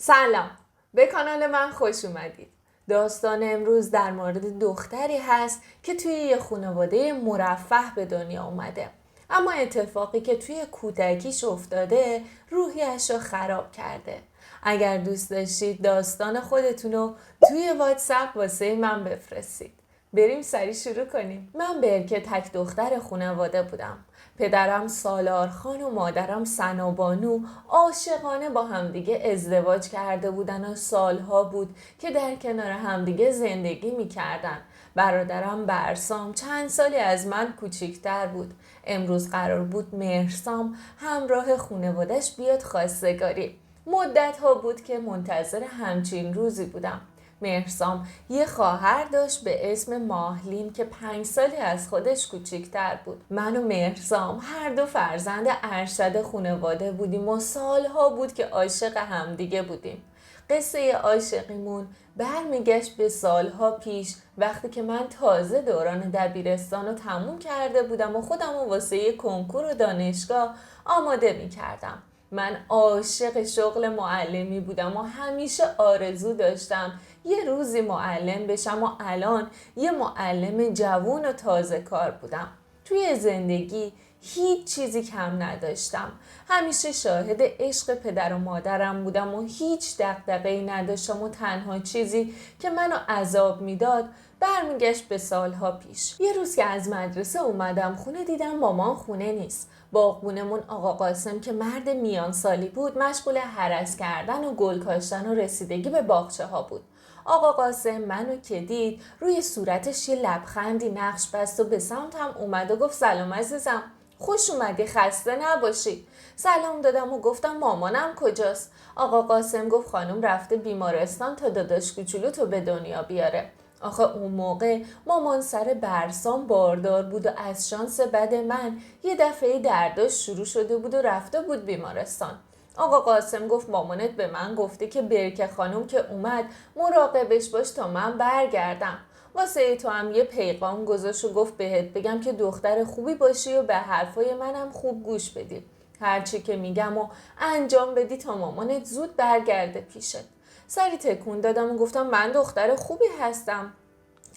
سلام، به کانال من خوش اومدید. داستان امروز در مورد دختری هست که توی یه خانواده مرفه به دنیا اومده، اما اتفاقی که توی کودکیش افتاده روحیش رو خراب کرده. اگر دوست داشتید داستان خودتون رو توی واتساپ واسه من بفرستید. بریم سریع شروع کنیم. من برکه تک دختر خانواده بودم. پدرم سالارخان و مادرم سنابانو عاشقانه با همدیگه ازدواج کرده بودن و سالها بود که در کنار همدیگه زندگی میکردن. برادرم برسام چند سالی از من کوچیکتر بود. امروز قرار بود مهرسام همراه خانوادش بیاد خواستگاری. مدت ها بود که منتظر همچین روزی بودم. مهرسام یه خواهر داشت به اسم ماهلین که 5 سالی از خودش کوچیکتر بود. من و مهرسام هر دو فرزند ارشد خانواده بودیم و سالها بود که عاشق همدیگه بودیم. قصه عاشقیمون برمیگشت به سالها پیش، وقتی که من تازه دوران دبیرستان رو تموم کرده بودم و خودم رو واسه کنکور و دانشگاه آماده می کردم. من عاشق شغل معلمی بودم و همیشه آرزو داشتم یه روزی معلم بشم و الان یه معلم جوون و تازه کار بودم. توی زندگی هیچ چیزی کم نداشتم. همیشه شاهد عشق پدر و مادرم بودم و هیچ دغدغه‌ای نداشتم و تنها چیزی که منو عذاب میداد برمیگشت به سالها پیش. یه روز که از مدرسه اومدم خونه دیدم مامان خونه نیست. باغبونمون آقا قاسم که مرد میان سالی بود مشغول هرس کردن و گل کاشتن و رسیدگی به باغچه ها بود. آقا قاسم منو که دید روی صورتش یه لبخندی نقش بست و به سمتم اومد و گفت سلام عزیزم، خوش اومدی، خسته نباشی. سلام دادم و گفتم مامانم کجاست؟ آقا قاسم گفت خانم رفته بیمارستان تا داداش کوچولو تو به دنیا بیاره. آخه اون موقع مامان سر برسام باردار بود و از شانس بد من یه دفعه درداش شروع شده بود و رفته بود بیمارستان. آقا قاسم گفت مامانت به من گفته که برکه خانم که اومد مراقبش باش تا من برگردم. واسه تو هم یه پیغام گذاشت و گفت بهت بگم که دختر خوبی باشی و به حرفای منم خوب گوش بدی. هرچی که میگم و انجام بدی تا مامانت زود برگرده پیشت. سری تکون دادم و گفتم من دختر خوبی هستم.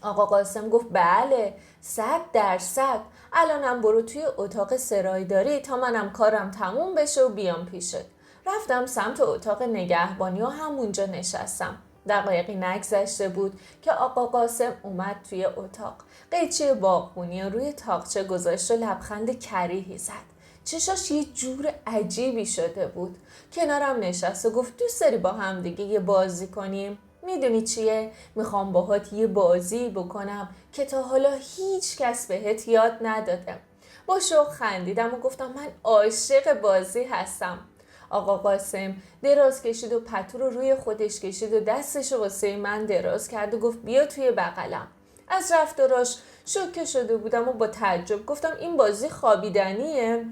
آقا قاسم گفت بله 100%. الانم برو توی اتاق سرایداری تا منم کارم تموم بشه و بیام پیشت. رفتم سمت اتاق نگهبانی و همونجا نشستم. دقایقی نگذشته بود که آقا قاسم اومد توی اتاق. قیچی باغبونی روی تاقچه گذاشت و لبخند کریهی زد. چشاش یه جور عجیبی شده بود. کنارم نشست و گفت دوست داری با هم دیگه یه بازی کنیم؟ میدونی چیه؟ میخوام باهات یه بازی بکنم که تا حالا هیچ کس بهت یاد نداده. با شوق خندیدم و گفتم من عاشق بازی هستم. آقا قاسم دراز کشید و پتو رو روی خودش کشید و دستش رو واسه من دراز کرد و گفت بیا توی بغلم. از رفتاراش شوکه شده بودم و با تعجب گفتم این بازی خوابیدنیه؟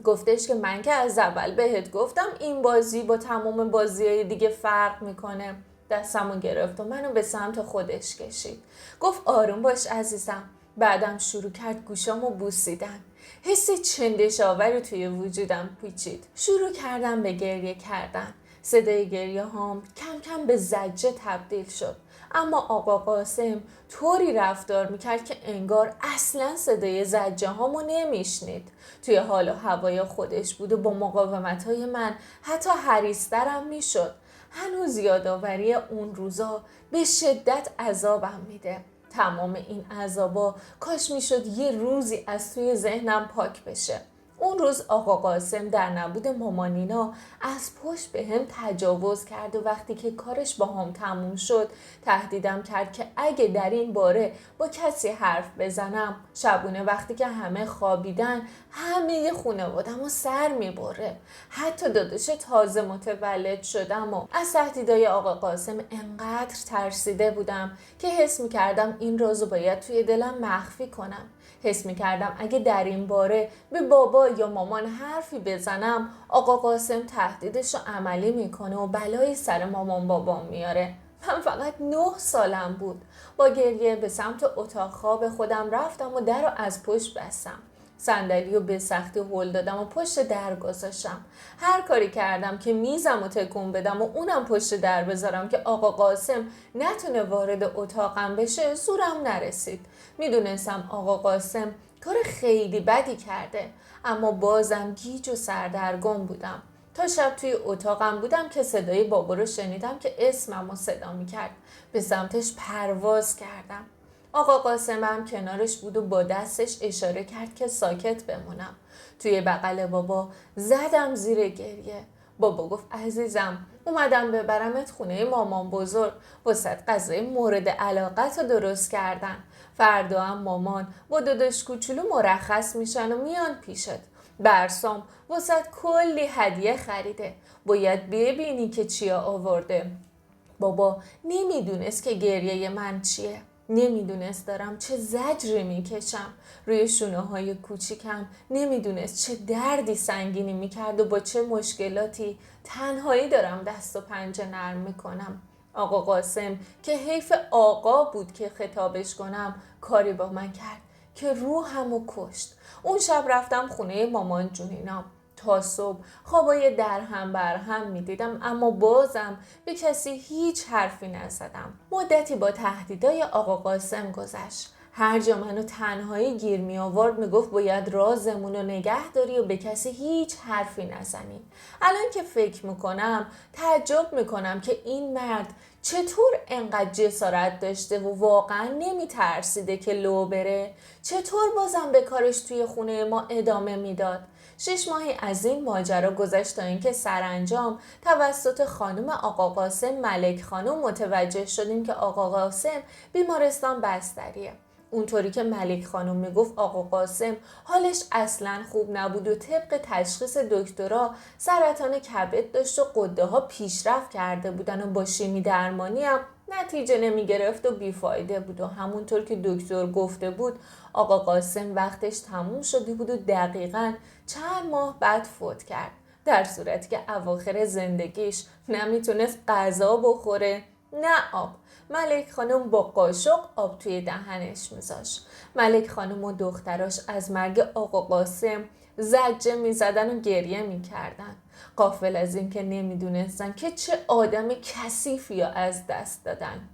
گفتش که من که از اول بهت گفتم این بازی با تمام بازی‌های دیگه فرق میکنه. دستمو گرفت و منو به سمت خودش کشید. گفت آروم باش عزیزم. بعدم شروع کرد گوشامو بوسیدن. حسی چندشاوری توی وجودم پیچید. شروع کردم به گریه کردن. صدای گریه هام کم کم به زجه تبدیل شد. اما آقا قاسم طوری رفتار میکرد که انگار اصلا صدای زجه هامو نمیشنید. توی حال و هوای خودش بود و با مقاومت‌های من حتی حریص‌ترم میشد. هنوز یادآوری اون روزا به شدت عذابم میده. تمام این عذابا کاش میشد یه روزی از توی ذهنم پاک بشه. اون روز آقا قاسم در نبود مامانینا از پشت به هم تجاوز کرد و وقتی که کارش با هم تموم شد تهدیدم کرد که اگه در این باره با کسی حرف بزنم شبونه وقتی که همه خوابیدن همه خانوادم رو سر میبره. حتی داداش تازه متولد شدم و از تهدیدهای آقا قاسم انقدر ترسیده بودم که حس میکردم این رازو باید توی دلم مخفی کنم. حس میکردم اگه در این باره به بابا یا مامان حرفی بزنم آقا قاسم تهدیدش رو عملی میکنه و بلایی سر مامان بابام میاره. من فقط 9 سالم بود. با گریه به سمت اتاق خواب خودم رفتم و در رو از پشت بستم. صندلی رو به سختی هل دادم و پشت در گذاشتم. هر کاری کردم که میزم و تکون بدم و اونم پشت در بذارم که آقا قاسم نتونه وارد اتاقم بشه زورم نرسید. میدونستم آقا قاسم کار خیلی بدی کرده، اما بازم گیج و سردرگم بودم. تا شب توی اتاقم بودم که صدای بابا رو شنیدم که اسمم رو صدا میکرد. به سمتش پرواز کردم. آقا قاسم هم کنارش بود و با دستش اشاره کرد که ساکت بمونم. توی بغل بابا زدم زیر گریه. بابا گفت عزیزم اومدم ببرمت خونه مامان بزرگ، واسه غذای مورد علاقت رو درست کردن. فردا هم مامان با داداش کوچولو مرخص میشن و میان پیشت. برسام واسه کلی هدیه خریده، باید ببینی که چیا آورده. بابا نمیدونست که گریه من چیه. نمیدونست دارم چه زجری میکشم. روی شونه های کوچیکم نمیدونست چه دردی سنگینی میکرد و با چه مشکلاتی تنهایی دارم دست و پنجه نرم میکنم. آقا قاسم که حیف آقا بود که خطابش کنم کاری با من کرد که روحمو کشت. اون شب رفتم خونه مامان جونینام. تا صبح خوابای در هم بر هم می دیدم، اما بازم به کسی هیچ حرفی نزدم. مدتی با تهدیدای آقا قاسم گذشت. هر جا منو تنهایی گیر می آورد می گفت باید رازمون رو نگه داری و به کسی هیچ حرفی نزنی. الان که فکر میکنم تعجب میکنم که این مرد چطور انقدر جسارت داشته و واقعا نمی ترسیده که لو بره؟ چطور بازم به کارش توی خونه ما ادامه میداد؟ 6 ماهی از این ماجرا گذشت تا اینکه سرانجام توسط خانم آقا قاسم ملک خانم متوجه شدیم که آقا قاسم بیمارستان بستریه. اونطوری که ملک خانم میگفت آقا قاسم حالش اصلا خوب نبود و طبق تشخیص دکترا سرطان کبد داشت و غده ها پیشرفت کرده بودن و با شیمی درمانی هم نتیجه نمی گرفت و بیفایده بود و همونطور که دکتر گفته بود آقا قاسم وقتش تموم شده بود و دقیقاً چند ماه بعد فوت کرد. در صورتی که اواخر زندگیش نمیتونست غذا بخوره نه آب. ملک خانم با قاشق آب توی دهنش میذاشت. ملک خانم و دختراش از مرگ آقا قاسم زجه میزدن و گریه میکردن، غافل از این که نمیدونستن که چه آدم کثیفی از دست دادن.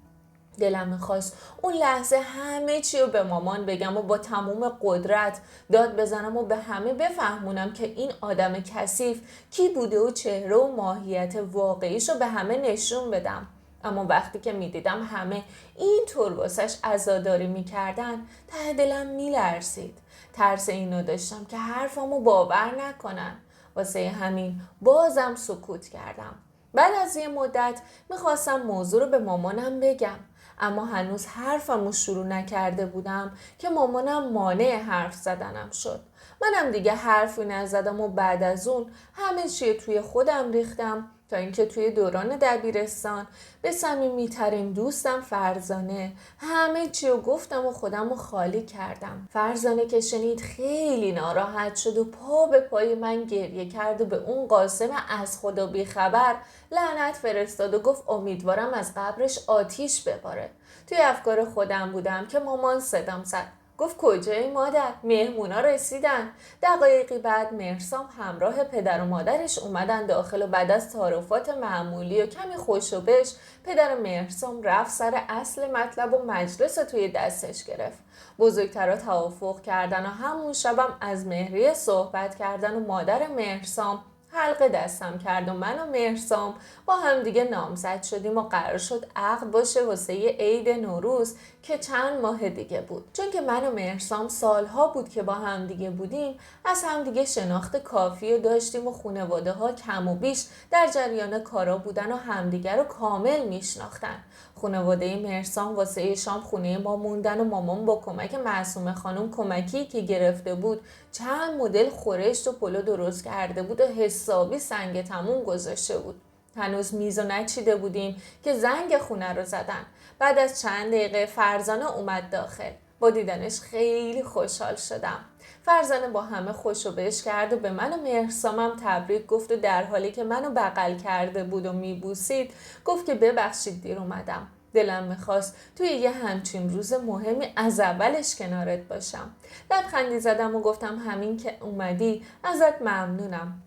دلم میخواست اون لحظه همه چی رو به مامان بگم و با تمام قدرت داد بزنم و به همه بفهمونم که این آدم کثیف کی بوده و چهره و ماهیت واقعیش رو به همه نشون بدم. اما وقتی که میدیدم همه این طور واسش عزاداری میکردن ته دلم میلرزید. ترس اینو داشتم که حرفمو باور نکنن. واسه همین بازم سکوت کردم. بعد از یه مدت میخواستم موضوع رو به مامانم بگم، اما هنوز حرفمو شروع نکرده بودم که مامانم مانع حرف زدنم شد. منم دیگه حرفی نزدم و بعد از اون همه چی توی خودم ریختم تا اینکه توی دوران دبیرستان به صمیمی‌ترین دوستم فرزانه همه چی رو گفتم و خودم رو خالی کردم. فرزانه که شنید خیلی ناراحت شد و پا به پای من گریه کرد و به اون قاسم از خدا بیخبر لعنت فرستاد و گفت امیدوارم از قبرش آتیش بباره. توی افکار خودم بودم که مامان صدام زد. گفت کجایی مادر؟ مهمونا رسیدن. دقایقی بعد مهرسام همراه پدر و مادرش اومدن داخل و بعد از تعارفات معمولی و کمی خوشوبش پدر مهرسام رفت سر اصل مطلب و مجلس توی دستش گرفت. بزرگترها توافق کردن و همون شبم از مهریه صحبت کردن و مادر مهرسام حلقه دستم کرد و من و مهرسام با هم دیگه نامزد شدیم و قرار شد عقد باشه واسه عید نوروز که چند ماه دیگه بود. چون که من و مهرسام سالها بود که با هم دیگه بودیم، از هم دیگه شناخت کافی داشتیم و خانواده ها کم و بیش در جریان کارا بودن و همدیگه رو کامل میشناختن. خانواده مهرسام واسه شام خونه ما موندن و مامان با کمک معصومه خانم کمکی که گرفته بود چند مدل خورشت و پلو درست کرده بود و حسابی سنگ تموم گذاشته بود. هنوز میز رو نچیده بودیم که زنگ خونه رو زدن. بعد از چند دقیقه فرزانه اومد داخل. با دیدنش خیلی خوشحال شدم. فرزانه با همه خوشو بش کرد و به من و مهرسامم تبریک گفت و در حالی که منو بغل کرده بود و میبوسید گفت که ببخشید دیر اومدم. دلم میخواست توی یه همچین روز مهمی از اولش کنارت باشم. لبخندی زدم و گفتم همین که اومدی ازت ممنونم.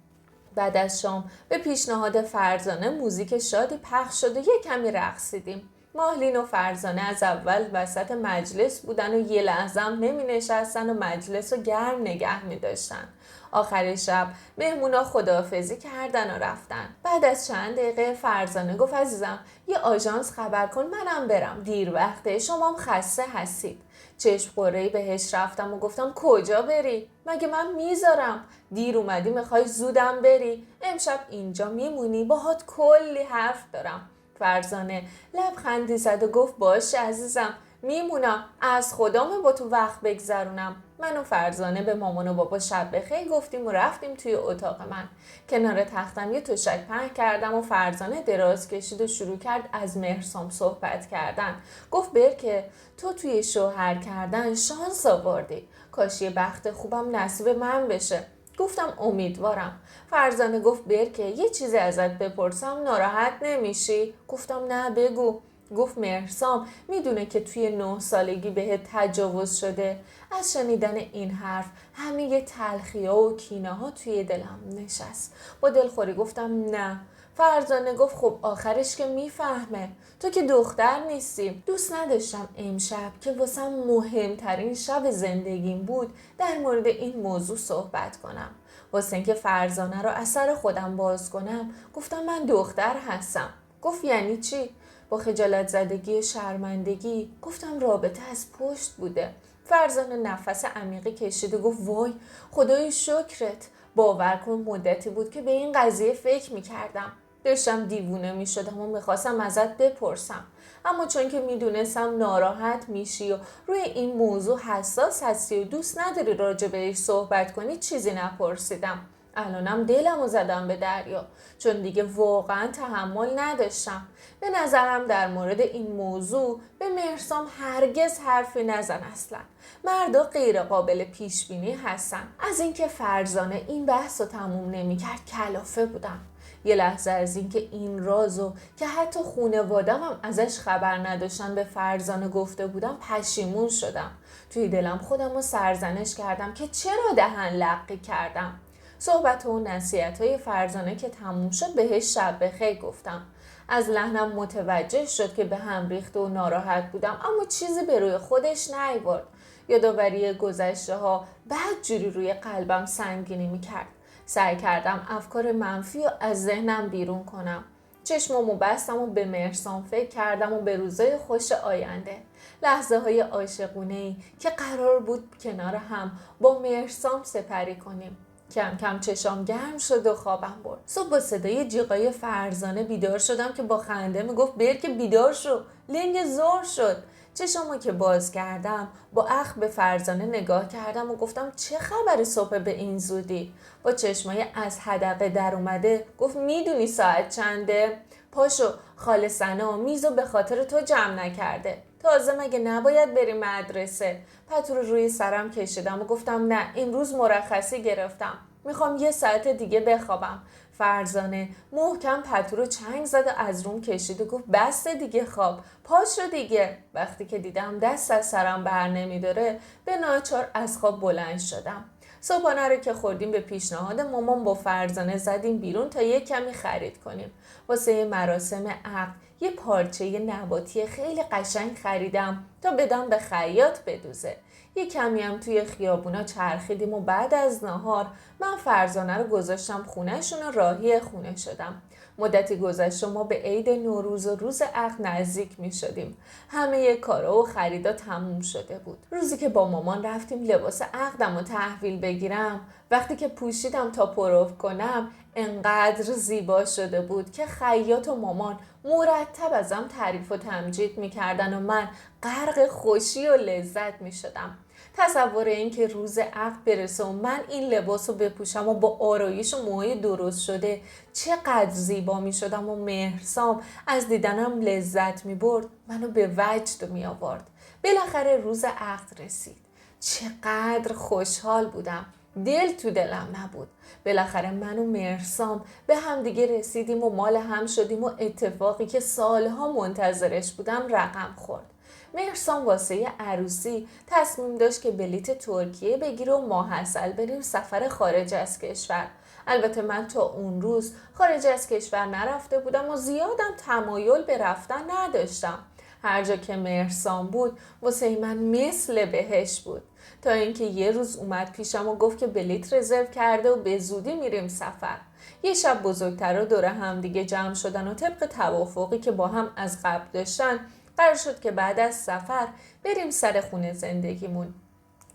بعد از شام به پیشنهاد فرزانه موزیک شادی پخش شد و یه کمی رقصیدیم. ماهلین و فرزانه از اول وسط مجلس بودن و یه لحظه هم نمی نشستن و مجلس رو گرم نگه می داشتن. آخر شب مهمونا خداحافظی کردن و رفتن. بعد از چند دقیقه فرزانه گفت عزیزم یه آژانس خبر کن منم برم، دیر وقته، شما هم خسته هستید. چشم قره‌ای بهش رفتم و گفتم کجا بری؟ مگه من میذارم؟ دیر اومدی میخوای زودم بری؟ امشب اینجا میمونی؟ باهات کلی حرف دارم. فرزانه لبخندی زد و گفت باشه عزیزم میمونم، از خدامه با تو وقت بگذرونم. من و فرزانه به مامان و بابا شب بخیر گفتیم و رفتیم توی اتاق من. کنار تختم یه تشک پهن کردم و فرزانه دراز کشید و شروع کرد از مهرسام صحبت کردن. گفت برکه تو توی شوهر کردن شانس آوردی، کاش یه بخت خوبم نصیب من بشه. گفتم امیدوارم. فرزانه گفت برکه یه چیزی ازت بپرسم ناراحت نمیشی؟ گفتم نه بگو. گفت مهرسام میدونه که توی 9 سالگی بهت تجاوز شده؟ از شنیدن این حرف همه تلخی‌ها و کینه‌ها توی دلم نشست. با دلخوری گفتم نه. فرزانه گفت خب آخرش که میفهمه، تو که دختر نیستی. دوست نداشتم امشب که واسم مهمترین شب زندگیم بود در مورد این موضوع صحبت کنم. واسه اینکه فرزانه رو از سر خودم باز کنم گفتم من دختر هستم. گفت یعنی چی؟ با خجالت زدگی و شرمندگی گفتم رابطه از پشت بوده. فرزانه نفس عمیقی کشید و گفت وای خدای شکرت، باور کن مدتی بود که به این قضیه فکر میکردم. داشتم دیوونه میشدم و میخواستم ازت بپرسم، اما چون که میدونستم ناراحت میشی و روی این موضوع حساس هستی و دوست نداری راجع بهش صحبت کنی چیزی نپرسیدم. الانم دلمو زدم به دریا چون دیگه واقعا تحمل نداشتم. به نظرم در مورد این موضوع به مهرسام هرگز حرفی نزن اصلا. مردا غیر قابل پیش بینی هستن. از اینکه فرزانه این بحثو تموم نمی‌کرد کلافه بودم. یه لحظه از اینکه این رازو که حتی خانواده‌م هم ازش خبر نداشتن به فرزانه گفته بودم پشیمون شدم. توی دلم خودمو سرزنش کردم که چرا دهن لقی کردم. صحبت و نصیحت‌های فرزانه که تموم شد بهش شب بخیر گفتم. از لحنم متوجه شد که به هم ریخته و ناراحت بودم، اما چیزی به روی خودش نیاورد. یادآوری گذشته ها بدجوری روی قلبم سنگینی میکرد. سعی کردم افکار منفی رو از ذهنم بیرون کنم. چشممو بستم و به مهرسام فکر کردم و به روزای خوش آینده، لحظه های عاشقونه‌ای که قرار بود کنار هم با مهرسام سپری کنیم. کم کم چشام گرم شد و خوابم برد. صبح با صدای جیغای فرزانه بیدار شدم که با خنده میگفت برکه بیدار شو، لنگ زور شد. چشامو که باز کردم با اخم به فرزانه نگاه کردم و گفتم چه خبر صبح به این زودی؟ با چشمای از حدقه در اومده گفت میدونی ساعت چنده؟ پاشو، خاله ثنا میزو به خاطر تو جمع نکرده. تازه مگه نباید بری مدرسه؟ پتو رو روی سرم کشیدم و گفتم نه، امروز مرخصی گرفتم، میخوام یه ساعت دیگه بخوابم. فرزانه محکم پتو رو چنگ زد و از روم کشید و گفت بس دیگه خواب، پاشو دیگه. وقتی که دیدم دست از سرم بر نمیداره به ناچار از خواب بلند شدم. صبحانه رو که خوردیم به پیشنهاد مامان با فرزانه زدیم بیرون تا یه کمی خرید کنیم. واسه مراسم عقد یه پارچه نباتی خیلی قشنگ خریدم تا بدم به خیاط بدوزه. یه کمی هم توی خیابونا چرخیدیم و بعد از نهار من فرزانه رو گذاشتم خونه‌شون و راهی خونه شدم. مدتی گذشت و ما به عید نوروز و روز عقد نزدیک می شدیم. همه کارا و خریدا تموم شده بود. روزی که با مامان رفتیم لباس عقدم رو تحویل بگیرم، وقتی که پوشیدم تا پروف کنم انقدر زیبا شده بود که خیاط و مامان مرتب ازم تعریف و تمجید می کردن و من غرق خوشی و لذت می شدم. تصور این که روز عقد برسه و من این لباس رو بپوشم و با آرایش و موهای درست شده چقدر زیبا می شدم و مهرسام از دیدنم لذت می برد منو به وجد می آورد. بالاخره روز عقد رسید. چقدر خوشحال بودم. دل تو دلم نبود. بالاخره من و مهرسام به هم دیگه رسیدیم و مال هم شدیم و اتفاقی که سالها منتظرش بودم رقم خورد. مهرسام واسه عروسی تصمیم داشت که بلیت ترکیه بگیره و ماحصل بریم سفر خارج از کشور. البته من تا اون روز خارج از کشور نرفته بودم و زیادم تمایل به رفتن نداشتم. هر جا که مهرسام بود واسه من مثل بهشت بود، تا اینکه یه روز اومد پیشم و گفت که بلیت رزرو کرده و به زودی میریم سفر. یه شب بزرگترا دور هم دیگه جمع شدن و طبق توافقی که با هم از قبل داشتن قرار شد که بعد از سفر بریم سر خونه زندگیمون.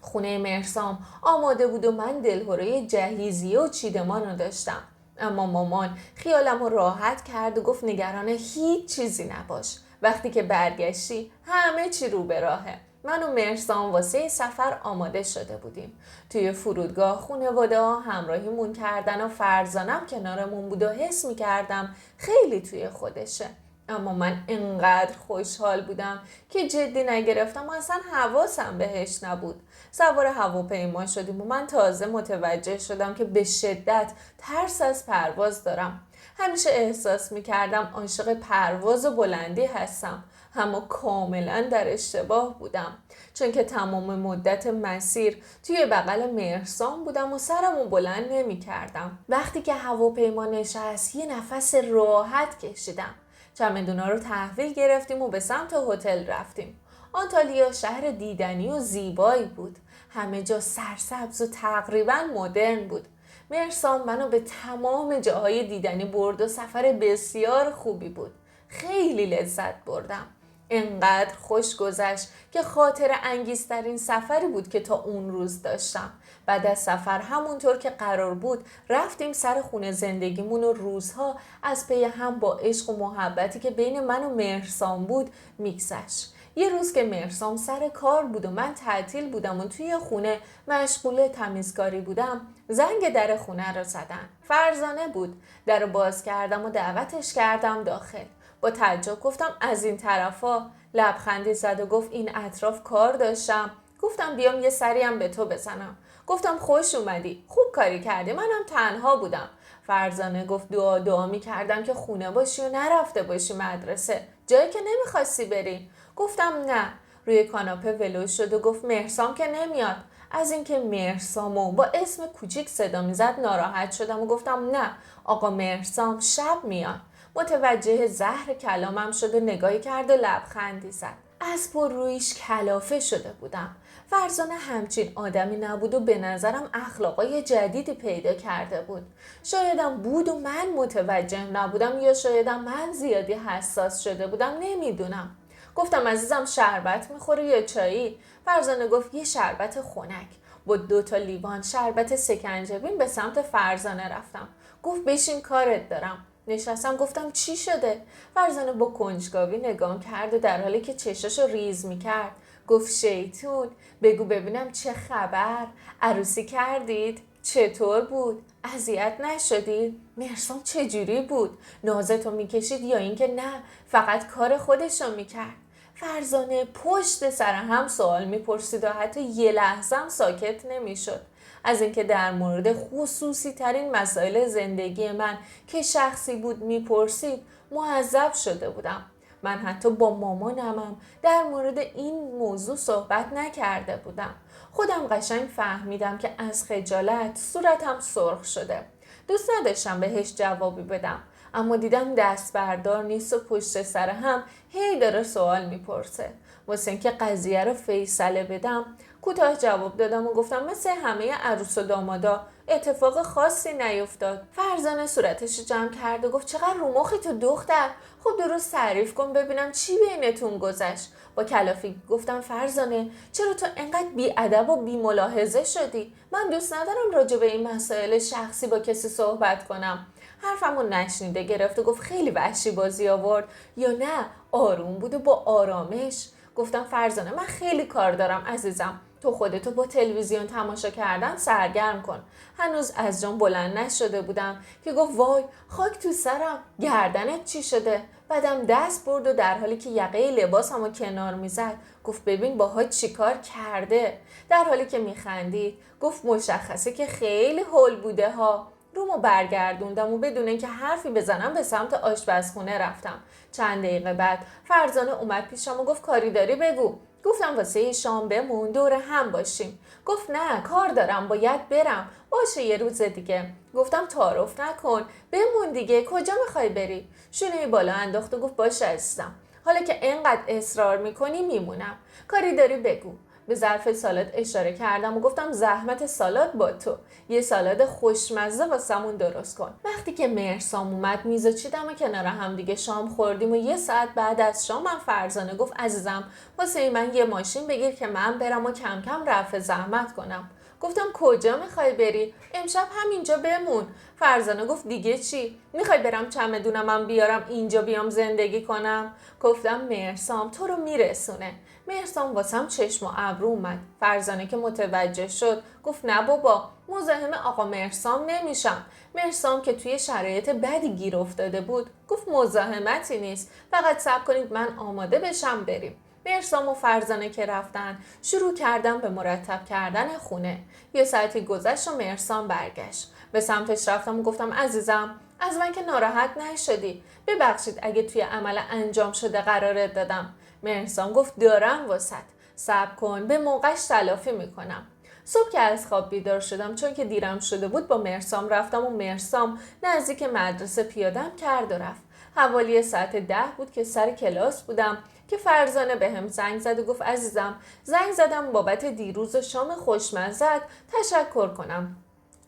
خونه مهرسام آماده بود و من دلهوره جهیزیه و چیدمان رو داشتم. اما مامان خیالم رو راحت کرد و گفت نگران هیچ چیزی نباش، وقتی که برگشتی همه چی رو به راهه. من و مهرسام واسه سفر آماده شده بودیم. توی فرودگاه خانواده ها همراهیمون کردن و فرزانم کنارمون بود و حس می‌کردم خیلی توی خودشه. اما من انقدر خوشحال بودم که جدی نگرفتم و اصلا حواسم بهش نبود. سوار هواپیما شدیم و من تازه متوجه شدم که به شدت ترس از پرواز دارم. همیشه احساس میکردم عاشق پرواز و بلندی هستم، اما کاملا در اشتباه بودم، چون که تمام مدت مسیر توی بغل مهرسام بودم و سرمو بلند نمی کردم. وقتی که هواپیما نشست یه نفس راحت کشیدم. چمدونا رو تحویل گرفتیم و به سمت هتل رفتیم. آنتالیا شهر دیدنی و زیبایی بود. همه جا سرسبز و تقریبا مدرن بود. مهرسام منو به تمام جاهای دیدنی برد و سفر بسیار خوبی بود. خیلی لذت بردم. انقدر خوش گذشت که خاطر انگیزترین سفری بود که تا اون روز داشتم. بعد از سفر همونطور که قرار بود رفتیم سر خونه زندگیمون و روزها از پی هم با عشق و محبتی که بین من و مهرسام بود میگذشت. یه روز که مهرسام سر کار بود و من تعطیل بودم و توی خونه مشغول تمیزکاری بودم، زنگ در خونه رو زدن. فرزانه بود. در رو باز کردم و دعوتش کردم داخل. با تعجب گفتم از این طرفا. لبخندی زد و گفت این اطراف کار داشتم. گفتم بیام یه سریم به تو بزنم. گفتم خوش اومدی، خوب کاری کردی، منم تنها بودم. فرزانه گفت دعا می کردم که خونه باشی و نرفته باشی مدرسه، جایی که نمیخواستی بری. گفتم نه. روی کاناپه ولو شد و گفت مهرسام که نمیاد. از اینکه مهرسامو با اسم کوچیک صدا میزد ناراحت شدم و گفتم نه، آقا مهرسام شب میاد. متوجه زهر کلامم شد و نگاهی کرد و لبخندی زد. از پررویش کلافه شده بودم. فرزانه همچین آدمی نبود و به نظرم اخلاقای جدیدی پیدا کرده بود. شایدم بود و من متوجه نبودم، یا شایدم من زیادی حساس شده بودم، نمیدونم. گفتم عزیزم شربت میخوری یا چایی؟ فرزانه گفت یه شربت خنک. با 2 لیوان شربت سکنجبین به سمت فرزانه رفتم. گفت بشین کارت دارم. نشستم. گفتم چی شده؟ فرزانه با کنجکاوی نگام کرد و در حالی که چشاشو ریز میکرد گفت شیطون، بگو ببینم چه خبر؟ عروسی کردید؟ چطور بود؟ اذیت نشدید؟ مهرسام چجوری بود؟ نازتو میکشید یا اینکه نه فقط کار خودشو میکرد؟ فرزانه پشت سر هم سوال میپرسید و حتی یه لحظه هم ساکت نمیشد. از اینکه در مورد خصوصی ترین مسائل زندگی من که شخصی بود میپرسید معذب شده بودم. من حتی با مامانمم در مورد این موضوع صحبت نکرده بودم. خودم قشنگ فهمیدم که از خجالت صورتم سرخ شده. دوست نداشتم بهش جوابی بدم، اما دیدم دست بردار نیست و پشت سر هم هی داره سوال میپرسه. واسه اینکه قضیه رو فیصله بدم کوتاه جواب دادم و گفتم مثل همه عروس و دامادا اتفاق خاصی نیفتاد. فرزانه صورتش جمع کرد و گفت چقدر رو مخی تو دختر، خب درست تعریف کن ببینم چی بینتون گذشت. با کلافی گفتم فرزانه چرا تو انقدر بی‌ادب و بی‌ملاحظه شدی؟ من دوست ندارم راجع به این مسائل شخصی با کسی صحبت کنم. حرفمو نشنیده گرفت و گفت خیلی وحشی بازی آورد یا نه آروم بود و با آرامش. گفتم فرزانه من خیلی کار دارم عزیزم، تو خودتو با تلویزیون تماشا کردن سرگرم کن. هنوز از جام بلند نشده بودم که گفت وای خاک تو سرم، گردنت چی شده؟ بعدم دست برد و در حالی که یقه لباسمو کنار میزد گفت ببین باهات چیکار کرده. در حالی که میخندید گفت مشخصه که خیلی هول بوده ها. رومو برگردوندم و بدون اینکه حرفی بزنم به سمت آشپزخونه رفتم. چند دقیقه بعد فرزانه اومد پیشم و گفت کاری داری بگو. گفتم واسه شام بمون دور هم باشیم. گفت نه کار دارم باید برم. باشه یه روز دیگه. گفتم تعارف نکن بمون دیگه کجا میخوای بری؟ شونه بالا انداخت و گفت باشه عزیزم حالا که اینقدر اصرار میکنی میمونم. کاری داری بگو. به ظرف سالاد اشاره کردم و گفتم زحمت سالاد با تو. یه سالاد خوشمزه واسمون درست کن. وقتی که مهرسام اومد میز چیدم و کنار هم دیگه شام خوردیم و یه ساعت بعد از شام من فرزانه گفت عزیزم واسه من یه ماشین بگیر که من برم و کم کم رفع زحمت کنم. گفتم کجا میخوای بری؟ امشب همینجا بمون. فرزانه گفت دیگه چی؟ میخوای برم چمدونم بیارم اینجا بیام زندگی کنم؟ گفتم مهرسام تو رو میرسونه. مهرسام واسم چشم و ابرو اومد. فرزانه که متوجه شد گفت نه بابا مزاحم آقا مهرسام نمیشم. مهرسام که توی شرایط بدی گیر افتاده بود گفت مزاحمتی نیست فقط صبر کنید من آماده بشم بریم. مهرسام و فرزانه که رفتن شروع کردم به مرتب کردن خونه. یه ساعتی گذشت و مهرسام برگشت. به سمتش رفتم و گفتم عزیزم از من که ناراحت نشدی. ببخشید اگه توی عمل انجام شده قرارت دادم. مهرسام گفت دارم واسط. صبر کن به موقعش تلافی میکنم. صبح که از خواب بیدار شدم چون که دیرم شده بود با مهرسام رفتم و مهرسام نزدیک مدرسه پیادم کرد و رفت. حوالی ساعت 10 بود که سر کلاس بودم که فرزانه به هم زنگ زد و گفت عزیزم زنگ زدم بابت دیروز شام خوشمزت تشکر کنم.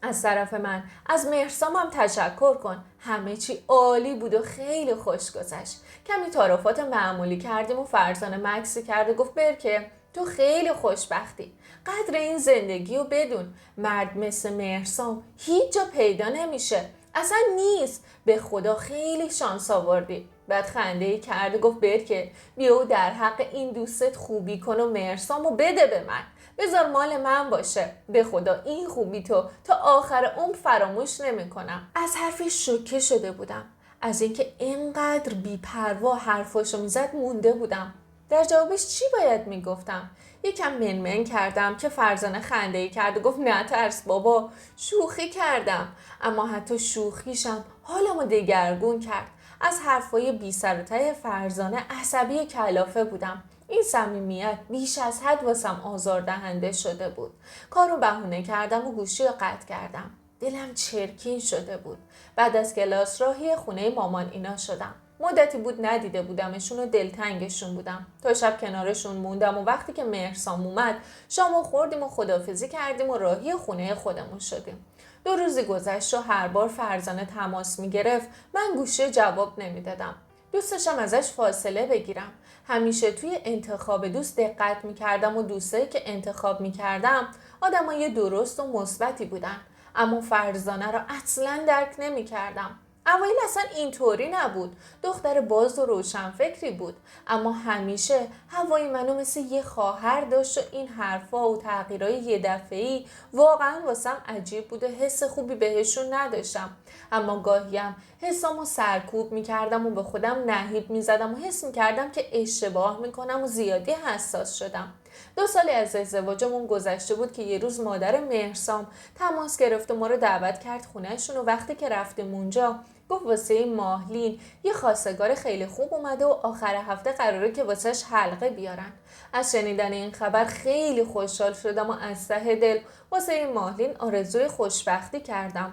از طرف من از مهرسام هم تشکر کن. همه چی عالی بود و خیلی خوش گذشت. کمی تعارفات معمولی کردیم و فرزانه مکسی کرد و گفت برکه تو خیلی خوشبختی. قدر این زندگی رو بدون. مرد مثل مهرسام هیچ جا پیدا نمیشه. اصلا نیست. به خدا خیلی شانس آوردی. بعد خنده‌ای کرد و گفت برکه بیا و در حق این دوستت خوبی کن و مهرسامو بده به من. بذار مال من باشه. به خدا این خوبی تو تا آخر عمر فراموش نمی‌کنم. از حرفش شوکه شده بودم. از اینکه اینقدر بی‌پروا حرفاشو میزد مونده بودم. در جوابش چی باید میگفتم؟ یکم منمن کردم که فرزانه خنده‌ای کرد و گفت نه ترس بابا شوخی کردم. اما حتی شوخیشم حالمو دگرگون کرد. از حرفای بی سر و ته فرزانه عصبی کلافه بودم. این صمیمیت بیش از حد واسم آزاردهنده شده بود. کارو بهونه کردم و گوشی رو قطع کردم. دلم چرکین شده بود. بعد از کلاس راهی خونه مامان اینا شدم. مدتی بود ندیده بودمشون و دلتنگشون بودم. تا شب کنارشون موندم و وقتی که مهرسام اومد شامو خوردیم و خداحافظی کردیم و راهی خونه خودمون شدیم. 2 روزی گذشت و هر بار فرزانه تماس میگرفت من گوشی جواب نمیدادم. دوست داشتم ازش فاصله بگیرم. همیشه توی انتخاب دوست دقت میکردم و دوستایی که انتخاب میکردم آدمای درست و مثبتی بودن. اما فرزانه رو اصلاً درک نمیکردم. اوایل اصلا اینطوری نبود. دختر باز و روشنفکری بود. اما همیشه هوای منو مثل یه خواهر داشت و این حرفا و تغییرای یه دفعه‌ای واقعا واسم عجیب بود و حس خوبی بهشون نداشتم. اما گاهیم حسامو سرکوب میکردم و به خودم نهیب میزدم و حس میکردم که اشتباه میکنم و زیادی حساس شدم. 2 سالی از ازدواجمون گذشته بود که یه روز مادر مهرسام تماس گرفت و ما رو دعوت کرد خونهشون و وقتی که رفتیم اونجا گفت واسه ماهلین یه خواستگار خیلی خوب اومده و آخر هفته قراره که واسهش حلقه بیارن. از شنیدن این خبر خیلی خوشحال شدم و از ته دل واسه ماهلین آرزوی خوشبختی کردم.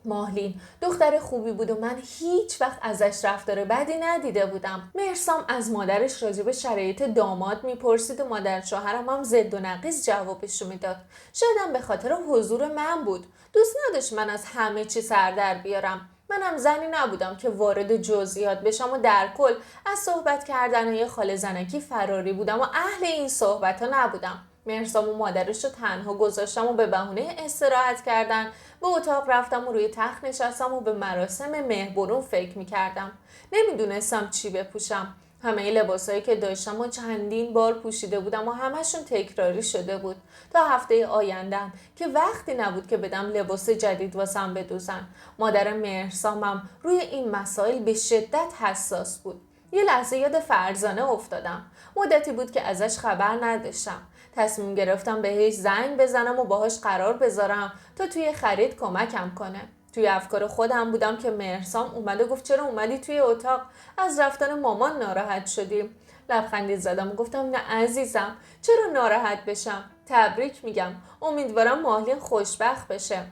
ماهلین دختر خوبی بود و من هیچ وقت ازش رفتار بدی ندیده بودم. مهرسام از مادرش راجع به شرایط داماد میپرسید و مادر شوهرم هم زد و نقیض جوابشو میداد. شایدم به خاطر حضور من بود. دوست نداشت من از همه چی سر در بیارم. منم زنی نبودم که وارد جزئیات بشم و در کل از صحبت کردن یه خاله زنکی فراری بودم و اهل این صحبت ها نبودم. مهرسام و مادرش رو تنها گذاشتم و به بهونه استراحت کردن به اتاق رفتم و روی تخت نشستم و به مراسم مهربرون فکر میکردم. نمیدونستم چی بپوشم. همه لباسایی که داشتم و چندین بار پوشیده بودم و همشون تکراری شده بود تا هفته آیندم که وقتی نبود که بدم لباس جدید واسم بدوزن. مادر مهرسامم روی این مسائل به شدت حساس بود. یه لحظه یاد فرزانه افتادم. مدتی بود که ازش خبر نداشتم. تصمیم گرفتم بهش زنگ بزنم و باهاش قرار بذارم تا توی خرید کمکم کنه. توی افکار خودم بودم که مهرسام اومده گفت چرا اومدی توی اتاق؟ از رفتن مامان ناراحت شدی؟ لبخندی زدم و گفتم نه عزیزم، چرا ناراحت بشم؟ تبریک میگم. امیدوارم ماهلین خوشبخت بشه.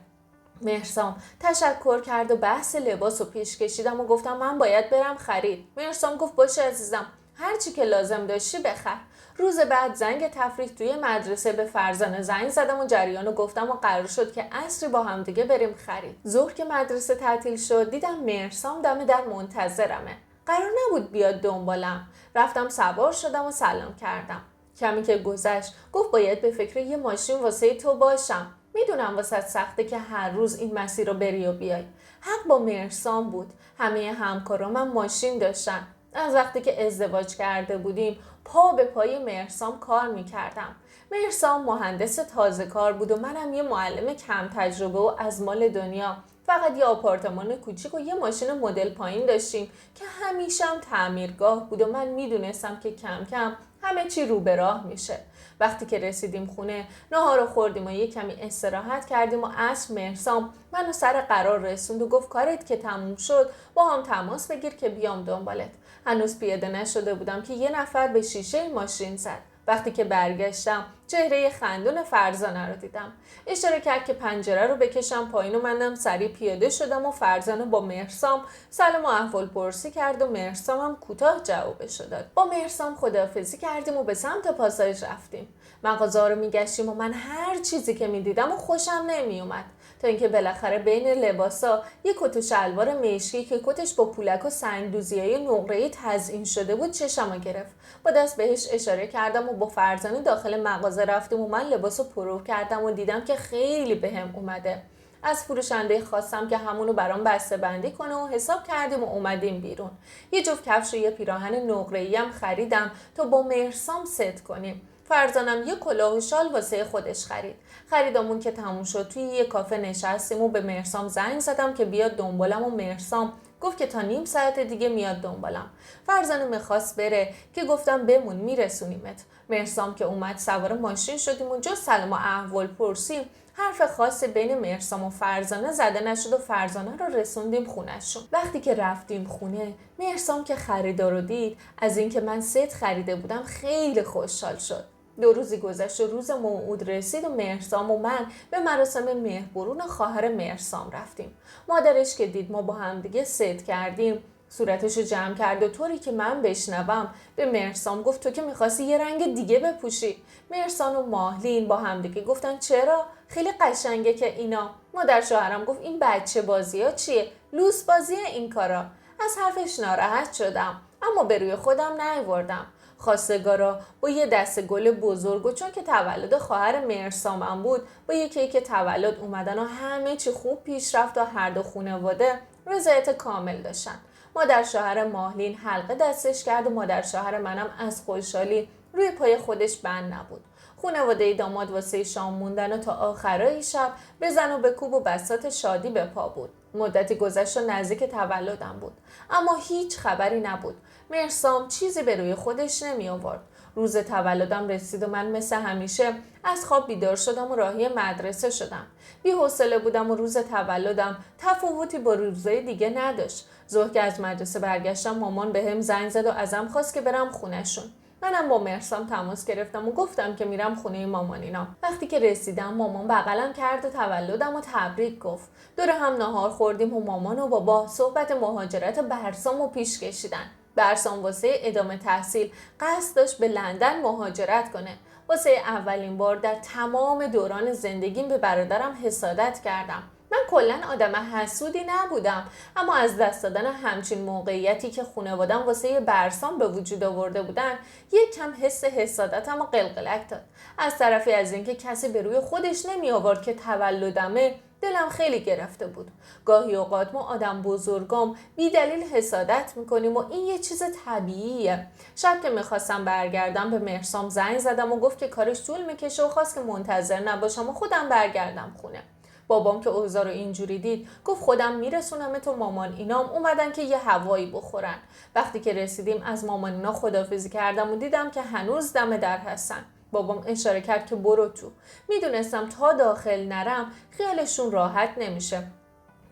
مهرسام تشکر کرد و بحث لباس رو پیش کشیدم و گفتم من باید برم خرید. مهرسام گفت باشه عزیزم، هر چی که لازم داشتی بخر. روز بعد زنگ تفریح توی مدرسه به فرزانه زنگ زدم و جریانو گفتم و قرار شد که عصری با هم دیگه بریم خرید. ظهر که مدرسه تعطیل شد دیدم مهرسام دم در منتظرمه. قرار نبود بیاد دنبالم. رفتم سوار شدم و سلام کردم. کمی که گذشت گفت باید به فکر یه ماشین واسه تو باشم. میدونم واسه سخته که هر روز این مسیر رو بری و بیای. حق با مهرسام بود. همه همکارامم ماشین داشتن. از وقتی که ازدواج کرده بودیم پا به پای مهرسام کار میکردم. مهرسام مهندس تازه کار بود و منم یه معلم کم تجربه و از مال دنیا. فقط یه آپارتمان کوچیک و یه ماشین مدل پایین داشتیم که همیشه هم تعمیرگاه بود و من میدونستم که کم کم همه چی رو به راه میشه. وقتی که رسیدیم خونه ناهار رو خوردیم و یه کمی استراحت کردیم و عصر مهرسام منو سر قرار رسوند و گفت کارت که تموم شد با هم تماس بگیر که بیام دنبالت. هنوز پیاده نشده بودم که یه نفر به شیشه ماشین زد. وقتی که برگشتم چهره خندون فرزانه رو دیدم. اشاره کرد که پنجره رو بکشم پایین و منم سریع پیاده شدم و فرزانه با مهرسام سلام و احوال پرسی کرد و مهرسام هم کوتاه جوابش داد. با مهرسام خداحافظی کردیم و به سمت پاساژ رفتیم. مغازه‌ها رو میگشتیم و من هر چیزی که میدیدم و خوشم نمیومد تا اینکه بالاخره بین لباسا یک کت و شلوار مشکی که کتش با پولک و سنگ‌دوزی‌های نقره‌ای تزیین شده بود چشمو گرفت. با دست بهش اشاره کردم و با فرزانه داخل مغازه رفتیم و من لباسو پرو کردم و دیدم که خیلی بهم اومده. از فروشنده خواستم که همونو برام بسته بندی کنه و حساب کردیم و اومدیم بیرون. یه جفت کفش و یه پیراهن نقره‌ای هم خریدم تا با مهرسام ست کنیم. فرزانم یه کلاه و شال واسه خودش خرید. خریدامون که تموم شد توی یه کافه نشستیم و به مهرسام زنگ زدم که بیاد دنبالم و مهرسام گفت که تا نیم ساعت دیگه میاد دنبالم. فرزانه میخواست بره که گفتم بمون میرسونیمت. مهرسام که اومد سوار ماشین شدیم و جز سلام و احوال پرسیم حرف خاصی بین مهرسام و فرزانه زده نشد و فرزانه رو رسوندیم خونه‌شون. وقتی که رفتیم خونه مهرسام که خریدار رو دید از اینکه من ست خریده بودم خیلی خوشحال شد. 2 روزی گذشت و روز موعود رسید و مهرسام و من به مراسم مهربرون خواهر مهرسام رفتیم. مادرش که دید ما با هم دیگه ست کردیم صورتشو جمع کرد و طوری که من بشنوم به مهرسام گفت تو که میخواستی یه رنگ دیگه بپوشی. مهرسام و ماهلین با هم دیگه گفتن چرا؟ خیلی قشنگه که اینا. مادر شوهرم گفت این بچه بازی ها چیه؟ لوس بازیه این کارا. از حرفش ناراحت شدم اما به روی خودم نیاوردم. خواستگارا با یه دسته گل بزرگ و چون که تولد خواهر مهرسامم بود با یه کیک تولد اومدن و همه چی خوب پیش رفت و هر دو خانواده رضایت کامل داشتن. مادر شوهر ماهلین حلقه دستش کرد و مادر شوهر منم از خوشحالی روی پای خودش بند نبود. خانواده داماد واسه شام موندن و تا آخرای شب بزن و بکوب و بساط شادی به پا بود. مدتی گذشت و نزدیک تولدم بود اما هیچ خبری نبود. مهرسام چیزی به روی خودش نمی آورد. روز تولدم رسید و من مثل همیشه از خواب بیدار شدم و راهی مدرسه شدم. بی‌حوصله بودم و روز تولدم تفاوتی با روزهای دیگه نداشت. ظهر که از مدرسه برگشتم مامان بهم زنگ زد و ازم خواست که برم خونه‌شون. منم با مهرسام تماس گرفتم و گفتم که میرم خونه مامانینا. وقتی که رسیدم مامان بغلم کرد و تولدم و تبریک گفت. دور هم ناهار خوردیم و مامان و بابا صحبت مهاجرت برسامو پیش کشیدن. برسام واسه ادامه تحصیل قصد داشت به لندن مهاجرت کنه. واسه اولین بار در تمام دوران زندگیم به برادرم حسادت کردم. من کلا آدم حسودی نبودم، اما از دست دادن همچین موقعیتی که خانواده‌ام واسه برسام به وجود آورده بودن یک کم حس حسادتم و قلقلک داد. از طرفی از اینکه کسی به روی خودش نمی آورد که تولدمه دلم خیلی گرفته بود. گاهی اوقات ما آدم بزرگام بی دلیل حسادت میکنیم و این یه چیز طبیعیه. شب که میخواستم برگردم به مهرسام زنگ زدم و گفت که کارش طول میکشه و خواست که منتظر نباشم و خودم برگردم خونه. بابام که اوضاع رو اینجوری دید گفت خودم میرسونم تو مامان اینام اومدن که یه هوایی بخورن. وقتی که رسیدیم از مامان اینا خداحافظی کردم و دیدم که هنوز دم در هستن. بابام اشاره کرد که برو تو. میدونستم تا داخل نرم خیالشون راحت نمیشه.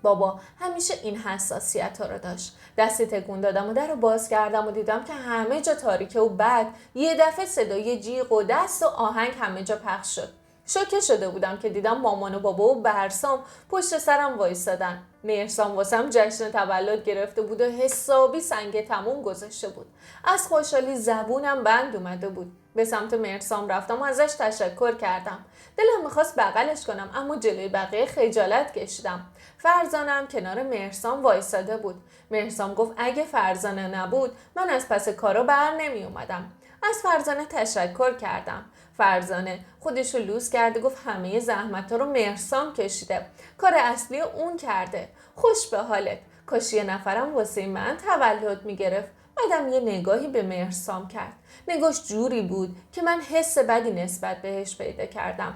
بابا همیشه این حساسیت ها رو داشت. دستی تکون دادم و در رو باز کردم و دیدم که همه جا تاریکه و بعد یه دفعه صدای جیغ و دست و آهنگ همه جا پخش شد. شوکه شده بودم که دیدم مامان و بابا و برسام پشت سرم وایسادن. مهرسام واسم جشن تولد گرفته بود و حسابی سنگ تموم گذاشته بود. از خوشحالی زبونم بند اومده بود. به سمت مهرسام رفتم و ازش تشکر کردم. دلم میخواست بغلش کنم اما جلوی بقیه خجالت کشیدم. فرزانم کنار مهرسام وایساده بود. مهرسام گفت اگه فرزانه نبود من از پس کارا بر نمی اومدم. از فرزانه تشکر کردم. فرزانه خودشو لوس کرده گفت همه زحمت‌ها رو مهرسام کشیده. کار اصلی اون کرده. خوش به حالت. کاش یه نفرم واسه من تولد میگرفت. بعدم یه نگاهی به مهرسام کرد. نگاهش جوری بود که من حس بدی نسبت بهش پیدا کردم.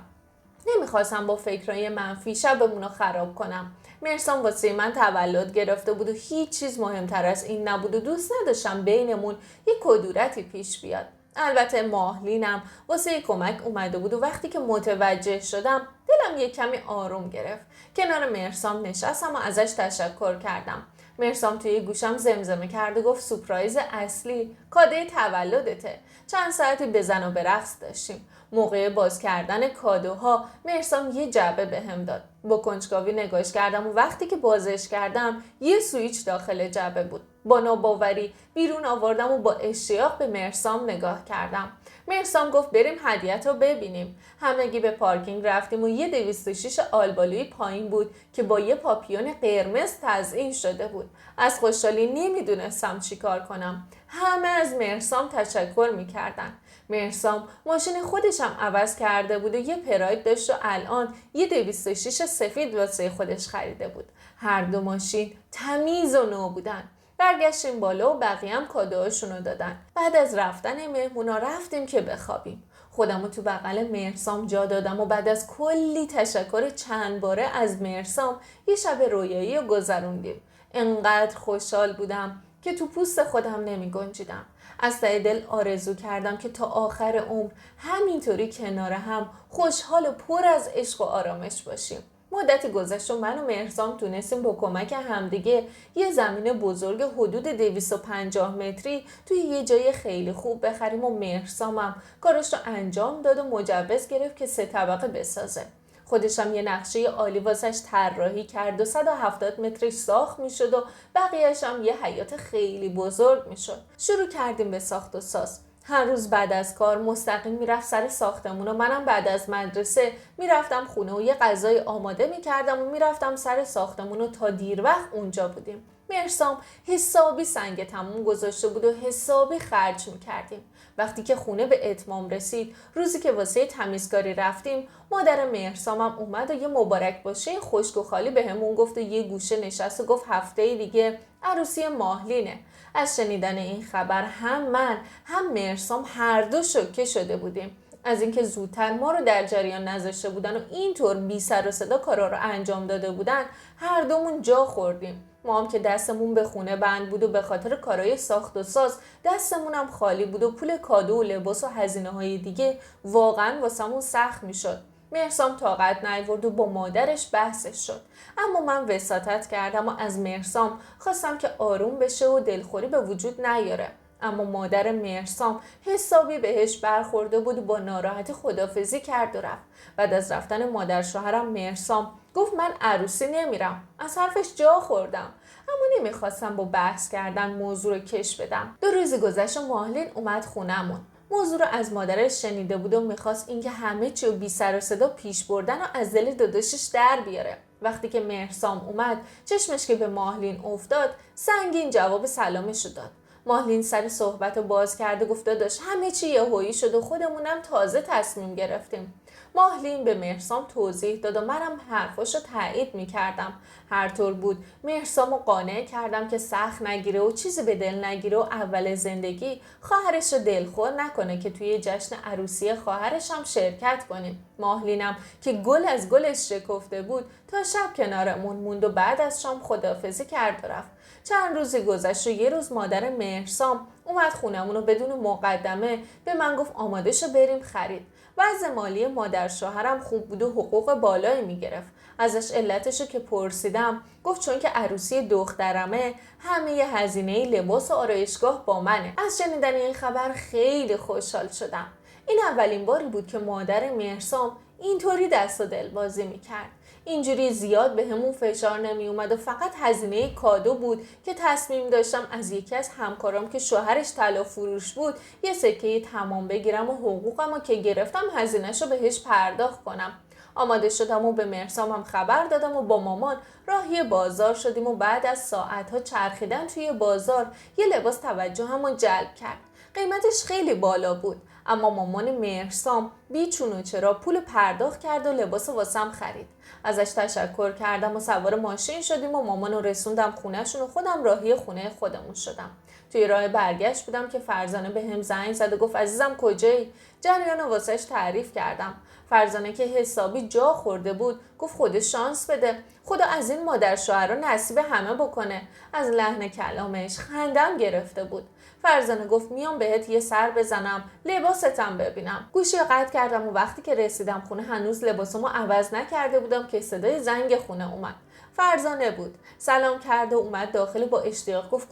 نمیخواستم با فکرای منفی شبمون رو خراب کنم. مهرسام واسه من تولد گرفته بود و هیچ چیز مهمتر از این نبود و دوست نداشتم بینمون یه کدورتی پیش بیاد. البته ماهلینم واسه کمک اومده بود و وقتی که متوجه شدم دلم یه کمی آروم گرفت. کنار مهرسام نشستم و ازش تشکر کردم. مهرسام توی گوشم زمزمه کرد و گفت سورپرایز اصلی کادوی تولدته. چند ساعتی بزن و برقص داشتیم. موقع باز کردن کادوها مهرسام یه جعبه بهم داد. با کنجکاوی نگاش کردم و وقتی که بازش کردم یه سویچ داخل جعبه بود. با ناباوری بیرون آوردم و با اشتیاق به مهرسام نگاه کردم. مهرسام گفت بریم هدیه‌تو ببینیم. همگی به پارکینگ رفتیم و یه 206 آلبالویی پایین بود که با یه پاپیون قرمز تزیین شده بود. از خوشحالی نمیدونستم چی کار کنم. همه از مهرسام تشکر میکردن. مهرسام ماشین خودش هم عوض کرده بود و یه پراید داشت و الان یه 206 سفید واسه خودش خریده بود. هر دو ماشین تمیز و نو بودن. برگشتیم بالا و بقیه هم کادوهاشونو دادن. بعد از رفتن مهمونا رفتیم که بخوابیم. خودمو تو بغل مهرسام جا دادم و بعد از کلی تشکر چند باره از مهرسام یه شب رویایی رو گذروندیم. انقدر خوشحال بودم که تو پوست خودم نمی گنجیدم. از ته دل آرزو کردم که تا آخر عمر همینطوری کنار هم خوشحال و پر از عشق و آرامش باشیم. مدتی گذشت و من و مهرسام تونستیم با کمک همدیگه یه زمین بزرگ حدود 250 متری توی یه جای خیلی خوب بخریم و مهرسامم کارش رو انجام داد و مجوز گرفت که 3 طبقه بسازه. خودشم یه نقشه عالی واسش طراحی کرد و 170 متری ساخت میشد و بقیه‌اش هم یه حیاط خیلی بزرگ میشد. شروع کردیم به ساخت و ساز. هر روز بعد از کار مستقیم میرفت سر ساختمون و منم بعد از مدرسه میرفتم خونه و یه غذای آماده میکردم و میرفتم سر ساختمون و تا دیر وقت اونجا بودیم. مهرسام حسابی سنگ تموم گذاشته بود و حسابی خرج میکردیم. وقتی که خونه به اتمام رسید، روزی که واسه تمیزکاری رفتیم، مادر مهرسامم اومد و یه مبارک باشه خشک و خالی بهمون گفت و یه گوشه نشست و گفت هفته دیگه عروسی ماهلینه. از شنیدن این خبر هم من هم مهرسام هر دو شوکه شده بودیم. از اینکه زودتر ما رو در جریان نذاشته بودن و اینطور بی سر و صدا کارا رو انجام داده بودن، هر دومون جا خوردیم. ما هم که دستمون به خونه بند بود و به خاطر کارهای ساخت و ساز دستمون هم خالی بود و پول کادو و لباس و هزینه‌های دیگه واقعا واسمون سخت میشد. مهرسام طاقت نیاورد و با مادرش بحثش شد. اما من وساطت کردم و از مهرسام خواستم که آروم بشه و دلخوری به وجود نیاره. اما مادر مهرسام حسابی بهش برخورده بود و با ناراحتی خدافزی کرد و رفت. بعد از رفتن مادر شوهرم مهرسام گفت من عروسی نمیرم. از حرفش جا خوردم، اما نمیخواستم با بحث کردن موضوع رو کش بدم. 2 روز گذشت و ماهلین اومد خونمون. موضوع رو از مادرش شنیده بود و میخواست اینکه همه چی رو بی سر و صدا پیش بردن و از دل داداشش در بیاره. وقتی که مهرسام اومد چشمش که به ماهلین افتاد سنگین جواب سلامشو داد. ماهلین سر صحبت باز کرده گفت داداش همه چی یهویی شد و خودمونم تازه تصمیم گرفتیم. ماهلین به مهرسام توضیح داد و منم حرفاشو تایید میکردم. هر طور بود مهرسامو قانع کردم که سخت نگیره و چیزی به دل نگیره و اول زندگی خواهرش رو دلخور نکنه که توی جشن عروسی خواهرش هم شرکت کنیم. ماهلینم که گل از گلش شکفته بود تا شب کنارمون موند و بعد از شام خداحافظی کرد و رفت. چند روزی گذشت و یه روز مادر مهرسام اومد خونمون و بدون مقدمه به من گفت آماده شو بریم خرید. وضع مالی مادر شوهرم خوب بود و حقوق بالایی میگرفت. ازش علتشو که پرسیدم گفت چون که عروسی دخترمه همه هزینه لباس و آرایشگاه با منه. از شنیدن این خبر خیلی خوشحال شدم. این اولین باری بود که مادر مهرسام اینطوری دست و دل بازی میکرد. اینجوری زیاد به همون فشار نمی اومد و فقط هزینه کادو بود که تصمیم داشتم از یکی از همکارام که شوهرش طلا فروش بود یه سکه تمام بگیرم و حقوقمو که گرفتم هزینه‌شو بهش پرداخت کنم. آماده شدم و به مهرسامم خبر دادم و با مامان راهی بازار شدیم و بعد از ساعتها چرخیدن توی بازار یه لباس توجهمو جلب کرد. قیمتش خیلی بالا بود اما مامان مهرسام بیچون و چرا پول پرداخت کرد و لباس واسم خرید. ازش تشکر کردم و سوار ماشین شدیم و مامانو رسوندم خونهشون و خودم راهی خونه خودمون شدم. توی راه برگشت بودم که فرزانه به هم زنگ زد و گفت عزیزم کجایی؟ جریان واسش تعریف کردم. فرزانه که حسابی جا خورده بود گفت خود شانس بده، خدا از این مادر شوهر رو نصیب همه بکنه. از لحن کلامش خندم گرفته بود. فرزانه گفت میام بهت یه سر بزنم لباستم ببینم. گوشی قطع کردم و وقتی که رسیدم خونه هنوز لباسمو عوض نکرده بودم که صدای زنگ خونه اومد. فرزانه بود. سلام کرد و اومد داخل با اشتیاق گفت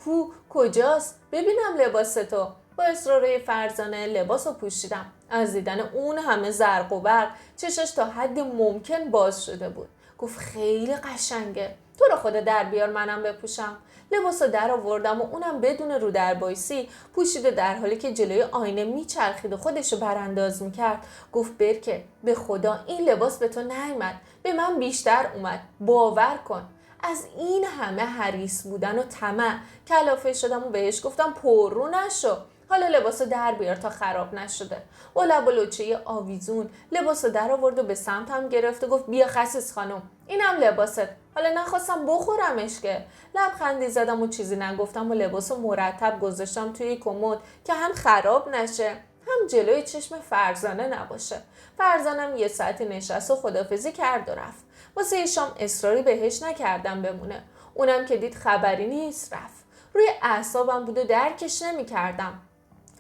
کجاست؟ ببینم لباستو. با اصرار فرزانه لباسو پوشیدم. از دیدن اون همه زرق و برق چشش تا حد ممکن باز شده بود. گفت خیلی قشنگه. تو رو خدا در بیار منم بپوشم. لباسو در آوردم و اونم بدون رو در بایسی پوشیده در حالی که جلوی آینه میچرخید و خودشو برانداز میکرد. گفت برکه به خدا این لباس به تو نیامد، به من بیشتر اومد، باور کن. از این همه حریص بودن و طمع کلافه شدم و بهش گفتم پررو نشو، حالا لباسو در بیار تا خراب نشده. با لب و لوچه آویزون لباسو در آورد و به سمتم گرفت و گفت بیا خسیس خانم اینم لباست. حالا نخواستم بخورمش که. لبخندی زدم و چیزی نگفتم و لباسو مرتب گذاشتم توی کمد که هم خراب نشه هم جلوی چشم فرزانه نباشه. فرزانم یه ساعتی نشست و خدافزی کرد و رفت. واسه شام اصراری بهش نکردم بمونه. اونم که دید خبری نیست رفت. روی اعصابم بود و درکش نمی‌کردم.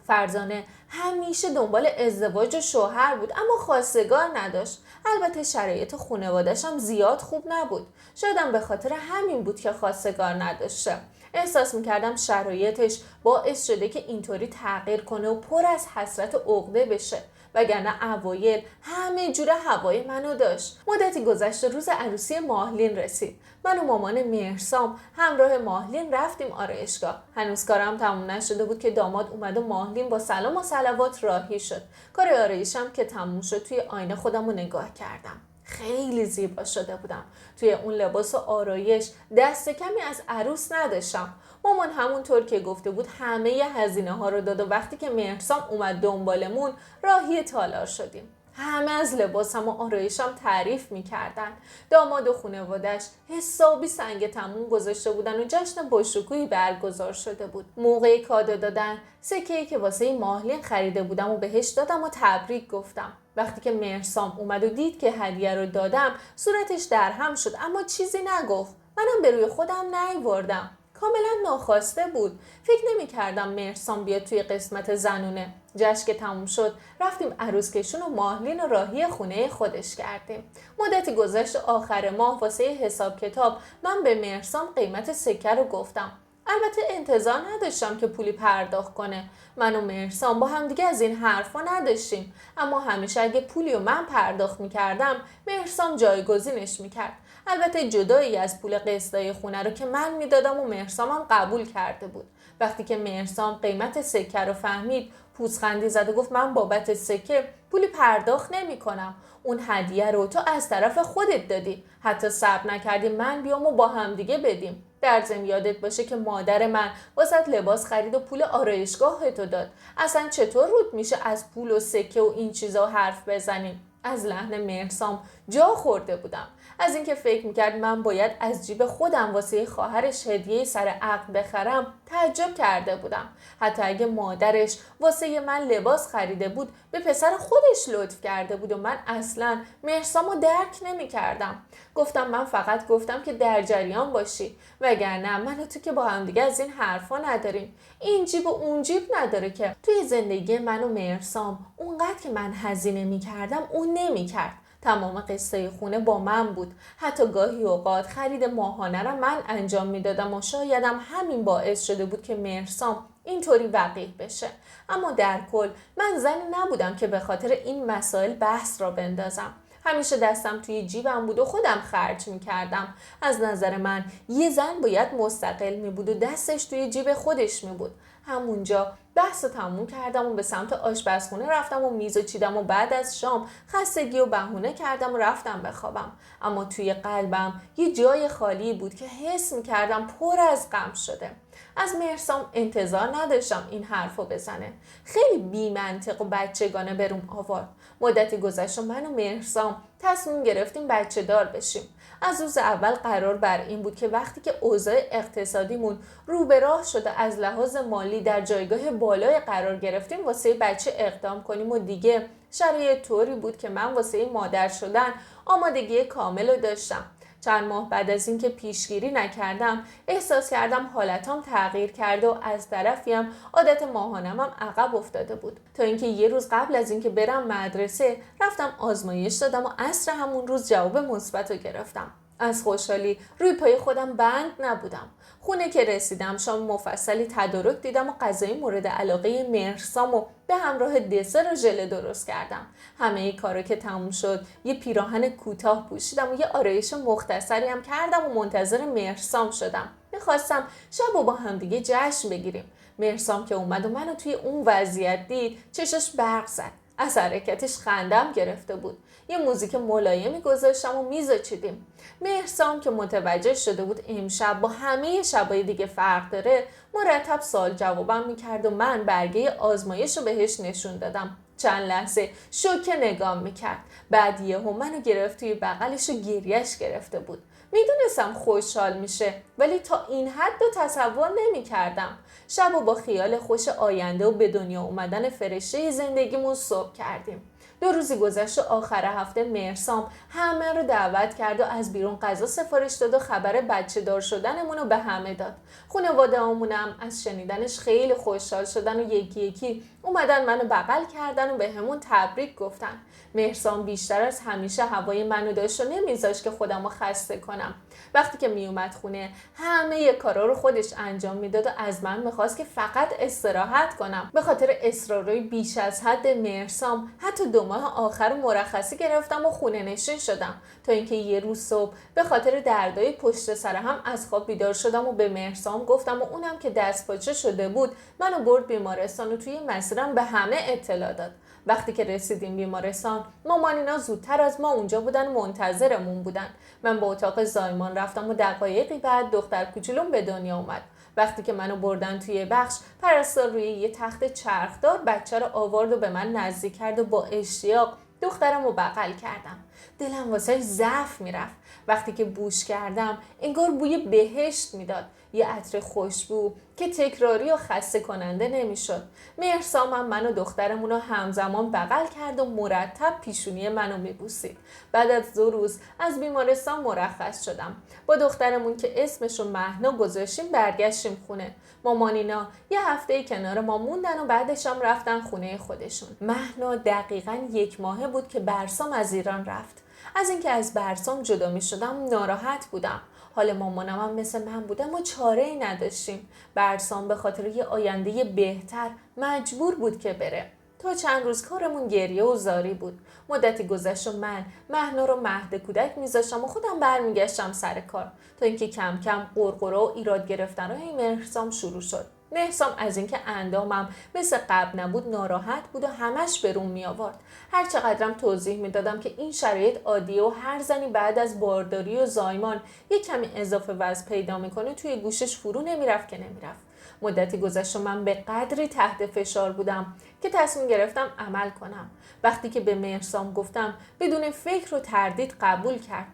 فرزانه همیشه دنبال ازدواج و شوهر بود اما خواستگار نداشت. البته شرایط خانواده‌اش هم زیاد خوب نبود. شایدم به خاطر همین بود که خواستگار نداشته. احساس می‌کردم شرایطش باعث شده که اینطوری تغییر کنه و پر از حسرت و عقده بشه. وگرنه اوایل همه جوره هوای منو داشت. مدتی گذشت و روز عروسی ماهلین رسید. من و مامان مهرسام همراه ماهلین رفتیم آرایشگاه. هنوز کارم تموم نشده بود که داماد اومد و ماهلین با سلام و صلوات راهی شد. کار آرایشم که تموم شد توی آینه خودم رو نگاه کردم. خیلی زیبا شده بودم. توی اون لباس و آرایش دست کمی از عروس نداشتم. مامان همونطور که گفته بود همه هزینه ها رو داد و وقتی که مهرسام اومد دنبالمون راهی تالار شدیم. همه از لباسم و آرایشم تعریف میکردن. داماد و خانواده‌اش حسابی سنگ تموم گذاشته بودن و جشن باشکوهی برگزار شده بود. موقع کادو دادن سکه‌ای که واسه ماهلین خریده بودم و بهش دادم و تبریک گفتم. وقتی که مهرسام اومد و دید که هدیه رو دادم صورتش درهم شد اما چیزی نگفت. منم به روی خودم نیاوردم. کاملا ناخواسته بود. فکر نمی کردم مهرسام بیاد توی قسمت زنونه. جشن که تموم شد رفتیم عروس کشون و ماهلین و راهی خونه خودش کردیم. مدتی گذشت آخر ماه واسه حساب کتاب من به مهرسام قیمت سکه رو گفتم. البته انتظار نداشتم که پولی پرداخت کنه. من و مهرسام با هم دیگه از این حرفا نداشتیم اما همیشه اگه پولی رو من پرداخت میکردم مهرسام جایگزینش میکرد. البته جدایی از پول قسطای خونه رو که من میدادم و مهرسامم قبول کرده بود. وقتی که مهرسام قیمت سکه رو فهمید پوزخندی زد و گفت من بابت سکه پولی پرداخت نمی کنم. اون هدیه رو تو از طرف خودت دادی، حتی صبر نکردی من بیام و با هم دیگه بدیم. در ضمن یادت باشه که مادر من واسه لباس خرید و پول آرایشگاه تو داد. اصلا چطور رود میشه از پول و سکه و این چیزا حرف بزنیم؟ از لحن مهرسام جا خورده بودم. از اینکه فکر میکرد من باید از جیب خودم واسه خواهرش هدیه سر عقد بخرم تعجب کرده بودم. حتی اگه مادرش واسه من لباس خریده بود به پسر خودش لطف کرده بود و من اصلا مهرسامو درک نمیکردم. گفتم من فقط گفتم که در جریان باشی، وگرنه من و تو که با هم دیگه از این حرفا نداریم. این جیب و اون جیب نداره که. توی زندگی من و مهرسام اونقدر که من هزینه میکردم اون نمیکرد. تمام قصه خونه با من بود. حتی گاهی اوقات خرید ماهانه را من انجام میدادم و شایدم همین باعث شده بود که مهرسام اینطوری وقیح بشه. اما در کل من زنی نبودم که به خاطر این مسائل بحث را بندازم. همیشه دستم توی جیبم بود و خودم خرج میکردم. از نظر من یه زن باید مستقل می بود و دستش توی جیب خودش می بود. همونجا بحث رو تموم کردم و به سمت آشپزخونه رفتم و میز چیدم و بعد از شام خستگی و بهونه کردم و رفتم بخوابم. اما توی قلبم یه جای خالی بود که حس میکردم پر از غم شده. از مهرسام انتظار نداشتم این حرفو بزنه. خیلی بی منطق و بچگانه بروم آورد. مدتی گذشت و من و مهرسام تصمیم گرفتیم بچه دار بشیم. از روز اول قرار بر این بود که وقتی که اوضاع اقتصادیمون رو به راه شده از لحاظ مالی در جایگاه بالای قرار گرفتیم واسه بچه اقدام کنیم و دیگه شرایط طوری بود که من واسه مادر شدن آمادگی کامل رو داشتم. چند ماه بعد از اینکه پیشگیری نکردم احساس کردم حالتام تغییر کرده و از طرفیم عادت ماهانه‌ام عقب افتاده بود. تا اینکه یه روز قبل از اینکه برم مدرسه رفتم آزمایش دادم و عصر همون روز جواب مثبت رو گرفتم. از خوشحالی روی پای خودم بند نبودم. خونه که رسیدم شام مفصلی تدارک دیدم و غذای مورد علاقه مهرسامو به همراه دسر و ژله درست کردم. همه ای کارا که تموم شد یه پیراهن کوتاه پوشیدم و یه آرایش مختصری هم کردم و منتظر مهرسام شدم. میخواستم شب با هم دیگه جشن بگیریم. مهرسام که اومد و منو توی اون وضعیت دید چشش برق زد. از حرکتش خندم گرفته بود. یه موزیک ملایمی گذاشتم و میز چیدیم. مهرسام که متوجه شده بود امشب با همه شبای دیگه فرق داره مرتب سوال جوابم میکرد و من برگه آزمایش رو بهش نشون دادم. چند لحظه شوکه نگام میکرد. بعد یهو منو گرفت توی بغلش و گریهش گرفته بود. میدونستم خوشحال میشه ولی تا این حد رو تصور نمیکردم. شب و با خیال خوش آینده و به دنیا اومدن فرشته زندگیمون صبح کردیم. 2 روزی گذشت و آخر هفته مهرسام همه رو دعوت کرد و از بیرون غذا سفارش داد و خبر بچه دار شدنمون رو به همه داد. خانواده همونم از شنیدنش خیلی خوشحال شدن و یکی یکی اومدن منو بغل کردن و به همون تبریک گفتن. مهرسام بیشتر از همیشه هوای منو داشت و نمیذاشت که خودمو خسته کنم. وقتی که میومد خونه همه کارا رو خودش انجام میداد و از من میخواست که فقط استراحت کنم. به خاطر اصرارای بیش از حد مهرسام حتی 2 ماه آخر مرخصی گرفتم و خونه نشین شدم تا اینکه یه روز صبح به خاطر دردای پشت سر هم از خواب بیدار شدم و به مهرسام گفتم و اونم که دست پاچه شده بود منو برد بیمارستان و توی مسیرم به همه اطلاع داد. وقتی که رسیدیم بیمارستان مامانینا زودتر از ما اونجا بودن منتظرمون بودن. من به اتاق زایمان رفتم و دقایقی بعد دختر کوچولوم به دنیا اومد. وقتی که منو بردن توی بخش پرستار روی یه تخت چرخدار بچه رو آورد و به من نزدیک کرد و با اشتیاق دخترم رو بغل کردم. دلم واسه ضعف میرفت. وقتی که بوش کردم انگار بوی بهشت میداد. یه عطر خوشبو که تکراری و خسته کننده نمیشد. مهرسام هم من و دخترمون رو همزمان بغل کرد و مرتب پیشونی منو میبوسید. بعد از 2 روز از بیمارستان مرخص شدم. با دخترمون که اسمش رو مهنا گذاشتیم برگشتیم خونه. مامانینا یه هفته کنار ما موندن و بعدش هم رفتن خونه خودشون. مهنا دقیقاً 1 ماه بود که برسام از ایران رفت. از اینکه از برسام جدا می شدم ناراحت بودم. حال مامانم هم مثل من بودم و چاره‌ای نداشتیم. برسام به خاطر یه آینده بهتر مجبور بود که بره. تا چند روز کارمون گریه و زاری بود. مدتی گذشت و من مهنا رو مهد کودک میذاشتم و خودم برمیگشتم سر کار تا اینکه کم کم قرقرا و ایراد گرفتن‌های مهرسام شروع شد. مهرسام از اینکه اندامم مثل قبل نبود ناراحت بود و همش به روم می آورد. هر چقدرم توضیح می دادم که این شرایط عادیه و هر زنی بعد از بارداری و زایمان یک کمی اضافه وزن پیدا میکنه توی گوشش فرو نمیرفت که نمیرفت. مدتی گذشت و من به قدری تحت فشار بودم که تصمیم گرفتم عمل کنم. وقتی که به مهرسام گفتم بدون فکر و تردید قبول کرد.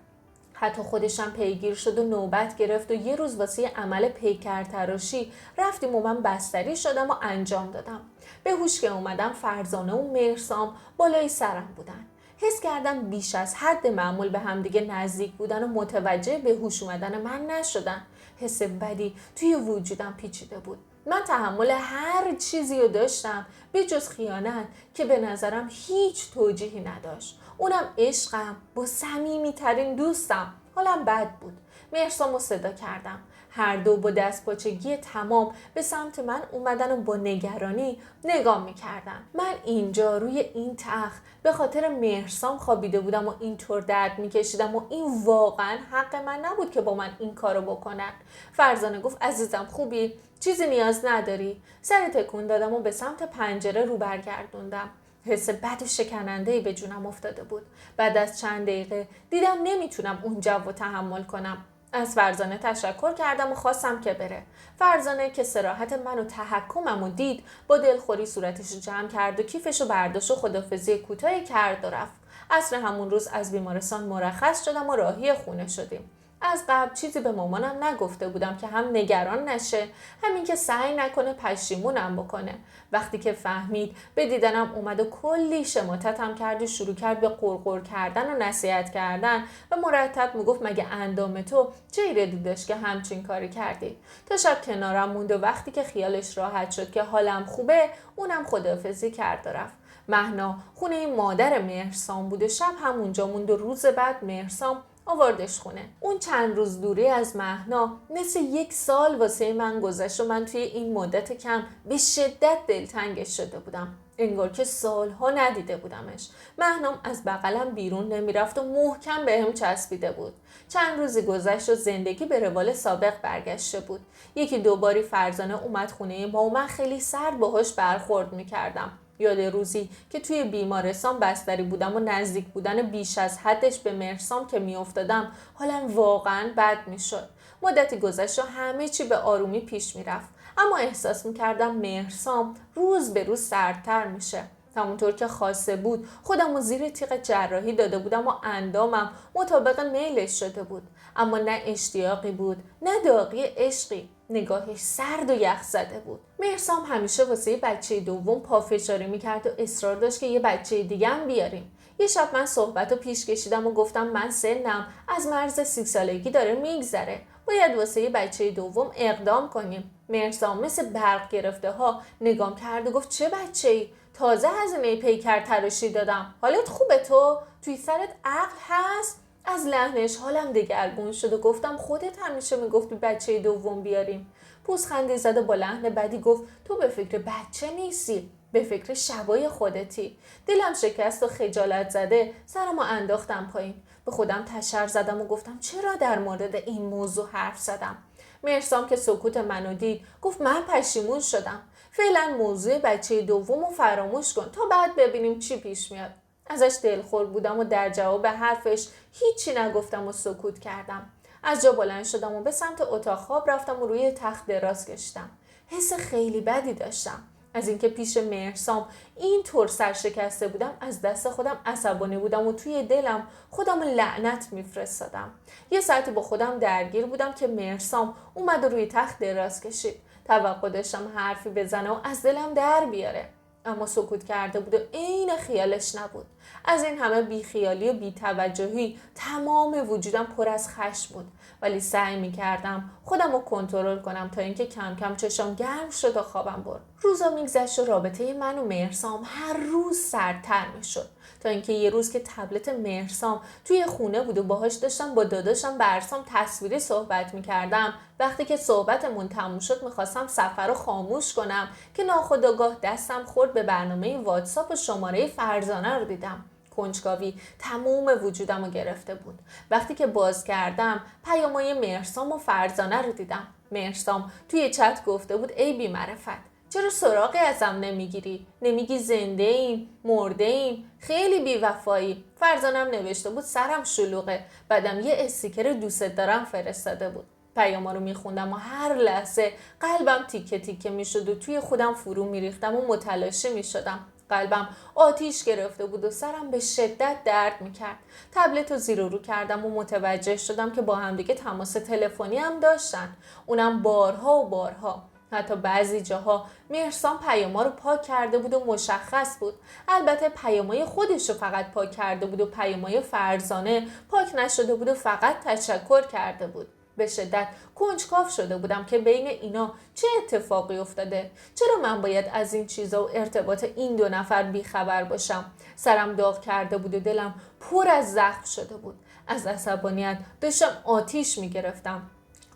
حتی خودشم پیگیر شد و نوبت گرفت و یه روز واسه عمل پیکر تراشی رفتیم و من بستری شدم و انجام دادم. به هوش که اومدم فرزانه و مهرسام بالای سرم بودن. حس کردم بیش از حد معمول به همدیگه نزدیک بودن و متوجه به هوش اومدن من نشدن. حس بدی توی وجودم پیچیده بود. من تحمل هر چیزی رو داشتم به جز خیانت که به نظرم هیچ توجیهی نداشت. اونم عشقم با صمیمی‌ترین دوستم. حالم بد بود. مهرسامو صدا کردم. هر دو با دستپاچگی تمام به سمت من اومدن و با نگرانی نگاه میکردن. من اینجا روی این تخت به خاطر مهرسام خوابیده بودم و اینطور درد میکشیدم و این واقعا حق من نبود که با من این کارو بکنن. فرزانه گفت عزیزم خوبی؟ چیزی نیاز نداری؟ سر تکون دادم و به سمت پنجره رو برگردوندم. حس بد و شکننده‌ای به جونم افتاده بود. بعد از چند دقیقه دیدم نمیتونم اون جو رو تحمل کنم. از فرزانه تشکر کردم و خواستم که بره. فرزانه که صراحت من و تحکمم و دید با دلخوری صورتش رو جمع کرد و کیفش رو برداشت و خداحافظی کوتاهی کرد و رفت. عصر همون روز از بیمارستان مرخص شدم و راهی خونه شدیم. از قبل چیزی به مامانم نگفته بودم که هم نگران نشه، همین که سعی نکنه پشیمونم بکنه. وقتی که فهمید به دیدنم اومد و کلی شماتتم کرد و شروع کرد به قرقر کردن و نصیحت کردن و مرتب میگفت مگه اندام تو چه ایرادی داشت که همچین کاری کردی. تا شب کنارم موند و وقتی که خیالش راحت شد که حالم خوبه اونم خداحافظی کرد و رفت. مهنا خونه مادر مهرسام بود و شب همونجا موند و روز بعد مهرسام آوردش خونه. اون چند روز دوری از مهنا مثل 1 سال واسه من گذشت و من توی این مدت کم به شدت دلتنگش شده بودم. انگار که سالها ندیده بودمش. مهنام از بغلم بیرون نمیرفت و محکم بهم چسبیده بود. چند روزی گذشت و زندگی به روال سابق برگشته بود. 1-2 باری فرزانه اومد خونه ما و من خیلی سرد باهاش برخورد میکردم. یاد روزی که توی بیمارستان بستری بودم و نزدیک بودن بیش از حدش به مهرسام که میافتادم حالم واقعا بد میشد. مدتی گذشت و همه چی به آرومی پیش میرفت، اما احساس میکردم مهرسام روز به روز سردتر میشه. همونطور که خواسته بود خودم رو زیر تیغ جراحی داده بودم و اندامم مطابق میلش شده بود، اما نه اشتیاقی بود نه داغی عشقی. نگاهش سرد و یخ زده بود. مهرسام همیشه واسه بچه دوم پافشاری میکرد و اصرار داشت که یه بچه دیگه هم بیاریم. یه شب من صحبت رو پیش کشیدم و گفتم من سنم از مرز 30 سالگی داره میگذره، باید واسه یه بچه دوم اقدام کنیم. مهرسام مثل برق گرفته ها نگام کرد و گفت چه بچه‌ای؟ تازه هزینه پیکر تراشی دادم. حالت خوبه تو؟ توی سرت عقل هست؟ از لحنش حالم دگرگون شد و گفتم خودت همیشه میگفتی بچه دوم بیاریم. پوزخندی زد و با لحن بدی گفت تو به فکر بچه نیستی، به فکر شبای خودتی. دلم شکست و خجالت زده سرمو انداختم پایین. به خودم تشر زدم و گفتم چرا در مورد این موضوع حرف زدم. مهرسام که سکوت منو دید گفت من پشیمون شدم. فعلا موضوع بچه دومو فراموش کن تا بعد ببینیم چی پیش میاد. ازش دلخور بودم و در جواب حرفش هیچی نگفتم و سکوت کردم. از جا بلند شدم و به سمت اتاق خواب رفتم و روی تخت دراز کشیدم. حس خیلی بدی داشتم. از اینکه پیش مهرسام این طور سرشکسته بودم از دست خودم عصبانی بودم و توی دلم خودم لعنت میفرستادم. یه ساعتی با خودم درگیر بودم که مهرسام اومد و روی تخت دراز کشید. توقع داشتم حرفی بزنه و از دلم در بیاره، اما سکوت کرده بود و عین خیالش نبود. از این همه بیخیالی و بی‌توجهی تمام وجودم پر از خشم بود، ولی سعی می‌کردم خودم رو کنترل کنم تا اینکه کم کم چشام گرم شد و خوابم برد. روزا میگذشت و رابطه من و مهرسام هر روز سردتر میشد، تا اینکه یه روز که تبلت مهرسام توی خونه بود و باهاش داشتم با داداشم برسام تصویری صحبت می‌کردم. وقتی که صحبتمون تموم شد می‌خواستم سفر رو خاموش کنم که ناخودآگاه دستم خورد به برنامه واتساپ و شماره فرزانه رو دیدم. کنجکاوی تمام وجودم رو گرفته بود. وقتی که باز کردم پیامای مهرسام و فرزانه رو دیدم. مهرسام توی چت گفته بود ای بی معرفت، چرا سراغی ازم نمیگیری؟ نمیگی زنده ایم، مرده ایم، خیلی بی‌وفایی. فرزانم نوشته بود سرم شلوغه، بعدم یه استیکر دوست دارم فرستاده بود. پیاما رو میخوندم و هر لحظه قلبم تیکه تیکه میشد و توی خودم فرو میریختم و متلاشی میشدم. قلبم آتیش گرفته بود و سرم به شدت درد میکرد. تبلت رو زیر و رو کردم و متوجه شدم که با همدیگه تماس تلفنی هم داشتن، اونم بارها و بارها. حتی بعضی جاها مهرسام پیاما رو پاک کرده بود و مشخص بود. البته پیامای خودش رو فقط پاک کرده بود و پیامای فرزانه پاک نشده بود و فقط تشکر کرده بود. به شدت کنجکاو شده بودم که بین اینا چه اتفاقی افتاده. چرا من باید از این چیزا و ارتباط این دو نفر بیخبر باشم؟ سرم داغ کرده بود و دلم پر از زخم شده بود. از عصبانیت داشتم آتیش میگرفتم.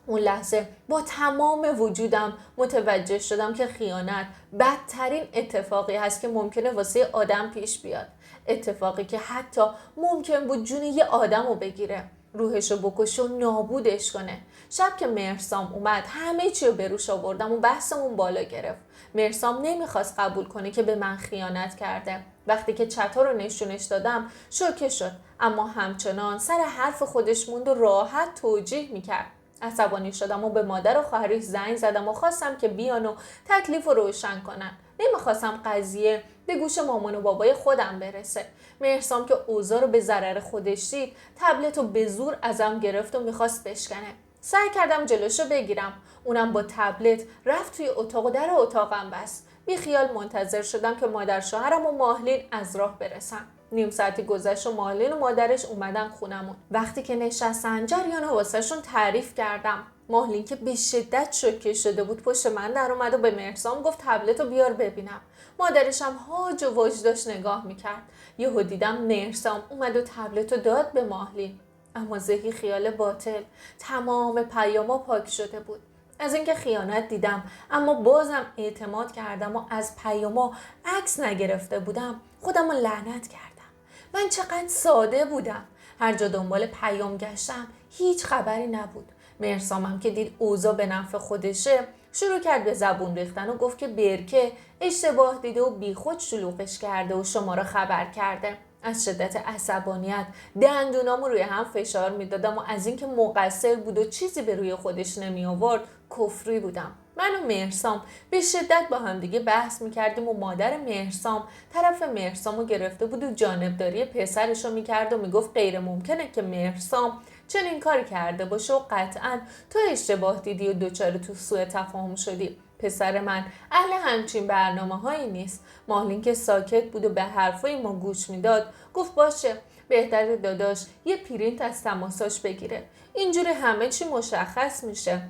اون لحظه با تمام وجودم متوجه شدم که خیانت بدترین اتفاقی هست که ممکنه واسه آدم پیش بیاد. اتفاقی که حتی ممکن بود جون یه آدم رو بگیره، روحشو بکشه و نابودش کنه. شب که مهرسام اومد همه چی رو به روش آوردم و بحثمون بالا گرفت. مهرسام نمیخواست قبول کنه که به من خیانت کرده. وقتی که چطور رو نشونش دادم شوکه شد، اما همچنان سر حرف خودش موند و راحت توجیه میکرد. عصبانی شدم و به مادر و خواهرش زنگ زدم و خواستم که بیان و تکلیف رو روشن کنن. نمیخواستم قضیه به گوش مامان و بابای خودم برسه. مهرسام که اوضاع رو به ضرر خودش دید تبلت رو به زور ازم گرفت و میخواست بشکنه. سعی کردم جلوشو بگیرم. اونم با تبلت رفت توی اتاق و در اتاقم بست. بی خیال منتظر شدم که مادر شوهرم و ماهلین از راه برسن. نیم ساعتی گذشت و ماهلین و مادرش اومدن خونمون. وقتی که نشستن جریان واسهشون تعریف کردم. ماهلین که به شدت شوکه شده بود پشت من در اومد و به مهرسام گفت تبلتو بیار ببینم. مادرش هم هاج و واج داشت نگاه میکرد. یهو دیدم مهرسام اومد و تبلتو داد به ماهلین. اما زهی خیال باطل، تمام پیاما پاک شده بود. از اینکه خیانت دیدم اما بازم اعتماد کردم و از پیاما عکس نگرفته بودم خودم رو لعنت کردم. من چقدر ساده بودم. هر جا دنبال پیام گشتم هیچ خبری نبود. مهرسامم که دید اوضاع به نفع خودشه شروع کرد به زبون ریختن و گفت که برکه اشتباه دیده و بیخود شلوغش کرده و شما را خبر کرده. از شدت عصبانیت دندونامو روی هم فشار میدادم و از اینکه مقصر بود و چیزی به روی خودش نمی آورد کفری بودم. من و مهرسام به شدت با هم دیگه بحث میکردیم و مادر مهرسام طرف مهرسامو گرفته بود و جانبداری پسرشو میکرد و میگفت غیر ممکنه که مهرسام چنین کاری کرده باشه و قطعاً تو اشتباه دیدی و دوچار تو سوء تفاهم شدی. پسر من اهل همچین برنامه‌هایی نیست. ماهلین که ساکت بود و به حرفای ما گوش میداد گفت باشه بهتره داداش یه پرینت از تماساش بگیره، اینجوری همه چی مشخص میشه.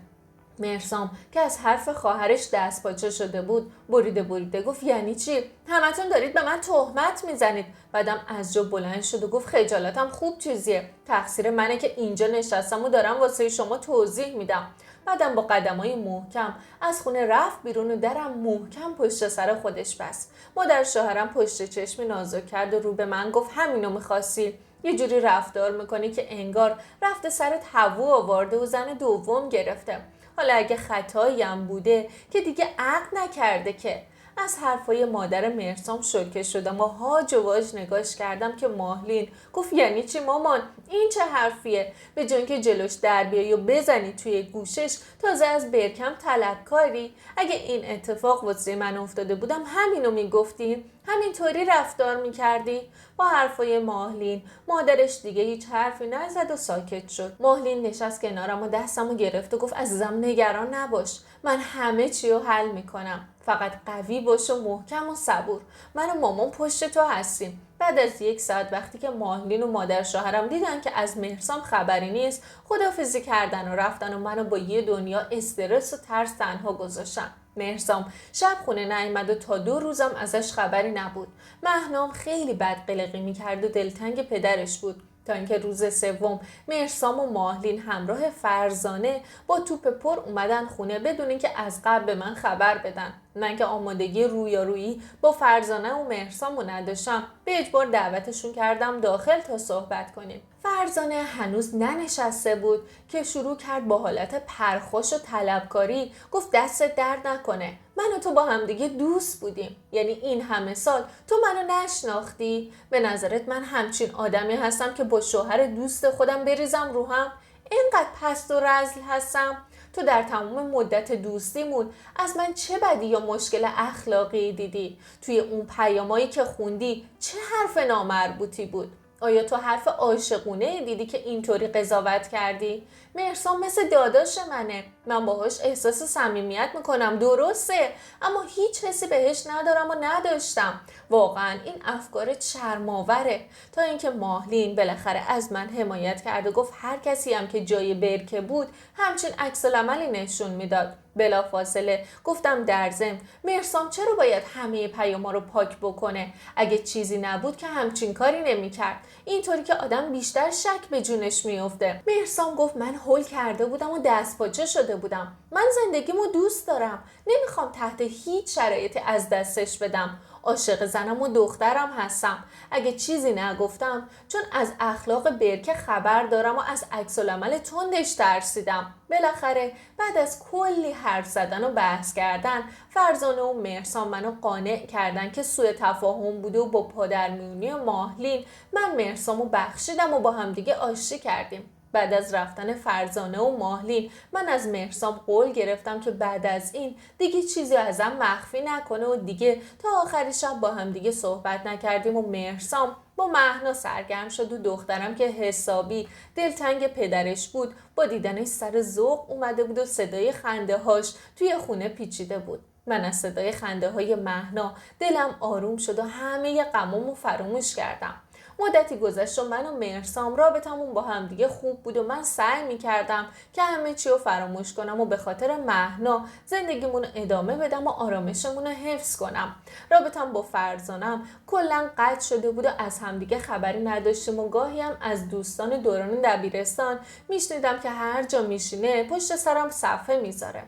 مهرسام که از حرف خواهرش دست پاچه شده بود بریده گفت یعنی چی؟ همتون دارید به من تهمت میزنید. بعدم از جا بلند شد و گفت خجالتم خوب چیزیه، تقصیر منه که اینجا نشستم و دارم واسه شما توضیح میدم. بعدم با قدمای محکم از خونه رفت بیرون و درم محکم پشت سر خودش بست. مادر شوهرم پشت چشمی نازک کرد و رو به من گفت همینو میخواستی؟ یه جوری رفتار میکنی که انگار رفته سرت هوو آورده و زن دوم گرفته. حالا اگه خطایی هم بوده که دیگه عقل نکرده که. از حرفای مادر مهرسام شوکه شدم و هاج و واج نگاش کردم که ماهلین گفت یعنی چی مامان؟ این چه حرفیه؟ به جای که جلوش در بیایی و بزنی توی گوشش تازه از برکم طلبکاری؟ اگه این اتفاق واسه من افتاده بودم همینو میگفتی؟ همینطوری رفتار میکردی؟ با حرفای ماهلین مادرش دیگه هیچ حرفی نزد و ساکت شد. ماهلین نشست کنارم و دستمو گرفت و گفت عزیزم نگران نباش، من همه چی رو حل میکنم، فقط قوی باش و محکم و صبور، من و مامان پشت تو هستیم. بعد از 1 ساعت وقتی که ماهلین و مادر شوهرم دیدن که از مهرسام خبری نیست خداحافظی کردن و رفتن و منو با یه دنیا استرس و ترس تنها گذاشتن. مهرسام شب خونه نیامد و تا 2 روزم ازش خبری نبود. مهنام خیلی بد قلقی میکرد و دلتنگ پدرش بود. تا اینکه روز سوم مهرسام و ماهلین همراه فرزانه با توپ پر اومدن خونه بدون اینکه از قبل به من خبر بدن. من که آمادگی رویارویی با فرزانه و مهرسام رو نداشتم، به اجبار دعوتشون کردم داخل تا صحبت کنیم. فرزانه هنوز ننشسته بود که شروع کرد با حالت پرخوش و طلبکاری گفت دست درد نکنه، من و تو با همدیگه دوست بودیم، یعنی این همه سال تو منو نشناختی؟ به نظرت من همچین آدمی هستم که با شوهر دوست خودم بریزم روهم؟ اینقدر پست و رذل هستم؟ تو در تمام مدت دوستیمون از من چه بدی یا مشکل اخلاقی دیدی؟ توی اون پیامایی که خوندی چه حرف نامربوطی بود؟ آیا تو حرف عاشقونه دیدی که اینطوری قضاوت کردی؟ مهرسام مثل داداش منه، من باهاش احساس صمیمیت میکنم، درسته، اما هیچ حسی بهش ندارم و نداشتم. واقعا این افکار شرم‌آوره. تا اینکه ماهلین بالاخره از من حمایت کرد و گفت هر کسی هم که جای برکه بود همچین عکس‌العملی نشون میداد. بلافاصله گفتم در ضمن مهرسام چرا باید همه پیاما رو پاک بکنه؟ اگه چیزی نبود که همچین کاری نمی‌کرد. اینطوری که آدم بیشتر شک به جونش میفته. مهرسام گفت من هول کرده بودم و دست پاچه شده بودم. من زندگیمو دوست دارم. نمیخوام تحت هیچ شرایطی از دستش بدم. عاشق زنم و دخترم هستم. اگه چیزی نگفتم چون از اخلاق برکه خبر دارم و از عکس‌العمل تندش ترسیدم. بالاخره بعد از کلی حرف زدن و بحث کردن فرزانه و مهرسام منو قانع کردن که سوء تفاهم بوده و با پادرمیونی ماهلین من مهرسامو بخشیدم و با همدیگه آشتی کردیم. بعد از رفتن فرزانه و ماهلین من از مهرسام قول گرفتم که بعد از این دیگه چیزی ازم مخفی نکنه و دیگه تا آخر شب با هم دیگه صحبت نکردیم و مهرسام با مهنا سرگرم شد و دخترم که حسابی دلتنگ پدرش بود با دیدنش سر ذوق اومده بود و صدای خنده هاش توی خونه پیچیده بود. من از صدای خنده های مهنا دلم آروم شد و همه غمامو فراموش کردم. مدتی گذشت و من و مهرسام رابطمون با هم دیگه خوب بود و من سعی میکردم که همه چی رو فراموش کنم و به خاطر مهنا زندگیمون رو ادامه بدم و آرامشمون رو حفظ کنم. رابطم با فرزانم کلا قطع شده بود و از همدیگه خبری نداشتیم و گاهی هم از دوستان دوران دبیرستان میشنیدم که هر جا میشینه پشت سرم صفحه میذاره.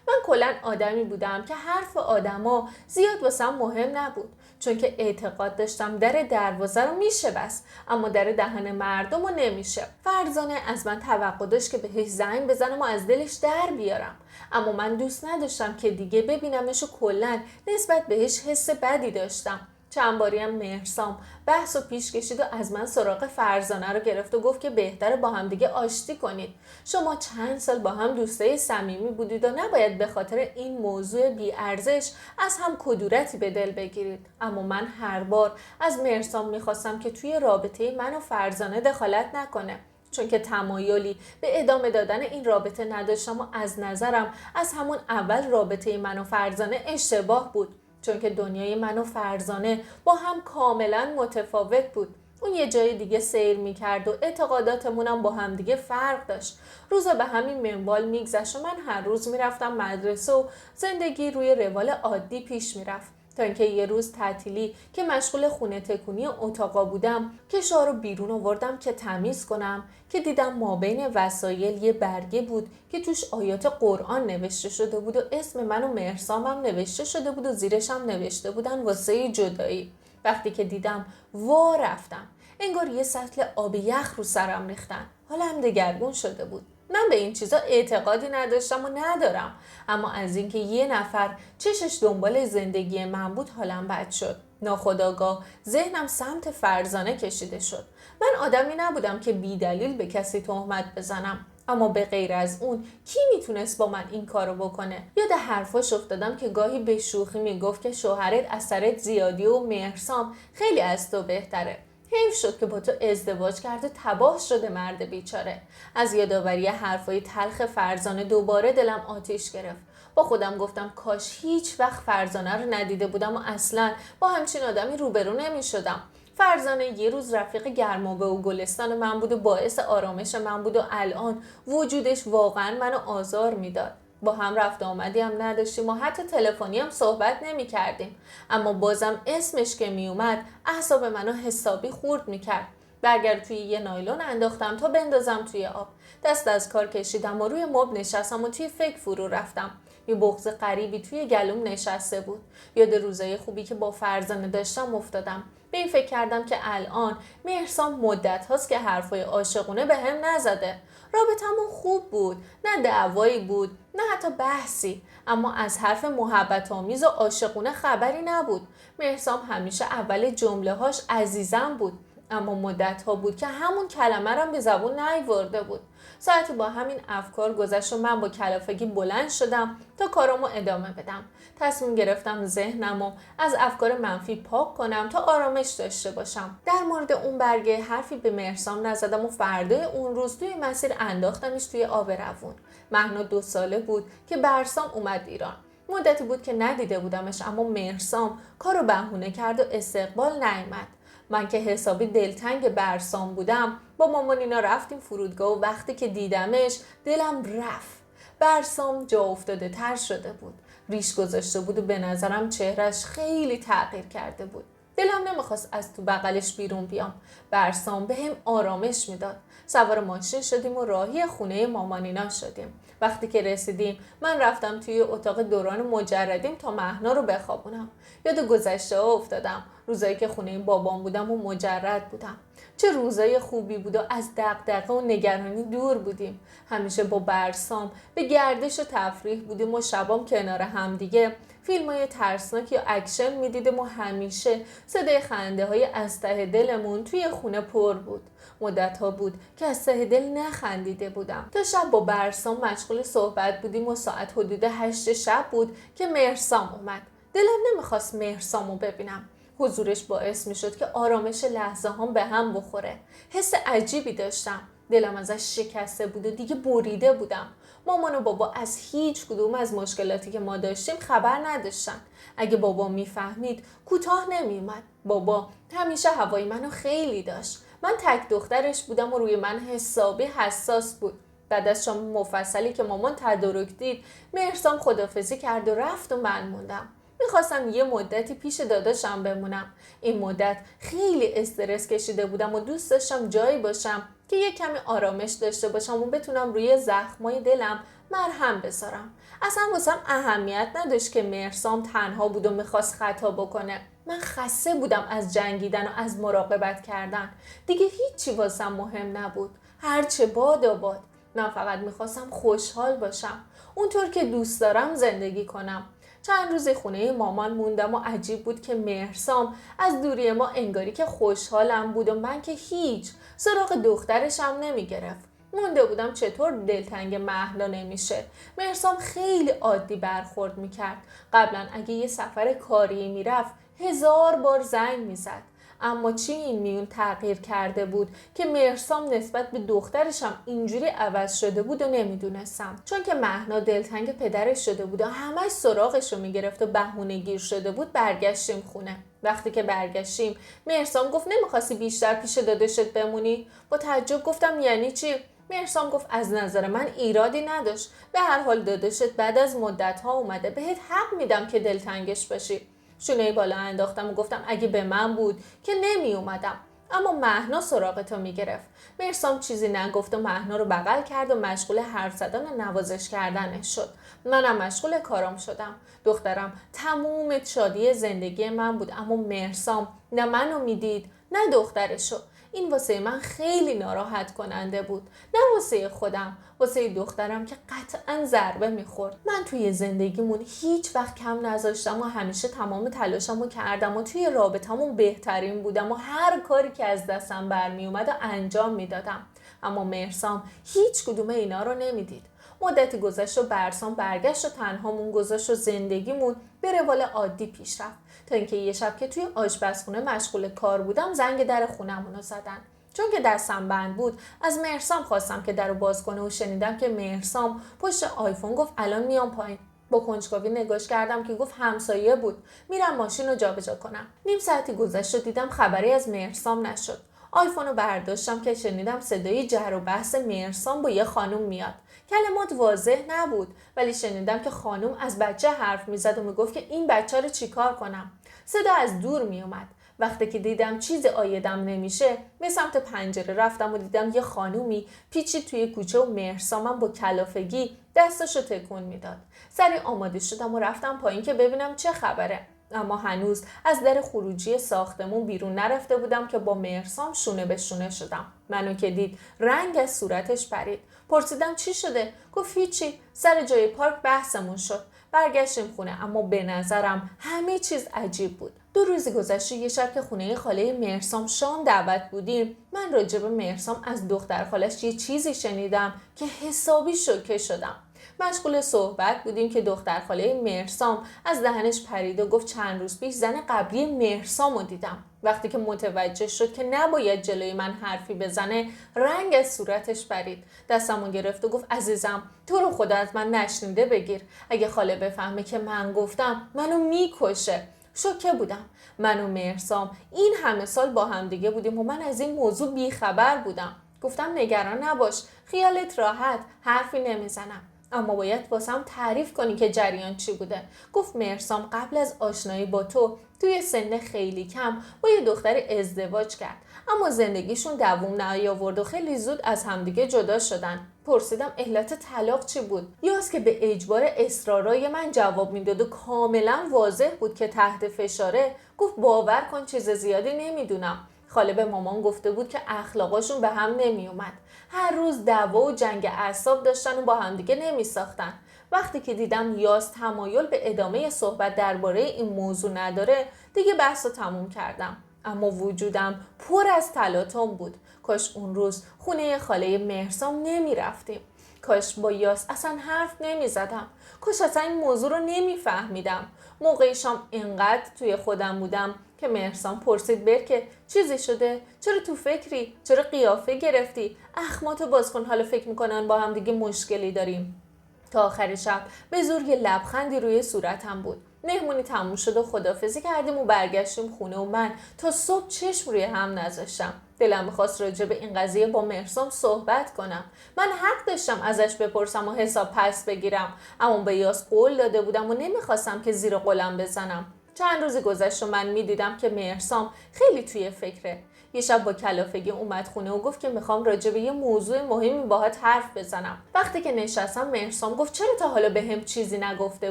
من کلا آدمی بودم که حرف آدما زیاد واسم مهم نبود، چون که اعتقاد داشتم در دروازه رو میشه بس، اما در دهن مردم رو نمیشه. فرزانه از من توقع داشت که بهش زنگ بزنم و از دلش در بیارم، اما من دوست نداشتم که دیگه ببینمش و کلا نسبت بهش حس بدی داشتم. چند باری هم مهرسام بحث و پیش کشید و از من سراغ فرزانه رو گرفت و گفت که بهتره با هم دیگه آشتی کنید. شما چند سال با هم دوستای صمیمی بودید و نباید به خاطر این موضوع بی ارزش از هم کدورتی به دل بگیرید. اما من هر بار از مهرسام میخواستم که توی رابطه من و فرزانه دخالت نکنه، چون که تمایلی به ادامه دادن این رابطه نداشتم و از نظرم از همون اول رابطه من و فرزانه اشتباه بود، چون که دنیای من و فرزانه با هم کاملا متفاوت بود. اون یه جای دیگه سیر میکرد و اعتقاداتمونم با هم دیگه فرق داشت. روزا به همین منوال میگذشت و من هر روز میرفتم مدرسه و زندگی روی روال عادی پیش میرفت، تا اینکه یه روز تعطیلی که مشغول خونه تکونی اتاقا بودم کشا رو بیرون آوردم که تمیز کنم که دیدم مابین وسایل یه برگه بود که توش آیات قرآن نوشته شده بود و اسم من و مهرسامم نوشته شده بود و زیرش هم نوشته بودن واسه جدایی. وقتی که دیدم وا رفتم، انگار یه سطل آب یخ رو سرم ریختن، حالم دگرگون شده بود. من به این چیزا اعتقادی نداشتم و ندارم، اما از اینکه یه نفر چشش دنبال زندگی من بود حالم بد شد. ناخودآگاه ذهنم سمت فرزانه کشیده شد. من آدمی نبودم که بی دلیل به کسی تهمت بزنم، اما به غیر از اون کی میتونست با من این کارو بکنه؟ یاد حرفاش افتادم که گاهی به شوخی میگفت که شوهرت اثرت زیادی و مهرسام خیلی از تو بهتره. حیف شد که با تو ازدواج کرده تباه شده مرد بیچاره. از یادآوری حرفای تلخ فرزانه دوباره دلم آتیش گرفت. با خودم گفتم کاش هیچ وقت فرزانه رو ندیده بودم و اصلاً با همچین آدمی روبرو نمی شدم. فرزانه یه روز رفیق گرمابه و گلستان من بود و باعث آرامش من بود و الان وجودش واقعاً منو آزار میداد. با هم رفت آمدی هم نداشتیم و حتی تلفنی هم صحبت نمی کردیم، اما بازم اسمش که می اومد اعصاب منو حسابی خورد می کرد. برگر توی یه نایلون انداختم تا بندازم توی آب. دست از کار کشیدم و روی مبل نشستم و توی فکر فرو رفتم. یه بغض غریبی توی گلوم نشسته بود. یاد روزای خوبی که با فرزانه داشتم افتادم. به این فکر کردم که الان مهرسام مدت هاست که حرفای عاشقونه به هم نزده. رابطمون خوب بود، نه دعوایی بود، نه حتی بحثی، اما از حرف محبت آمیز و عاشقونه خبری نبود. مهرسام همیشه اول جمله هاش عزیزم بود، اما مدت ها بود که همون کلمه رو به زبون نیاورده بود. ساعتی با همین افکار گذشت و من با کلافگی بلند شدم تا کارامو ادامه بدم. تصمیم گرفتم ذهنمو از افکار منفی پاک کنم تا آرامش داشته باشم. در مورد اون برگه حرفی به مهرسام نزدم و فردای اون روز توی مسیر انداختمش توی آب روون. مهنا 2 ساله بود که برسام اومد ایران. مدتی بود که ندیده بودمش، اما مهرسام کارو بهونه کرد و استقبال نیامد. من که حسابی دلتنگ برسام بودم، با مامانینا رفتیم فرودگاه و وقتی که دیدمش دلم رفت. برسام جا افتاده تر شده بود، ریش گذاشته بود و به نظرم چهرش خیلی تغییر کرده بود. دلم نمیخواست از تو بغلش بیرون بیام. برسام به هم آرامش میداد. سوار ماشین شدیم و راهی خونه مامانینا شدیم. وقتی که رسیدیم من رفتم توی اتاق دوران مجردیم تا مهنا رو بخوابونم. یاد گذشته ها افتادم، روزایی که خونه بابام بودم و مجرد بودم. چه روزای خوبی بود و از دغدغه و نگرانی دور بودیم. همیشه با برسام به گردش و تفریح بودیم و شبام کنار همدیگه فیلمای ترسناک یا اکشن میدیدیم و همیشه صدای خنده های از ته دلمون توی خونه پر بود. مدت ها بود که از ته دل نخندیده بودم. تا شب با برسام مشغول صحبت بودیم و ساعت حدود 8 شب بود که مهرسام اومد. دلم نمیخواست مهرسامو ببینم. حضورش باعث میشد که آرامش لحظه هم به هم بخوره. حس عجیبی داشتم. دلم ازش شکسته بود و دیگه بریده بودم. مامان و بابا از هیچ کدوم از مشکلاتی که ما داشتیم خبر نداشتن. اگه بابا میفهمید کوتاه نمیومد. بابا همیشه هوای منو خیلی داشت. من تک دخترش بودم و روی من حسابی حساس بود. بعد از شام مفصلی که مامان تدارک دید، مهرسام خدافظی کرد و رفت و من موندم. میخواستم یه مدتی پیش داداشم بمونم. این مدت خیلی استرس کشیده بودم و دوست داشتم جایی باشم که یه کمی آرامش داشته باشم و بتونم روی زخمای دلم مرهم بذارم. اصلا واسم اهمیت نداشت که مهرسام تنها بود و میخواست خطا بکنه. من خسته بودم از جنگیدن و از مراقبت کردن. دیگه هیچی واسم مهم نبود. هرچه باد و باد. من فقط میخواستم خوشحال باشم. اونطور که دوست دارم زندگی کنم. چند روز خونه مامان موندم و عجیب بود که مهرسام از دوری ما انگاری که خوشحالم بود و من که هیچ سراغ دخترشم نمیگرفت. مونده بودم چطور دلتنگ مهنا نمیشه. مهرسام خیلی عادی برخورد میکرد. قبلا اگه یه سفر کاری میرفت 1000 بار زنگ میزد. اما چی این میون تغییر کرده بود که مهرسام نسبت به دخترشم اینجوری عوض شده بود و نمیدونستم. چون که مهنا دلتنگ پدرش شده بود و همش سراغش رو میگرفت و بهونه گیر شده بود، برگشتیم خونه. وقتی که برگشتیم مهرسام گفت نمیخواستی بیشتر پیش داداشت بمونی؟ با تعجب گفتم یعنی چی؟ مهرسام گفت از نظر من ایرادی نداشت. به هر حال داداشت بعد از مدت‌ها اومده، بهت حق میدم که دلتنگش باشی. شونه بالا انداختم و گفتم اگه به من بود که نمی اومدم. اما مهنا سراغتو میگرفت. مهرسام چیزی نگفت و مهنا رو بغل کرد و مشغول حرف زدن و نوازش کردنش شد. منم مشغول کارام شدم. دخترم تموم شادی زندگی من بود، اما مهرسام نه منو میدید نه دخترشو. این واسه من خیلی ناراحت کننده بود. نه واسه خودم، واسه دخترم که قطعاً ضربه میخورد. من توی زندگیمون هیچ وقت کم نذاشتم و همیشه تمام تلاشمو کردم و توی رابطمون بهترین بودم و هر کاری که از دستم برمی اومد و انجام میدادم. اما مهرسام هیچ کدوم اینا رو نمیدید. مدتی گذشت و برسام برگشت و تنهامون گذاشت و زندگیمون به روال عادی پیش رفت. تا اینکه یه شب که توی آشپزخونه مشغول کار بودم زنگ در خونمون رو زدن. چون که دستم بند بود از مهرسام خواستم که درو باز کنه و شنیدم که مهرسام پشت آیفون گفت الان میام پایین. با کنجکاوی نگاش کردم که گفت همسایه بود، میرم ماشین رو جابجا کنم. نیم ساعتی گذشت و دیدم خبری از مهرسام نشد. آیفون رو برداشتم که شنیدم صدای جر و بحث مهرسام با یه خانم میاد. کلمات واضح نبود، ولی شنیدم که خانم از بچه حرف میزد و میگفت که این بچه رو چیکار کنم. صدا از دور میومد. وقتی که دیدم چیزی عایدم نمیشه به سمت پنجره رفتم و دیدم یه خانومی پیچید توی کوچه و مهرسامم با کلافگی دستشو تکون میداد. سریع آماده شدم و رفتم پایین که ببینم چه خبره. اما هنوز از در خروجی ساختمون بیرون نرفته بودم که با مهرسام شونه به شونه شدم. منو که دید رنگ از صورتش پرید. پرسیدم چی شده؟ گفت هیچی، سر جای پارک بحثمون شد. برگشتیم خونه، اما به نظرم همه چیز عجیب بود. 2 روز گذشته یه شب که خونه خاله مهرسام شام دعوت بودیم، من راجع به مهرسام از دختر خالش یه چیزی شنیدم که حسابی شوکه شدم. مشغول صحبت بودیم که دختر خاله مهرسام از دهنش پرید و گفت چند روز پیش زن قبلی مهرسامو دیدم. وقتی که متوجه شد که نباید جلوی من حرفی بزنه، رنگ از صورتش پرید. دستمو گرفت و گفت عزیزم، تو رو خدا از من نشنیده بگیر. اگه خاله بفهمه که من گفتم منو میکشه. شوکه بودم. من و مهرسام این همه سال با هم دیگه بودیم و من از این موضوع بیخبر بودم. گفتم نگران نباش، خیالت راحت، حرفی نمیزنم. اما باید واسم تعریف کنی که جریان چی بوده. گفت مهرسام قبل از آشنایی با تو توی سن خیلی کم با یه دختر ازدواج کرد، اما زندگیشون دووم نیاورد و خیلی زود از همدیگه جدا شدن. پرسیدم علت طلاق چی بود؟ یاس که به اجبار اصرارای من جواب میداد و کاملا واضح بود که تحت فشاره. گفت باور کن چیز زیادی نمیدونم. خاله به مامان گفته بود که اخلاقاشون به هم نمی اومد. هر روز دعوا و جنگ اعصاب داشتن و با هم دیگه نمی ساختن. وقتی که دیدم یاس تمایل به ادامه صحبت درباره این موضوع نداره، دیگه بحثو تموم کردم. اما وجودم پر از تلاطم بود. کاش اون روز خونه خاله مهرسام نمی رفتیم. کاش با یاس اصلا حرف نمی زدم. کاش اصلا این موضوع رو نمی فهمیدم. موقع شام اینقدر توی خودم بودم که مهرسام پرسید برکه چیزی شده؟ چرا تو فکری؟ چرا قیافه گرفتی؟ اخماتو باز کن، حالا فکر میکنن با هم دیگه مشکلی داریم. تا آخر شب به زور یه لبخندی روی صورتم بود. مهمونی تموم شد و خدافظی کردیم و برگشتیم خونه و من تا صبح چشم روی هم نذاشتم. دلم می‌خواست راجع به این قضیه با مهرسام صحبت کنم. من حق داشتم ازش بپرسم و حساب پس بگیرم، اما به یاس قول داده بودم و نمیخواستم که زیر قولم بزنم. چند روز گذشت و من میدیدم که مهرسام خیلی توی فکره. یه شب با کلافگی اومد خونه و گفت که میخوام راجع به یه موضوع مهمی باهات حرف بزنم. وقتی که نشستم مهرسام گفت چرا تا حالا بهم چیزی نگفته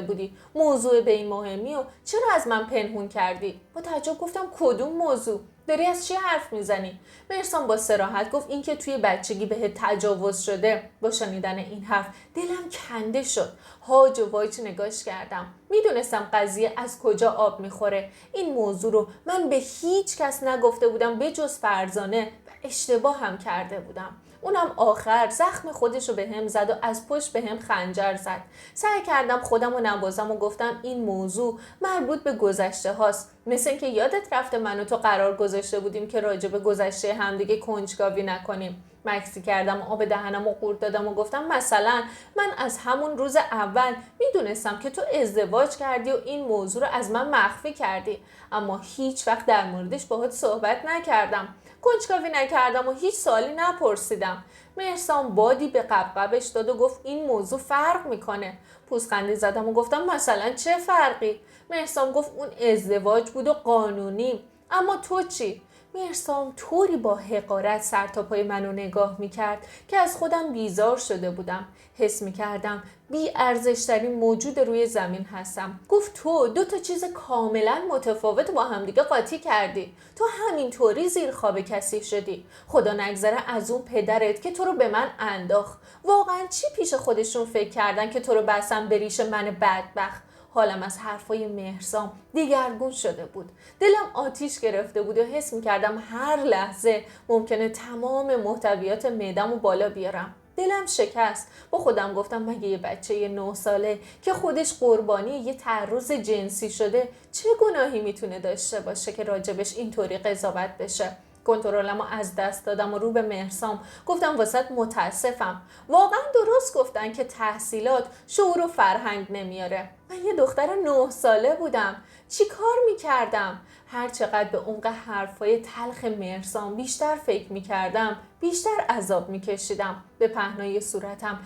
بودی؟ موضوع به این مهمی و چرا از من پنهون کردی؟ با تعجب گفتم کدوم موضوع؟ داری از چی حرف میزنی؟ مهرسام با صراحت گفت این که توی بچگی بهت تجاوز شده. با شنیدن این حرف دلم کنده شد. هاج و واج نگاش کردم. میدونستم قضیه از کجا آب میخوره. این موضوع رو من به هیچ کس نگفته بودم به جز فرزانه و اشتباه هم کرده بودم. اونم آخر زخم خودشو به هم زد و از پشت به هم خنجر زد. سعی کردم خودم رو نوازم و گفتم این موضوع مربوط به گذشته هاست. مثل اینکه یادت رفته من و تو قرار گذاشته بودیم که راجع به گذشته همدیگه کنجکاوی نکنیم. مکسی کردم و آب دهنم رو قورت دادم و گفتم مثلا من از همون روز اول میدونستم که تو ازدواج کردی و این موضوع رو از من مخفی کردی، اما هیچ وقت در موردش باهات صحبت نکردم. کنجکاوی نکردم و هیچ سوالی نپرسیدم. مهرسام بادی به قبقبش داد و گفت این موضوع فرق میکنه. پوزخندی زدم و گفتم مثلا چه فرقی؟ مهرسام گفت اون ازدواج بود و قانونی. اما تو چی؟ مهرسام طوری با حقارت سر تا پای منو نگاه میکرد که از خودم بیزار شده بودم. حس میکردم بی ارزشترین موجود روی زمین هستم. گفت تو 2 چیز کاملا متفاوت با همدیگه قاطی کردی. تو همینطوری زیر خواب کسی شدی. خدا نگذره از اون پدرت که تو رو به من انداخت. واقعا چی پیش خودشون فکر کردن که تو رو بستن به ریش من بدبخت؟ حالم از حرفای مهرسام دیگرگون شده بود. دلم آتیش گرفته بود و حس می‌کردم هر لحظه ممکنه تمام محتویات معده‌مو بالا بیارم. دلم شکست. با خودم گفتم مگه یه بچه 9 ساله که خودش قربانی یه تعرض جنسی شده چه گناهی میتونه داشته باشه که راجبش اینطوری قضاوت بشه؟ کنترلمو از دست دادم و رو به مهرسام گفتم واسط متاسفم. واقعا درست گفتن که تحصیلات شعور و فرهنگ نمیاره. من یه دختر 9 ساله بودم. چی کار میکردم؟ هر چقدر به عمق حرفای تلخ مهرسام بیشتر فکر می‌کردم، بیشتر عذاب می‌کشیدم. به پهنای صورتم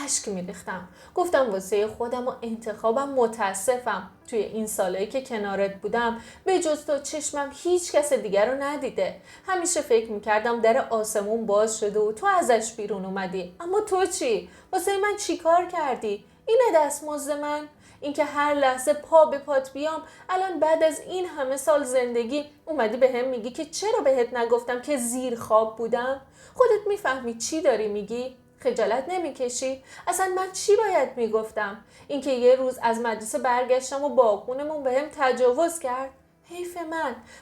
اشک می‌ریختم. گفتم واسه خودم و انتخابم متاسفم. توی این سالایی که کنارت بودم به جز تو چشمم هیچ کس دیگر رو ندیده. همیشه فکر می‌کردم در آسمون باز شده و تو ازش بیرون اومدی. اما تو چی؟ واسه من چی کار کردی؟ اینه دستمزد من؟ اینکه هر لحظه پا به پات بیام. الان بعد از این همه سال زندگی اومدی به هم میگی که چرا بهت نگفتم که زیر خواب بودم؟ خودت میفهمی چی داری میگی؟ خجالت نمیکشی؟ اصلا من چی باید میگفتم؟ اینکه یه روز از مدرسه برگشتم و باغبونمون بهم تجاوز کرد؟ حیف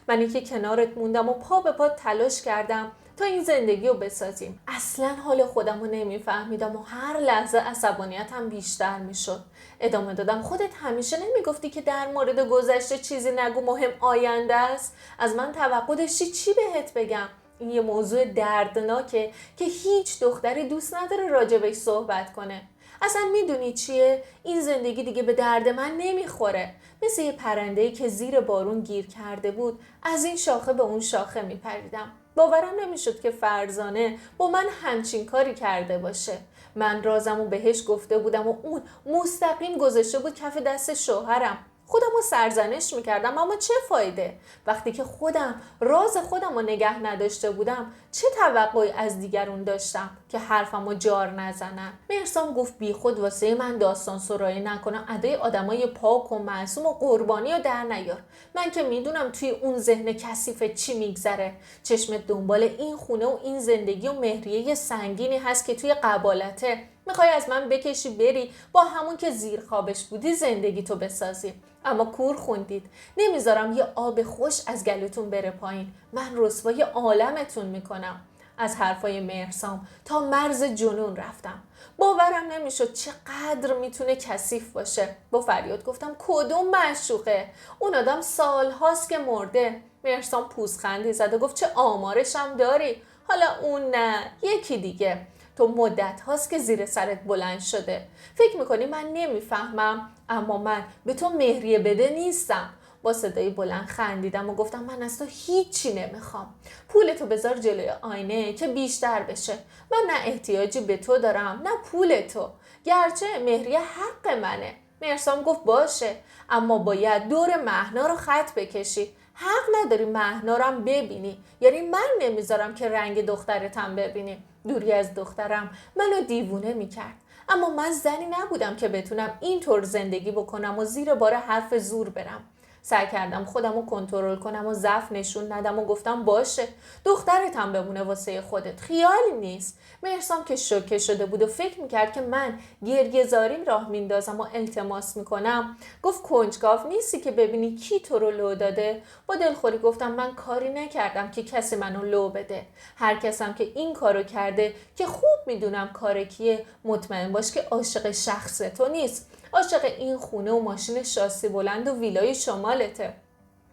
منی که کنارت موندم و پا به پا تلاش کردم تا این زندگی رو بسازیم. اصلا حال خودم رو نمیفهمیدم و هر لحظه عصبانیتم بیشتر میشد. ادامه دادم خودت همیشه نمیگفتی که در مورد گذشته چیزی نگو، مهم آینده است؟ از من توقع داشتی چی بهت بگم؟ این یه موضوع دردناکه که هیچ دختری دوست نداره راجبش صحبت کنه. اصلا میدونی چیه؟ این زندگی دیگه به درد من نمیخوره. مثل یه پرنده‌ای که زیر بارون گیر کرده بود، از این شاخه به اون شاخه میپریدم. باورم نمیشد که فرزانه با من همچین کاری کرده باشه. من رازمو بهش گفته بودم و اون مستقیم گذاشته بود کف دست شوهرم. خودم رو سرزنش میکردم، اما چه فایده؟ وقتی که خودم راز خودم رو نگه نداشته بودم، چه توقعی از دیگرون داشتم که حرفم رو جار نزنن؟ مهرسام گفت بی خود واسه من داستان سرایی نکنم، ادای آدمای پاک و معصوم و قربانی رو در نیار. من که میدونم توی اون ذهن کثیف چی میگذره. چشمت دنبال این خونه و این زندگی و مهریه سنگینی هست که توی قبالته. میخوای از من بکشی بری با همون که زیر خوابش بودی زندگی تو بسازی. اما کور خوندید. نمیذارم یه آب خوش از گلوتون بره پایین. من رسوای عالمتون میکنم. از حرفای مهرسام تا مرز جنون رفتم. باورم نمیشد چقدر میتونه کثیف باشه. با فریاد گفتم کدوم معشوقه؟ اون آدم سالهاست که مرده. مهرسام پوزخندی زد و گفت چه آمارشم داری؟ حالا اون نه، یکی دیگه. تو مدت هاست که زیر سرت بلند شده. فکر میکنی من نمیفهمم؟ اما من به تو مهریه بده نیستم. با صدای بلند خندیدم و گفتم من از تو هیچی نمیخوام. پولتو بذار جلوی آینه که بیشتر بشه. من نه احتیاجی به تو دارم نه پولتو. گرچه مهریه حق منه. مهرسام گفت باشه، اما باید دور مهنا رو خط بکشی. حق نداری مهنا رو هم ببینی. یعنی من نمیذارم که رنگ دخترتم ببینی. دوری از دخترم منو دیوونه میکرد. اما من زنی نبودم که بتونم اینطور زندگی بکنم و زیر بار حرف زور برم. سعی کردم خودم رو کنترل کنم و ضعف نشون ندم و گفتم باشه، دخترت هم بمونه واسه خودت، خیالی نیست. مهرسام که شوکه شده بود و فکر میکرد که من گریه زاریم راه میندازم و التماس میکنم، گفت کنجکاو نیستی که ببینی کی تو رو لو داده؟ با دلخوری گفتم من کاری نکردم که کسی منو لو بده. هر کسم که این کارو کرده که خوب میدونم کار کیه، مطمئن باش که عاشق شخص تو نیست، عاشق این خونه و ماشین شاسی بلند و ویلای شمالته.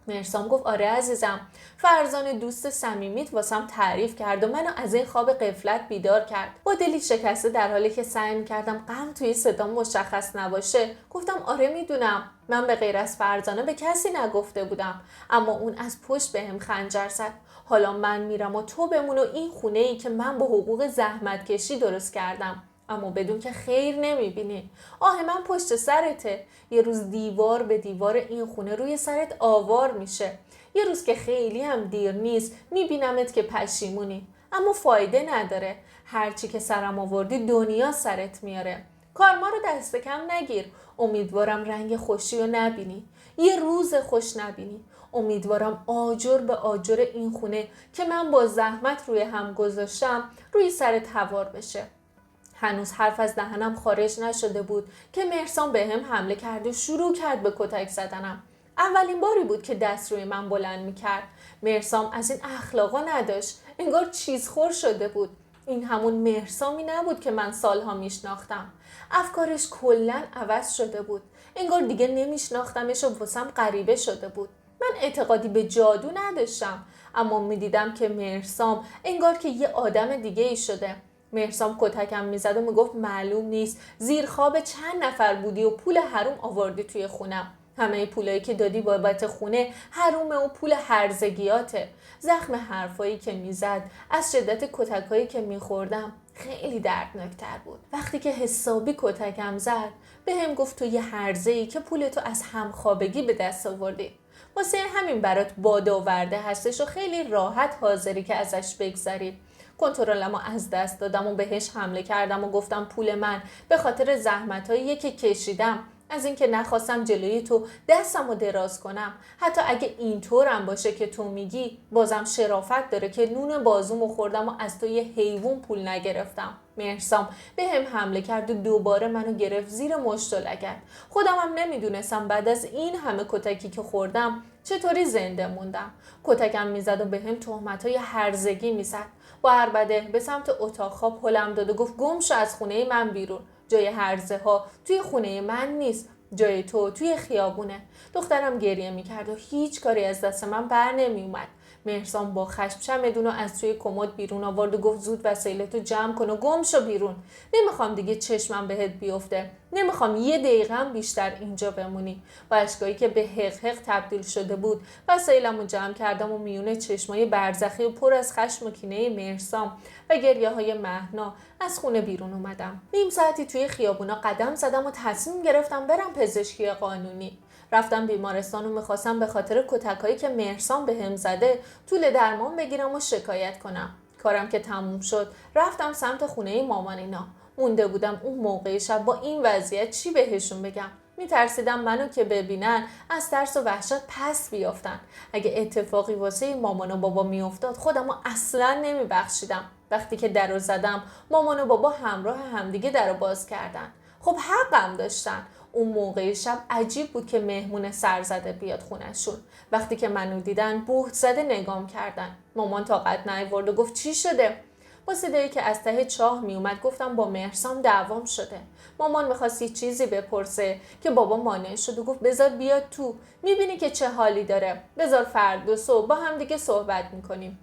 مهرسام گفت آره عزیزم. فرزانه دوست صمیمیت واسم تعریف کرد و منو از این خواب غفلت بیدار کرد. با دلی شکسته در حالی که سعی می‌کردم غم توی صدام مشخص نباشه گفتم آره میدونم. من به غیر از فرزانه به کسی نگفته بودم، اما اون از پشت بهم خنجر زد. حالا من میرم و تو بمون و این خونه‌ای که من با حقوق زحمت کشی درست کردم، اما بدون که خیر نمیبینی. آه من پشت سرته. یه روز دیوار به دیوار این خونه روی سرت آوار میشه. یه روز که خیلی هم دیر نیست میبینمت که پشیمونی، اما فایده نداره. هرچی که سرم آوردی دنیا سرت میاره. کارما رو دست کم نگیر. امیدوارم رنگ خوشی رو نبینی، یه روز خوش نبینی. امیدوارم آجر به آجر این خونه که من با زحمت روی هم گذاشتم روی سرت هوار بشه. هنوز حرف از دهنم خارج نشده بود که مهرسام بهم حمله کرد و شروع کرد به کتک زدنم. اولین باری بود که دست روی من بلند میکرد. مهرسام از این اخلاقا نداشت. انگار چیزخور شده بود. این همون مهرسامی نبود که من سالها میشناختم. افکارش کلاً عوض شده بود. انگار دیگه نمیشناختمش و واسم غریبه شده بود. من اعتقادی به جادو نداشتم، اما میدیدم که مهرسام انگار که یه آدم دیگه ای شده. مهرسام کتکم میزد و میگفت معلوم نیست زیر خواب چند نفر بودی و پول حروم آوردی توی خونم. همه پولایی که دادی بابت خونه حرومه و پول هرزگیاته. زخم حرفایی که میزد از شدت کتکایی که میخوردم خیلی دردناکتر بود. وقتی که حسابی کتکم زد بهم گفت تو یه هرزه‌ای که پولتو از همخوابگی به دست آوردی. واسه همین برات باد آورده هستش و خیلی راحت حاضری که ازش بگذری. کنترلمو از دست دادم و بهش حمله کردم و گفتم پول من به خاطر زحمتایی که کشیدم، از اینکه نخواستم جلوی تو دستمو دراز کنم. حتی اگه اینطورم باشه که تو میگی، بازم شرافت داره که نون بازومو خوردم و از تو یه حیوان پول نگرفتم. مهرسام به هم حمله کرد و دوباره منو گرفت زیر مشت و لگد. خودم هم نمیدونستم بعد از این همه کتکی که خوردم چطوری زنده موندم. کتکم میزد و به هم تهمتای هرزگی میزد. با عربده به سمت اتاق خواب هلم داد و گفت گم شو از خونه من بیرون. جای هرزه ها توی خونه من نیست، جای تو توی خیابونه. دخترم گریه میکرد و هیچ کاری از دست من بر نمیومد. مهرسام با خشم چمدونو از توی کمد بیرون آورد و گفت زود وسایلتو جمع کن و گم شو بیرون. نمیخوام دیگه چشمم بهت بیفته. نمیخوام یه دقیقه بیشتر اینجا بمونی. با اشکایی که به حق حق تبدیل شده بود وسایلمو جمع کردم و میونه چشمای برزخی و پر از خشم و کینه مهرسام و گریه های مهنا از خونه بیرون اومدم. نیم ساعتی توی خیابونا قدم زدم و تصمیم گرفتم برم پزشکی قانونی. رفتم بیمارستان و میخواستم به خاطر کتکایی که مهرسام بهم زده طول درمان بگیرم و شکایت کنم. کارم که تموم شد رفتم سمت خونه مامانینا. مونده بودم اون موقع شب با این وضعیت چی بهشون بگم. میترسیدم منو که ببینن از ترس و وحشت پس بیافتن. اگه اتفاقی واسه مامان و بابا میافتاد خودمو اصلا نمیبخشیدم. وقتی که درو زدم مامان و بابا همراه همدیگه درو باز کردن. خب حقم داشتن. اون موقع شب عجیب بود که مهمون سرزده بیاد خونه‌شون. وقتی که منو دیدن بهت زده نگام کردن. مامان طاقت نیاورد و گفت چی شده؟ با صدایی که از ته چاه می اومد گفتم با مهرسام دعوام شده. مامان می‌خواست چیزی بپرسه که بابا مانع شد و گفت بذار بیاد تو. می‌بینی که چه حالی داره. بذار فردا صبح با هم دیگه صحبت می‌کنیم.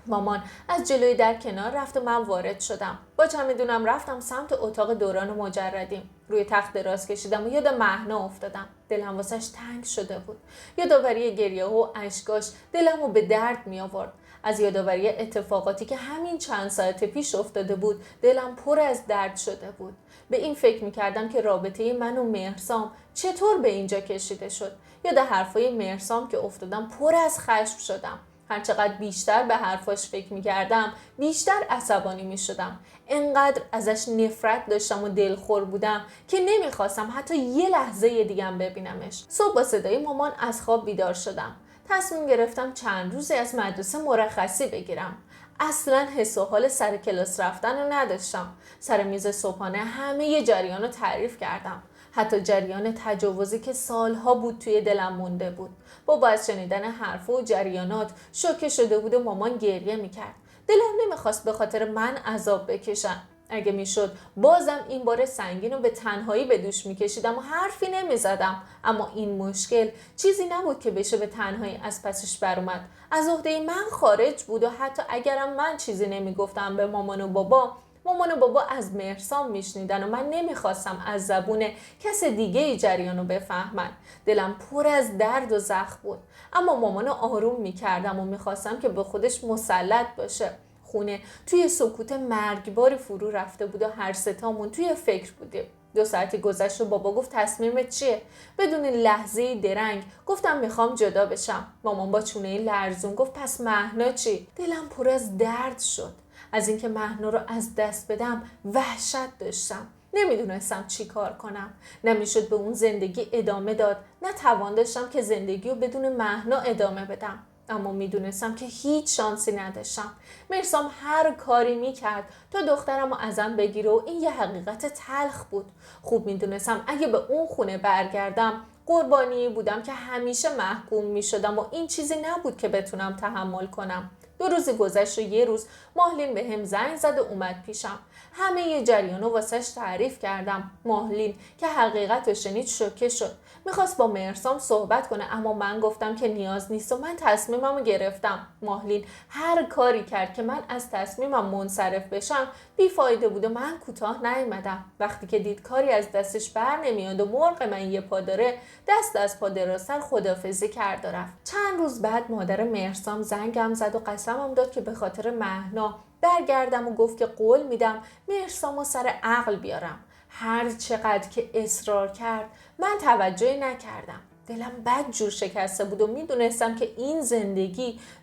مامان از جلوی در کنار رفت و من وارد شدم. با چمدونم رفتم سمت اتاق دوران و مجردیم. روی تخت دراز کشیدم و یاد مهنا افتادم. دلم واسش تنگ شده بود. یادآوری گریه و اشکاش دلمو به درد می آورد. از یادآوری اتفاقاتی که همین چند ساعت پیش افتاده بود دلم پر از درد شده بود. به این فکر می‌کردم که رابطه من و مهرسام چطور به اینجا کشیده شد. یاد حرفای مهرسام که افتادم پر از خشم شدم. هرچقدر بیشتر به حرفاش فکر می‌کردم بیشتر عصبانی می‌شدم. انقدر ازش نفرت داشتم و دلخور بودم که نمی‌خواستم حتی یه لحظه دیگه ببینمش. صبح با صدای مامان از خواب بیدار شدم. تصمیم گرفتم چند روزی از مدرسه مرخصی بگیرم. اصلا حس و حال سر کلاس رفتن رو نداشتم. سر میز صبحانه همه جریان رو تعریف کردم. حتی جریان تجاوزی که سالها بود توی دلم مونده بود. با از شنیدن حرف و جریانات شوکه شده بود و مامان گریه میکرد. دلم نمیخواست به خاطر من عذاب بکشم. اگه میشد بازم این بار سنگین رو به تنهایی به دوش میکشیدم و حرفی نمیزدم. اما این مشکل چیزی نبود که بشه به تنهایی از پسش برومد. از عهده من خارج بود و حتی اگرم من چیزی نمیگفتم به مامان و بابا از مهرسام میشنیدن و من نمیخواستم از زبون کس دیگه ای جریانو بفهمن. دلم پر از درد و زخم بود. اما مامانو آروم میکردم و میخواستم که به خودش مسلط باشه. خونه توی سکوت مرگباری فرو رفته بود و هر ستامون توی فکر بودیم. 2 ساعتی گذشت و بابا گفت تصمیمت چیه؟ بدون لحظه درنگ گفتم میخوام جدا بشم. مامان با چونه لرزون گفت پس مهنا چی؟ دلم پر از درد شد. از اینکه مهنا رو از دست بدم وحشت داشتم. نمیدونستم چی کار کنم. نمیشد به اون زندگی ادامه داد. نه توان داشتم که زندگی رو بدون مهنا ادامه بدم. اما میدونستم که هیچ شانسی نداشتم. مهرسام هر کاری میکرد تا دخترم رو ازم بگیره و این یه حقیقت تلخ بود. خوب میدونستم اگه به اون خونه برگردم قربانی بودم که همیشه محکوم میشدم و این چیزی نبود که بتونم تحمل کنم. 2 روزی گذشت و یه روز ماهلین به هم زنگ زد و اومد پیشم. همه یه جریانو واسش تعریف کردم. ماهلین که حقیقتو شنید شوکه شد. میخواست با مهرسام صحبت کنه اما من گفتم که نیاز نیست و من تصمیممو گرفتم. ماهلین هر کاری کرد که من از تصمیمم منصرف بشم بیفایده بود و من کوتاه نیومدم. وقتی که دید کاری از دستش بر نمیاد و مرغ من یه پا داره دست از پا دراستر خداحافظی کرد و رفت. چند روز بعد مادر مهرسام زنگم زد و قسمم داد که به خاطر مهنا برگردم و گفت که قول میدم مهرسامو سر عقل بیارم. هر چقدر که اصرار کرد من توجهی نکردم. دلم بد جور شکسته بود و میدونستم که این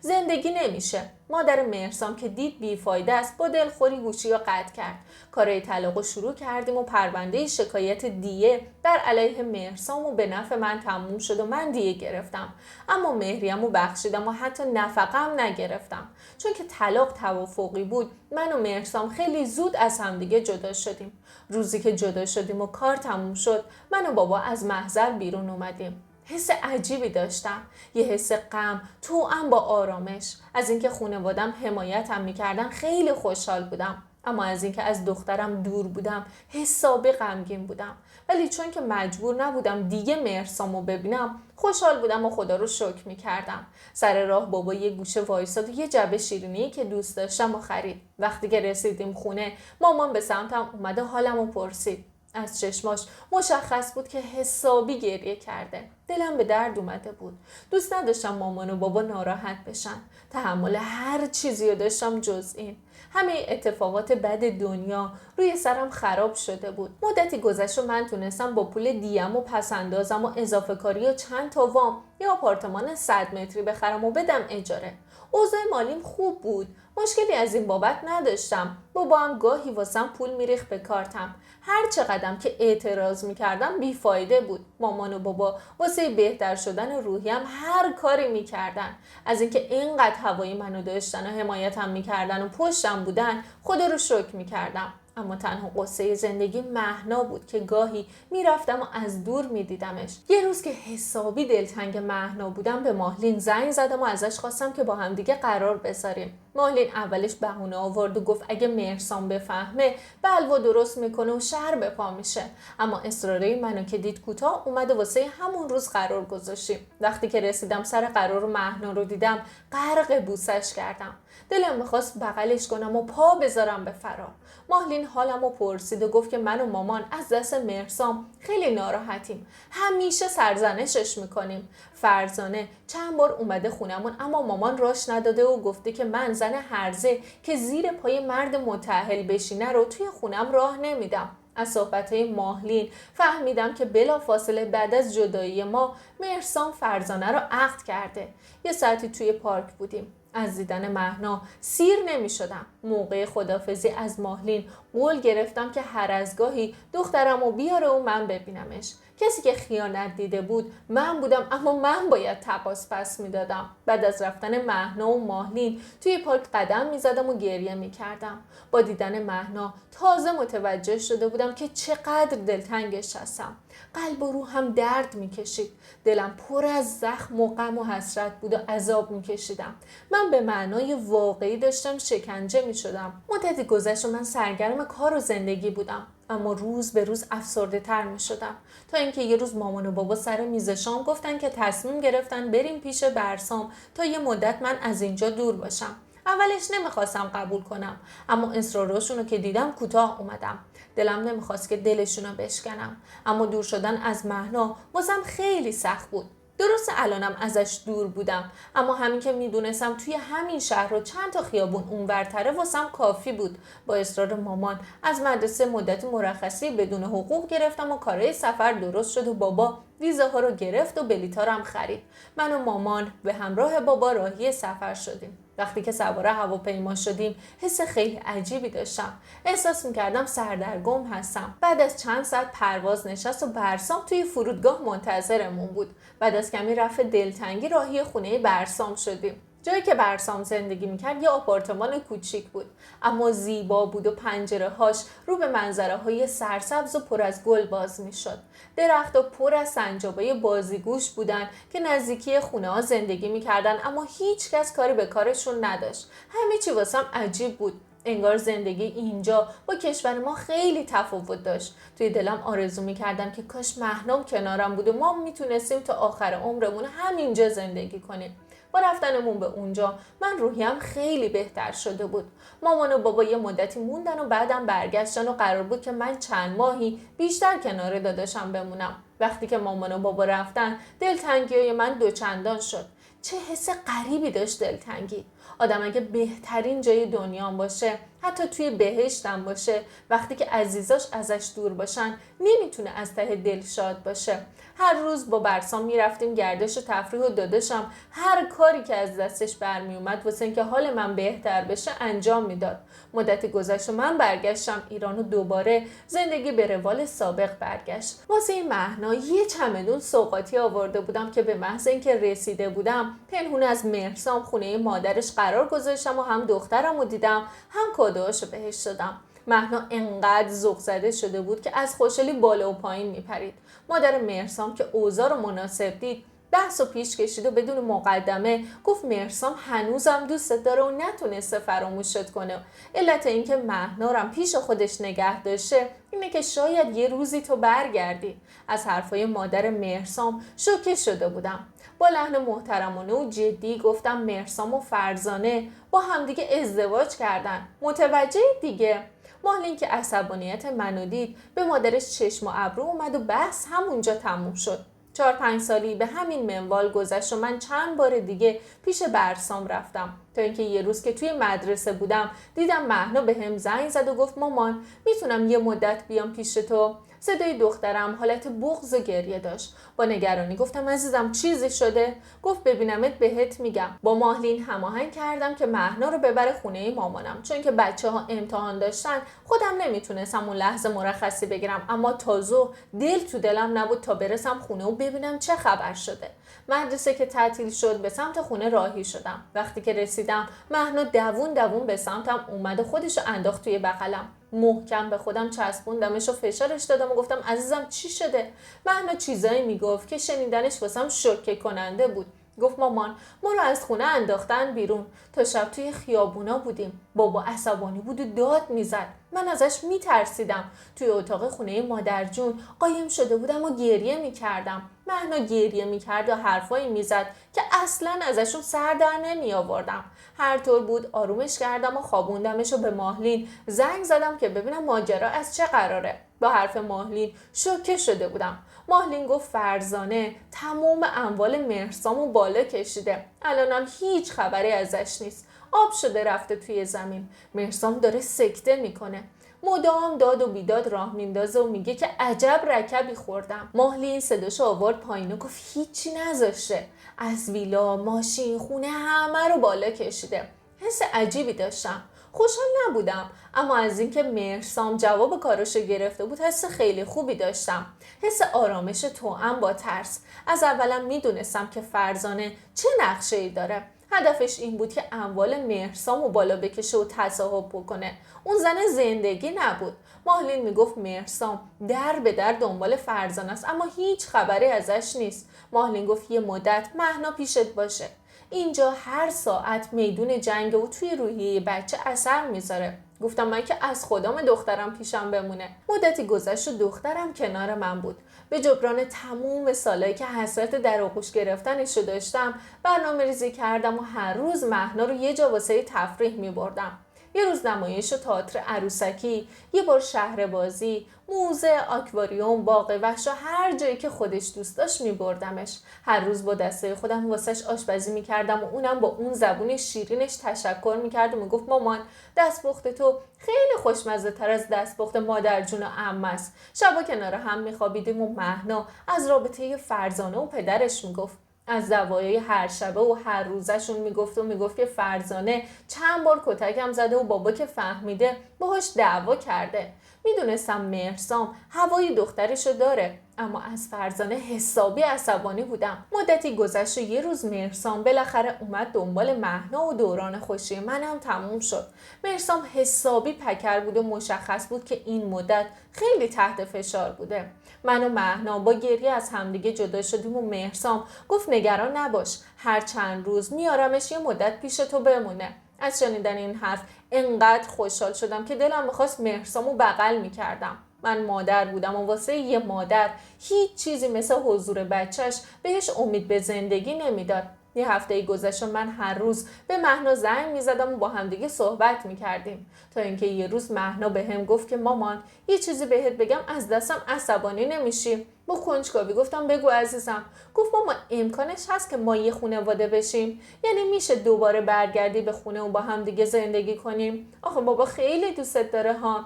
زندگی نمیشه. مادر مهرسام که دید بیفایده است با دلخوری گوشی رو قطع کرد. کارهای طلاق رو شروع کردیم و پرونده شکایت دیه بر علیه مهرسام و به نفع من تموم شد و من دیه گرفتم. اما مهریم رو بخشیدم و حتی نفقم نگرفتم. چون که طلاق توافقی بود من و مهرسام خیلی زود از همدیگه جدا شدیم. روزی که جدا شدیم و کار تموم شد من و بابا از محضر بیرون اومدیم. حس عجیبی داشتم، یه حس غم توأم با آرامش. از اینکه خانواده‌ام حمایتم میکردن خیلی خوشحال بودم، اما از اینکه از دخترم دور بودم حسابی غمگین بودم. ولی چون که مجبور نبودم دیگه مهرسامو ببینم خوشحال بودم و خدا رو شکر میکردم. سر راه بابا یه گوشه وایساد و یه جعبه شیرینی که دوست داشتم و خرید. وقتی که رسیدیم خونه مامان به سمتم اومده حالمو پرسید. از چشماش مشخص بود که حسابی گریه کرده. دلم به درد اومده بود. دوست نداشتم مامان و بابا ناراحت بشن. تحمل هر چیزی رو داشتم جز این. همه اتفاقات بد دنیا روی سرم خراب شده بود. مدتی گذشت و من تونستم با پول دیم و پسندازم و اضافه کاری و چند تا وام یا آپارتمان 100 متری بخرم و بدم اجاره. اوضاع مالیم خوب بود. مشکلی از این بابت نداشتم. بابا هم گاهی واسم پول میریخت به کارتم. هر چقدرم که اعتراض میکردم بیفایده بود. مامان و بابا واسه بهتر شدن روحیم هر کاری میکردن. از اینکه اینقدر هوای منو داشتن و حمایتم میکردن و پشتم بودن خدا رو شکر میکردم. اما تنها قصه زندگی مهنا بود که گاهی میرفتم و از دور میدیدمش. یه روز که حسابی دلتنگ مهنا بودم به ماهلین زنگ زدم و ازش خواستم که با هم دیگه قرار بذاریم. ماهلین اولش بهونه آورد و گفت اگه مهرسام بفهمه بلوا درست میکنه و شهر به پا میشه. اما اصراره منو که دید کوتاه اومد و واسه همون روز قرار گذاشتیم. وقتی که رسیدم سر قرار مهنا رو دیدم غرق بوسش کردم. دلم میخواست بغلش کنم و پا بذارم به فرار. ماهلین حالمو پرسید و گفت که من و مامان از دست مهرسام خیلی ناراحتیم. همیشه سرزنشش میکنیم. فرزانه چند بار اومده خونمون اما مامان راش نداده و گفته که من زن هرزه که زیر پای مرد متأهل بشینه رو توی خونم راه نمیدم. از صحبت‌های ماهلین فهمیدم که بلافاصله بعد از جدایی ما مهرسام فرزانه رو عقد کرده. یه ساعتی توی پارک بودیم. از دیدن مهنا سیر نمی شدم. موقع خدافزی از ماهلین قول گرفتم که هر از گاهی دخترمو بیاره و من ببینمش. کسی که خیانت دیده بود من بودم، اما من باید تقاص پس می دادم. بعد از رفتن مهنا و ماهلین توی پارک قدم می زدم و گریه می کردم. با دیدن مهنا تازه متوجه شده بودم که چقدر دلتنگش هستم. قلب و روحم درد می کشید. دلم پر از زخم و غم و حسرت بود و عذاب می کشیدم. من به معنای واقعی داشتم شکنجه می شدم. مدتی گذشت و من سرگرم کار و زندگی بودم. اما روز به روز افسرده تر می شدم. تا اینکه یه روز مامان و بابا سر میز شام گفتن که تصمیم گرفتن بریم پیش برسام تا یه مدت من از اینجا دور باشم. اولش نمیخواستم قبول کنم، اما اصرارشون رو که دیدم کوتاه اومدم. دلم نمیخواست که دلشون رو بشکنم، اما دور شدن از مهنا واسم خیلی سخت بود. درسته الانم ازش دور بودم، اما همین که میدونستم توی همین شهر و چند تا خیابون اونورتره واسم کافی بود. با اصرار مامان از مدرسه مدت مرخصی بدون حقوق گرفتم و کارهای سفر درست شد و بابا ویزاها رو گرفت و بلیطا رو هم خرید. من و مامان به همراه بابا راهی سفر شدیم. وقتی که سوار هواپیما شدیم حس خیلی عجیبی داشتم. احساس میکردم سردرگم هستم. بعد از چند ساعت پرواز نشست و برسام توی فرودگاه منتظرمون بود. بعد از کمی رفع دلتنگی راهی خونه برسام شدیم. جایی که برسام زندگی میکرد یه آپارتمان کوچیک بود، اما زیبا بود و پنجره‌هاش رو به منظره‌های سرسبز و پر از گل باز میشد. درخت‌ها پر از سنجابای بازیگوش بودن که نزدیکی خونه‌ها زندگی میکردن، اما هیچ کس کاری به کارشون نداشت. همه چی واسم عجیب بود. انگار زندگی اینجا با کشور ما خیلی تفاوت داشت. توی دلم آرزو میکردم که کاش مهنام کنارم بود و ما میتونستیم تا آخر عمرمون همینجا زندگی کنیم. با رفتنمون به اونجا من روحیم خیلی بهتر شده بود. مامان و بابا یه مدتی موندن و بعدم برگشتن و قرار بود که من چند ماهی بیشتر کنار داداشم بمونم. وقتی که مامان و بابا رفتن دلتنگی‌های من دوچندان شد. چه حس غریبی داشت دلتنگی. آدم اگه بهترین جای دنیا باشه، حتی توی بهشتم باشه، وقتی که عزیزاش ازش دور باشن نمیتونه از ته دل شاد باشه. هر روز با برسام میرفتیم گردش و تفریح و داداشم هر کاری که از دستش برمی اومد واسه اینکه حال من بهتر بشه انجام میداد. مدتی گذشت و من برگشتم ایران و دوباره زندگی به روال سابق برگشت. واسه این مهنا یه چمدون سوغاتی آورده بودم که به محض اینکه رسیده بودم پنهون از مهرسام خونه مادرش قرار گذاشتم و هم دخترم رو دیدم هم کادوهاشو بهش دادم. مهنا انقدر ذوق زده شده بود که از خوشحالی بالا و پایین میپرید. مادر مهرسام که اوضاع رو مناسب دید بحث و پیش کشید و بدون مقدمه گفت مهرسام هنوزم دوست داره و نتونسته فراموشت کنه. علت اینکه مهنارم پیش خودش نگه داشته اینه که شاید یه روزی تو برگردی. از حرفای مادر مهرسام شوکه شده بودم. با لحن محترمانه و جدی گفتم مهرسام و فرزانه با همدیگه ازدواج کردن. متوجه دیگه؟ مالین که عصبانیت منو دید به مادرش چشم و ابرو اومد و بحث همونجا تموم شد. 4-5 سالی به همین منوال گذشت و من چند بار دیگه پیش برسام رفتم تا اینکه یه روز که توی مدرسه بودم دیدم مهنا به هم زنگ زد و گفت مامان میتونم یه مدت بیام پیش تو؟ صدای دخترم حالت بغض و گریه داشت. با نگرانی گفتم عزیزم چیزی شده؟ گفت ببینمت بهت میگم. با ماهلین هماهنگ کردم که مهنا رو ببره خونه مامانم، چون که بچه‌ها امتحان داشتن خودم نمیتونستم اون لحظه مرخصی بگیرم، اما تازه دل تو دلم نبود تا برسم خونه و ببینم چه خبر شده. مدرسه که تعطیل شد به سمت خونه راهی شدم. وقتی که رسیدم مهنا دوون به سمتم اومد و خودشو انداخت توی بغلم. محکم به خودم چسبوندمش و فشارش دادم و گفتم عزیزم چی شده؟ مهنا چیزایی میگفت که شنیدنش واسم شوکه کننده بود. گفت مامان ما رو از خونه انداختن بیرون. تا شب توی خیابونا بودیم. بابا عصبانی بود و داد میزد. من ازش میترسیدم. توی اتاق خونه مادر جون قایم شده بودم و گریه میکردم. مهنا گریه میکرد و حرفایی میزد که اصلا ازشون سر در نمی آوردم. هر طور بود آرومش کردم و خوابوندمش و به ماهلین زنگ زدم که ببینم ماجرا از چه قراره. با حرف ماهلین شوکه شده بودم. ماهلین گفت فرزانه تمام اموال مهرسامو بالا کشیده. الانم هیچ خبری ازش نیست. آب شده رفته توی زمین. مهرسام داره سکته میکنه. مدام داد و بیداد راه میندازه و میگه که عجب رکبی خوردم. ماهلین صداشو آورد پایین و گفت هیچی نذاشته. از ویلا، ماشین، خونه همه رو بالا کشیده. حس عجیبی داشتم. خوشحال نبودم، اما از اینکه مهرسام جواب کاراشو گرفته بود حس خیلی خوبی داشتم. حس آرامش توأم با ترس. از اولم میدونستم که فرزانه چه نقشه‌ای داره. هدفش این بود که اموال مهرسامو بالا بکشه و تصاحب بکنه. اون زن زندگی نبود. ماهلین میگفت مهرسام در به در دنبال فرزانه است، اما هیچ خبری ازش نیست. ماهلین گفت یه مدت مهنا پیشت باشه. اینجا هر ساعت میدون جنگ و توی روحیه بچه اثر میذاره. گفتم من که از خدام دخترم پیشم بمونه. مدتی گذشت و دخترم کنار من بود. به جبران تموم سالایی که حسرت در آغوش گرفتنشو داشتم برنامه ریزی کردم و هر روز مهنا رو یه جا واسه تفریح میبردم. یه روز نمایش و تئاتر عروسکی، یه بار شهر بازی، موزه، آکواریوم، باغ وحش و هر جایی که خودش دوست داشت میبردمش. هر روز با دستای خودم واسش آشپزی میکردم و اونم با اون زبون شیرینش تشکر میکرد و میگفت مامان دستپخت تو خیلی خوشمزه تر از دستپخت مادر جون و عمه است. شبا کنار هم میخوابیدیم و مهنا از رابطه فرزانه و پدرش میگفت. از دعوای هر شبه و هر روزشون میگفت که فرزانه چند بار کتکم زده و بابا که فهمیده باهاش دعوا کرده. میدونستم مهرسام هوای دخترشو داره. اما از فرزانه حسابی عصبانی بودم. مدتی گذشت و یه روز مهرسام بالاخره اومد دنبال مهنا و دوران خوشی منم تموم شد. مهرسام حسابی پکر بود و مشخص بود که این مدت خیلی تحت فشار بوده. من و مهنا با گریه از همدیگه جدا شدیم و مهرسام گفت نگران نباش، هر چند روز میارمش یه مدت پیش تو بمونه. از شنیدن این حرف انقدر خوشحال شدم که دلم میخواست مهرسامو بغل میکردم. من مادر بودم و واسه یه مادر هیچ چیزی مثل حضور بچهش بهش امید به زندگی نمیداد. یه هفته گذشت و من هر روز به مهنا زنگ میزدم و با همدیگه صحبت میکردیم تا اینکه یه روز مهنا به هم گفت که مامان یه چیزی بهت بگم، از دستم عصبانی نمیشی؟ با کنجکاوی گفتم بگو عزیزم. گفت مامان امکانش هست که ما یه خانواده بشیم؟ یعنی میشه دوباره برگردی به خونه و با همدیگه زندگی کنیم؟ آخه بابا خیلی دوست داره ها.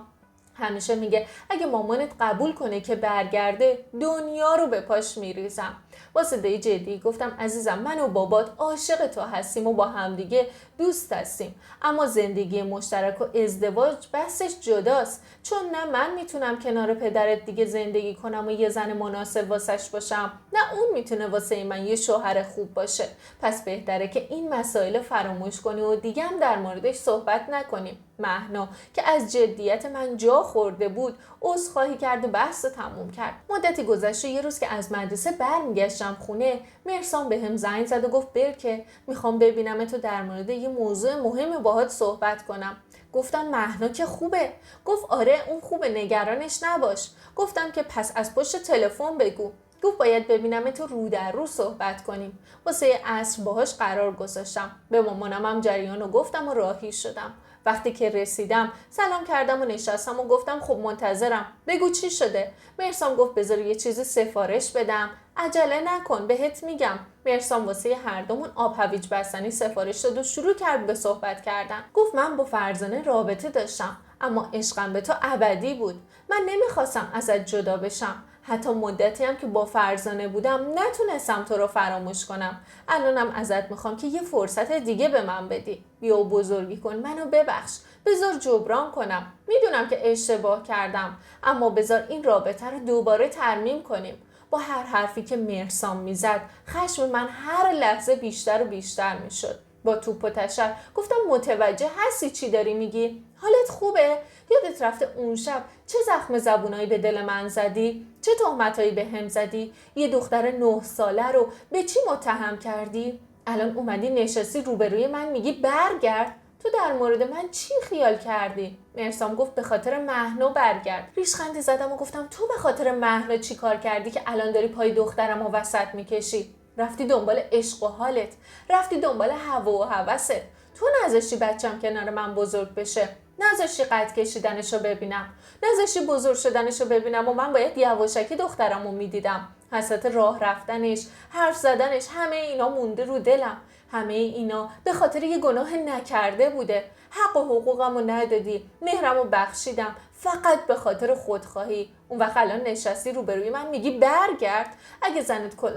همیشه میگه اگه مامانت قبول کنه که برگرده دنیا رو به پاش میریزم. با صدای جدی گفتم عزیزم من و بابات عاشق تو هستیم و با همدیگه دوست هستیم، اما زندگی مشترک و ازدواج بحثش جداست، چون نه من میتونم کنار پدرت دیگه زندگی کنم و یه زن مناسب واسش باشم، نه اون میتونه واسه من یه شوهر خوب باشه. پس بهتره که این مسائل فراموش کنی و دیگه هم در موردش صحبت نکنیم. مهنا که از جدیت من جا خورده بود عذرخواهی کرد و بحث رو تموم کرد. مدتی گذشت و یه روز که از مدرسه برمیگشتم خونه، مهرسام بهم زنگ زد و گفت برکه میخوام ببینم تو در مورد یه موضوع مهمی باهات صحبت کنم. گفتم مهنا که خوبه. گفت آره اون خوبه، نگرانش نباش. گفتم که پس از پشت تلفن بگو. گفت باید ببینم تو رو در رو صحبت کنیم. واسه عصر باهاش قرار گذاشتم. به مامانم هم جریانو گفتم و راهی شدم. وقتی که رسیدم سلام کردم و نشستم و گفتم خب منتظرم، بگو چی شده؟ مهرسام گفت بذار یه چیزی سفارش بدم، عجله نکن بهت میگم. مهرسام واسه هر دومون آب هویج بستنی سفارش داد و شروع کرد به صحبت کردن. گفت من با فرزانه رابطه داشتم، اما عشقم به تو ابدی بود. من نمیخواستم ازت جدا بشم. حتی مدتی هم که با فرزانه بودم نتونستم تو رو فراموش کنم. الانم ازت میخوام که یه فرصت دیگه به من بدی. بیا و بزرگی کن، منو ببخش، بذار جبران کنم. میدونم که اشتباه کردم، اما بذار این رابطه رو دوباره ترمیم کنیم. با هر حرفی که مهرسام میزد خشم من هر لحظه بیشتر و بیشتر میشد. با توپ و تشر گفتم متوجه هستی چی داری میگی؟ حالت خوبه؟ یادت رفته اون شب چه زخم زبونایی به دل من زدی؟ چه تهمتایی به هم زدی؟ یه دختر 9 ساله رو به چی متهم کردی؟ الان اومدی نشستی روبروی من میگی برگرد؟ تو در مورد من چی خیال کردی؟ مهرسام گفت به خاطر مهنا برگرد. ریشخندی زدم و گفتم تو به خاطر مهنا چی کار کردی که الان داری پای دخترمو وسط میکشی؟ رفتی دنبال عشق و حالت، رفتی دنبال هوا و هوست. تو نذاشتی بچم کنار من بزرگ بشه، نذاشتی قد کشیدنشو ببینم، نذاشتی بزرگ شدنشو ببینم و من باید یواشکی دخترمو میدیدم. حسرت راه رفتنش، حرف زدنش، همه اینا مونده رو دلم. همه اینا به خاطر یه گناه نکرده بوده. حق و حقوقمو ندادی، مهرمو بخشیدم، فقط به خاطر خودخواهی. اون وقت الان نشستی روبروی من میگی برگرد. اگه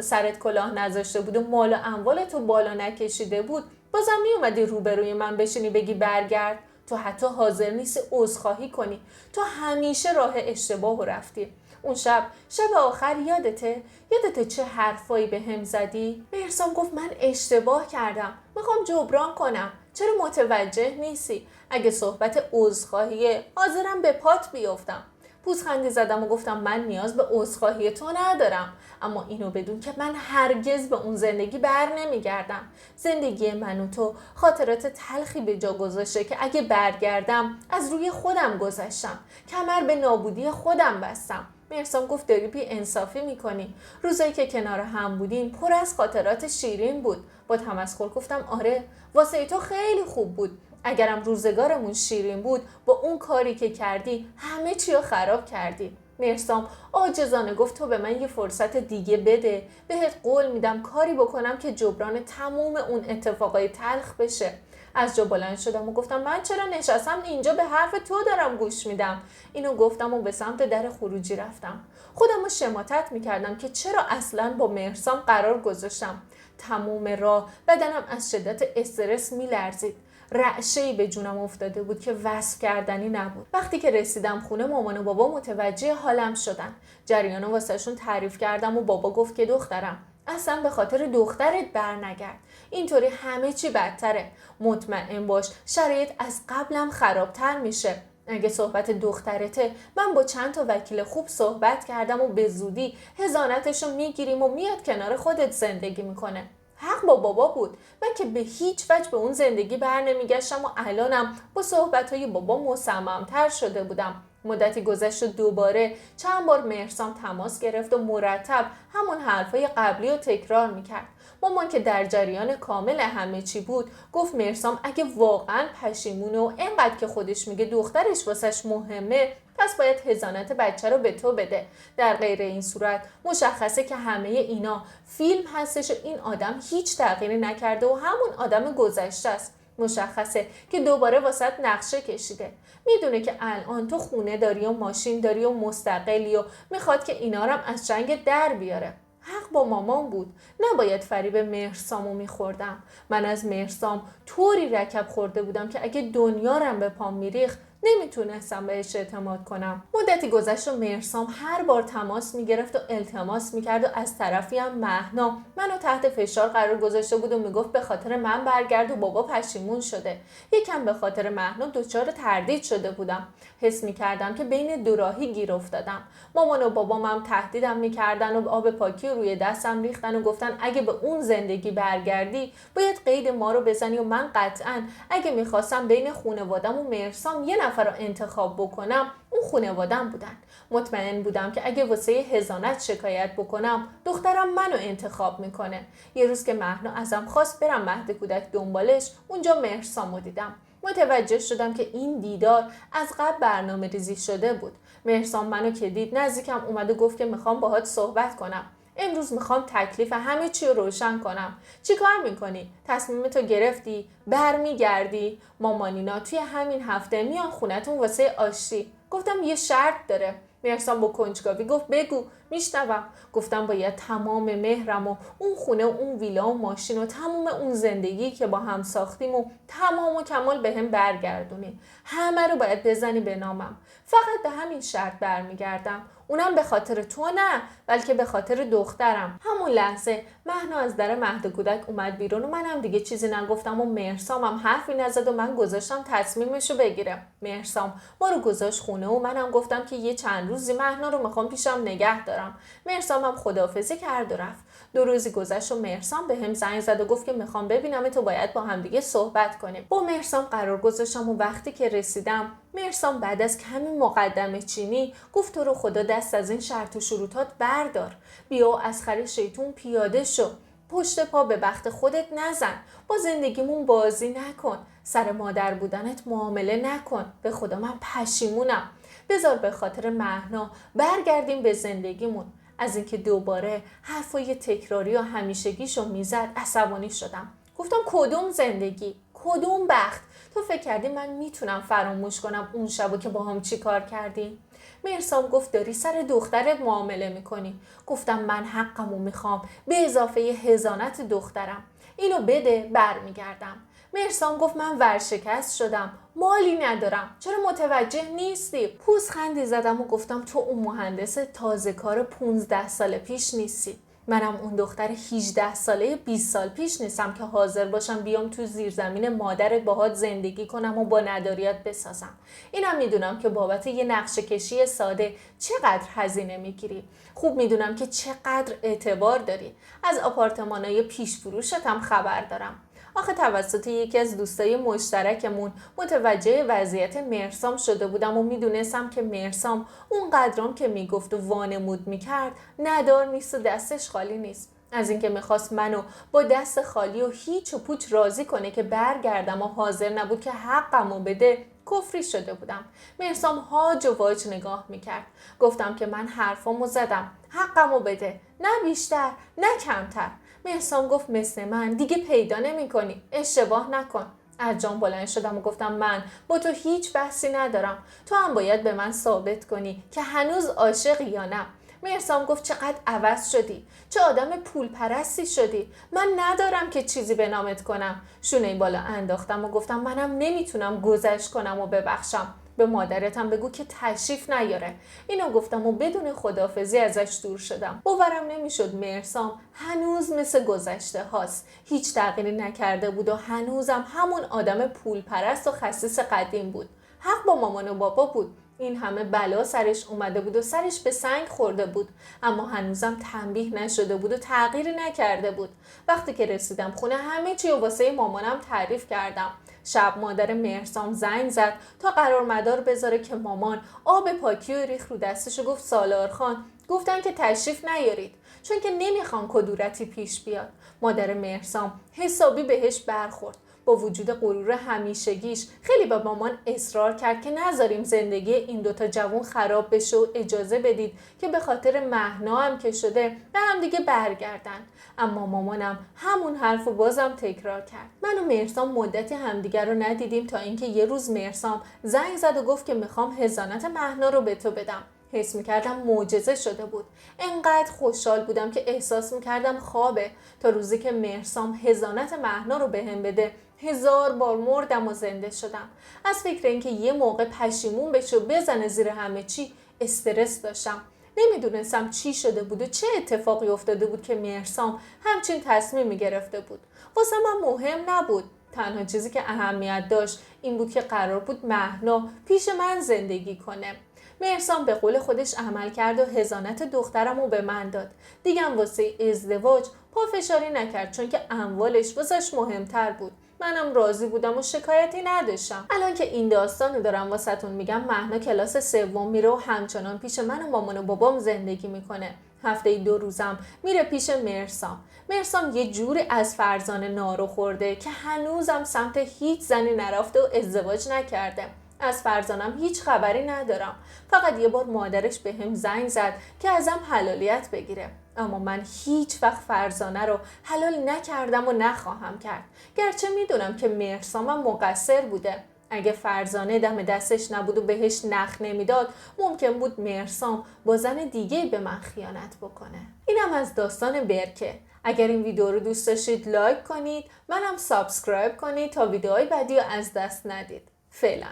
سرت کلاه نذاشته بود و مال و اموالتو بالا نکشیده بود بازم میومدی روبروی من بشینی بگی برگرد؟ تو حتی حاضر نیستی عذرخواهی کنی. تو همیشه راه اشتباهو رفتی. اون شب آخر یادته چه حرفایی به هم زدی؟ مهرسام گفت من اشتباه کردم، میخوام جبران کنم. چرا متوجه نیستی؟ اگه صحبت عذرخواهیه حاضرم به پات بیفتم. پوزخندی زدم و گفتم من نیاز به عذرخواهی تو ندارم، اما اینو بدون که من هرگز به اون زندگی بر نمیگردم. زندگی من و تو خاطرات تلخی به جا گذاشته که اگه برگردم از روی خودم گذشتم، کمر به نابودی خودم بستم. مهرسام گفت داری بی انصافی میکنی. روزایی که کنار هم بودیم پر از خاطرات شیرین بود. با تمسخر گفتم آره واسه تو خیلی خوب بود. اگرم روزگارمون شیرین بود با اون کاری که کردی همه چی رو خراب کردی. مهرسام عاجزانه گفت تو به من یه فرصت دیگه بده، بهت قول میدم کاری بکنم که جبران تموم اون اتفاقای تلخ بشه. از جا بلند شدم و گفتم من چرا نشستم اینجا به حرف تو دارم گوش میدم. اینو گفتم و به سمت در خروجی رفتم. خودم رو شماتت میکردم که چرا اصلاً با مهرسام قرار گذاشتم. تموم راه بدنم از شدت استرس میلرزید. رعشه‌ای به جونم افتاده بود که وصف کردنی نبود. وقتی که رسیدم خونه مامان و بابا متوجه حالم شدن. جریانو واسهشون تعریف کردم و بابا گفت که دخترم اصلا به خاطر دخترت برنگرد، اینطوری همه چی بدتره. مطمئن باش شرایط از قبلم خرابتر میشه. اگه صحبت دخترته من با چند تا وکیل خوب صحبت کردم و به زودی حضانتشو میگیریم و میاد کنار خودت زندگی میکنه. حق با بابا بود. من که به هیچ وجه به اون زندگی بر نمیگشتم و الانم با صحبتهای بابا مصممتر شده بودم. مدتی گذشت و دوباره چند بار مهرسام تماس گرفت و مرتب همون حرفای قبلی رو تکرار میکرد. مامان که در جریان کامل همه چی بود گفت مهرسام اگه واقعا پشیمونه و اینقدر که خودش میگه دخترش واسش مهمه پس باید حضانت بچه رو به تو بده. در غیر این صورت مشخصه که همه اینا فیلم هستش و این آدم هیچ تغییری نکرده و همون آدم گذشته است. مشخصه که دوباره واسط نقشه کشیده. میدونه که الان تو خونه داری و ماشین داری و مستقلی و میخواد که اینا رو هم از جنگ در بیاره. حق با مامان بود. نباید فریب مهرسامو میخوردم. من از مهرسام طوری رکب خورده بودم که اگه دنیا رم به پام میریخت نمیتونستم بهش اعتماد کنم. مدتی گذشت و مهرسام هر بار تماس میگرفت و التماس میکرد و از طرفی هم مهنا منو تحت فشار قرار گذاشته بود و میگفت به خاطر من برگرد و بابا پشیمون شده. یکم به خاطر مهنا دچار تردید شده بودم. حس میکردم که بین دو راهی گیر افتادم. مامان و بابام هم تهدیدم میکردن و آب پاکی روی دستم ریختن و گفتن اگه به اون زندگی برگردی باید قید ما رو بزنی و من قطعاً اگه میخواستم بین خانواده‌م و مهرسام یه نفر رو انتخاب بکنم اون خانواده‌م بودن. مطمئن بودم که اگه واسه حضانت شکایت بکنم دخترم منو انتخاب میکنه. یه روز که مهنا ازم خواست برم مهد کودک دنبالش اونجا مهرسامو دیدم. متوجه شدم که این دیدار از قبل برنامه ریزی شده بود. مهرسام منو که دید نزدیکم اومد و گفت که میخوام باهات صحبت کنم. امروز میخوام تکلیف همه چی رو روشن کنم. چی کار میکنی؟ تصمیمتو گرفتی؟ برمیگردی؟ مامانینا توی همین هفته میان خونتون واسه آشتی. گفتم یه شرط داره. مهرسام با کنجکاوی گفت بگو میشنوم. گفتم باید تمام مهرم و اون خونه و اون ویلا و ماشین و تمام اون زندگی که با هم ساختیم و تمام و کمال به هم برگردونی. همه رو باید بزنی به نامم. فقط به همین شرط برمیگردم. اونم به خاطر تو نه بلکه به خاطر دخترم. همون لحظه مهنا از در مهد کودک اومد بیرون و منم دیگه چیزی نگفتم و مهرسامم حرفی نزد و من گذاشتم تصمیمشو بگیره. مهرسام ما رو گذاشت خونه و منم گفتم که یه چند روزی مهنا رو میخوام پیشم نگه دارم. مهرسامم خداحافظی کرد و رفت. 2 روزی گذشت و مهرسام بهم زنگ زد و گفت که میخوام ببینم تو باید با هم دیگه صحبت کنیم. با مهرسام قرار گذاشتم و وقتی که رسیدم مهرسام بعد از کمی مقدمه چینی گفت تو رو خدا دست از این شرط و شروطات بردار. بیا و از خر شیطون پیاده شو. پشت پا به بخت خودت نزن. با زندگیمون بازی نکن. سر مادر بودنت معامله نکن. به خدا من پشیمونم. بذار به خاطر مهنا برگردیم به زندگیمون. از اینکه دوباره حرفای تکراری و همیشگیشو میزد عصبانی شدم. گفتم کدوم زندگی؟ کدوم بخت؟ تو فکر کردی من میتونم فراموش کنم اون شبو که با هم چی کار کردیم؟ مهرسام گفت داری سر دخترت معامله میکنی. گفتم من حقمو میخوام به اضافه حضانت دخترم. اینو بده برمیگردم. مهرسام گفت من ورشکست شدم. مالی ندارم. چرا متوجه نیستی؟ پوزخندی زدم و گفتم تو اون مهندس تازه کار 15 سال پیش نیستی. منم اون دختر 18 ساله 20 سال پیش نیستم که حاضر باشم بیام تو زیرزمین مادرت باهات زندگی کنم و با نداریات بسازم. اینم میدونم که بابت یه نقشه کشی ساده چقدر هزینه میگیری. خوب میدونم که چقدر اعتبار داری. از آپارتمانای پیش فروشت هم خبر دارم. آخه توسط یکی از دوستای مشترکمون متوجه وضعیت مهرسام شده بودم و میدونستم که مهرسام اون قدرام که میگفت و وانمود میکرد ندار نیست و دستش خالی نیست. از اینکه میخواست منو با دست خالی و هیچ و پوچ راضی کنه که برگردم و حاضر نبود که حقمو بده کفری شده بودم. مهرسام هاج و واج نگاه میکرد. گفتم که من حرفامو زدم. حقمو بده. نه بیشتر نه کمتر. مهرسام گفت مثل من دیگه پیدا نمی کنی. اشتباه نکن. از جام بلند شدم و گفتم من با تو هیچ بحثی ندارم. تو هم باید به من ثابت کنی که هنوز عاشقی یا نه. مهرسام گفت چقدر عوض شدی، چه آدم پول پرستی شدی، من ندارم که چیزی به نامت کنم. شونه بالا انداختم و گفتم منم نمیتونم گذشت کنم و ببخشم. به مادرتم بگو که تشریف نیاره. اینو گفتم و بدون خداحافظی ازش دور شدم. باورم نمیشد مهرسام هنوز مثل گذشته هاست، هیچ تغییری نکرده بود و هنوزم همون آدم پول پرست و خسیس قدیم بود. حق با مامان و بابا بود. این همه بلا سرش اومده بود و سرش به سنگ خورده بود، اما هنوزم تنبیه نشده بود و تغییری نکرده بود. وقتی که رسیدم خونه همه چی رو واسه مامانم تعریف کردم. شب مادر مهرسام زنگ زد تا قرار مدار بذاره که مامان آب پاکی و ریخ رو دستش و گفت سالار خان گفتن که تشریف نیارید چون که نمیخوان کدورتی پیش بیاد. مادر مهرسام حسابی بهش برخورد. با وجود غرور همیشگیش خیلی به مامان اصرار کرد که نذاریم زندگی این دوتا جوون خراب بشه و اجازه بدید که به خاطر مهنا هم که شده به هم دیگه برگردن. اما مامانم همون حرفو بازم تکرار کرد. من و مهرسام مدتی همدیگر رو ندیدیم تا اینکه یه روز مهرسام زنگ زد و گفت که میخوام حضانت مهنا رو به تو بدم. حس میکردم معجزه شده بود. انقدر خوشحال بودم که احساس میکردم خوابه. تا روزی که مهرسام حضانت مهنا رو بهم بده 1000 بار مردم و زنده شدم. از فکر اینکه یه موقع پشیمون بشه و بزنه زیر همه چی استرس داشتم. نمیدونستم چی شده بود و چه اتفاقی افتاده بود که مهرسام همچین تصمیمی گرفته بود. واسه من مهم نبود. تنها چیزی که اهمیت داشت این بود که قرار بود مهنا پیش من زندگی کنه. مهرسام به قول خودش عمل کرد و حضانت دخترم رو به من داد. دیگم واسه ازدواج پافشاری نکرد چون که اموالش واسش مهمتر بود. منم راضی بودم و شکایتی نداشتم. الان که این داستانو دارم واسهتون میگم مهنا کلاس 3 میره و همچنان پیش من و مامان و بابام زندگی میکنه. هفته 2 روزم میره پیش مهرسام. مهرسام یه جوری از فرزانه نارو خورده که هنوزم سمت هیچ زنی نرفته و ازدواج نکرده. از فرزانم هیچ خبری ندارم. فقط یه بار مادرش به هم زنگ زد که ازم حلالیت بگیره. اما من هیچ وقت فرزانه رو حلال نکردم و نخواهم کرد. گرچه میدونم که مهرسامم مقصر بوده. اگه فرزانه دم دستش نبود و بهش نخ نمیداد ممکن بود مهرسام با زن دیگه به من خیانت بکنه. اینم از داستان برکه. اگر این ویدیو رو دوست داشتید لایک کنید، منم سابسکرایب کنید تا ویدیوهای بعدی رو از دست ندید. فعلا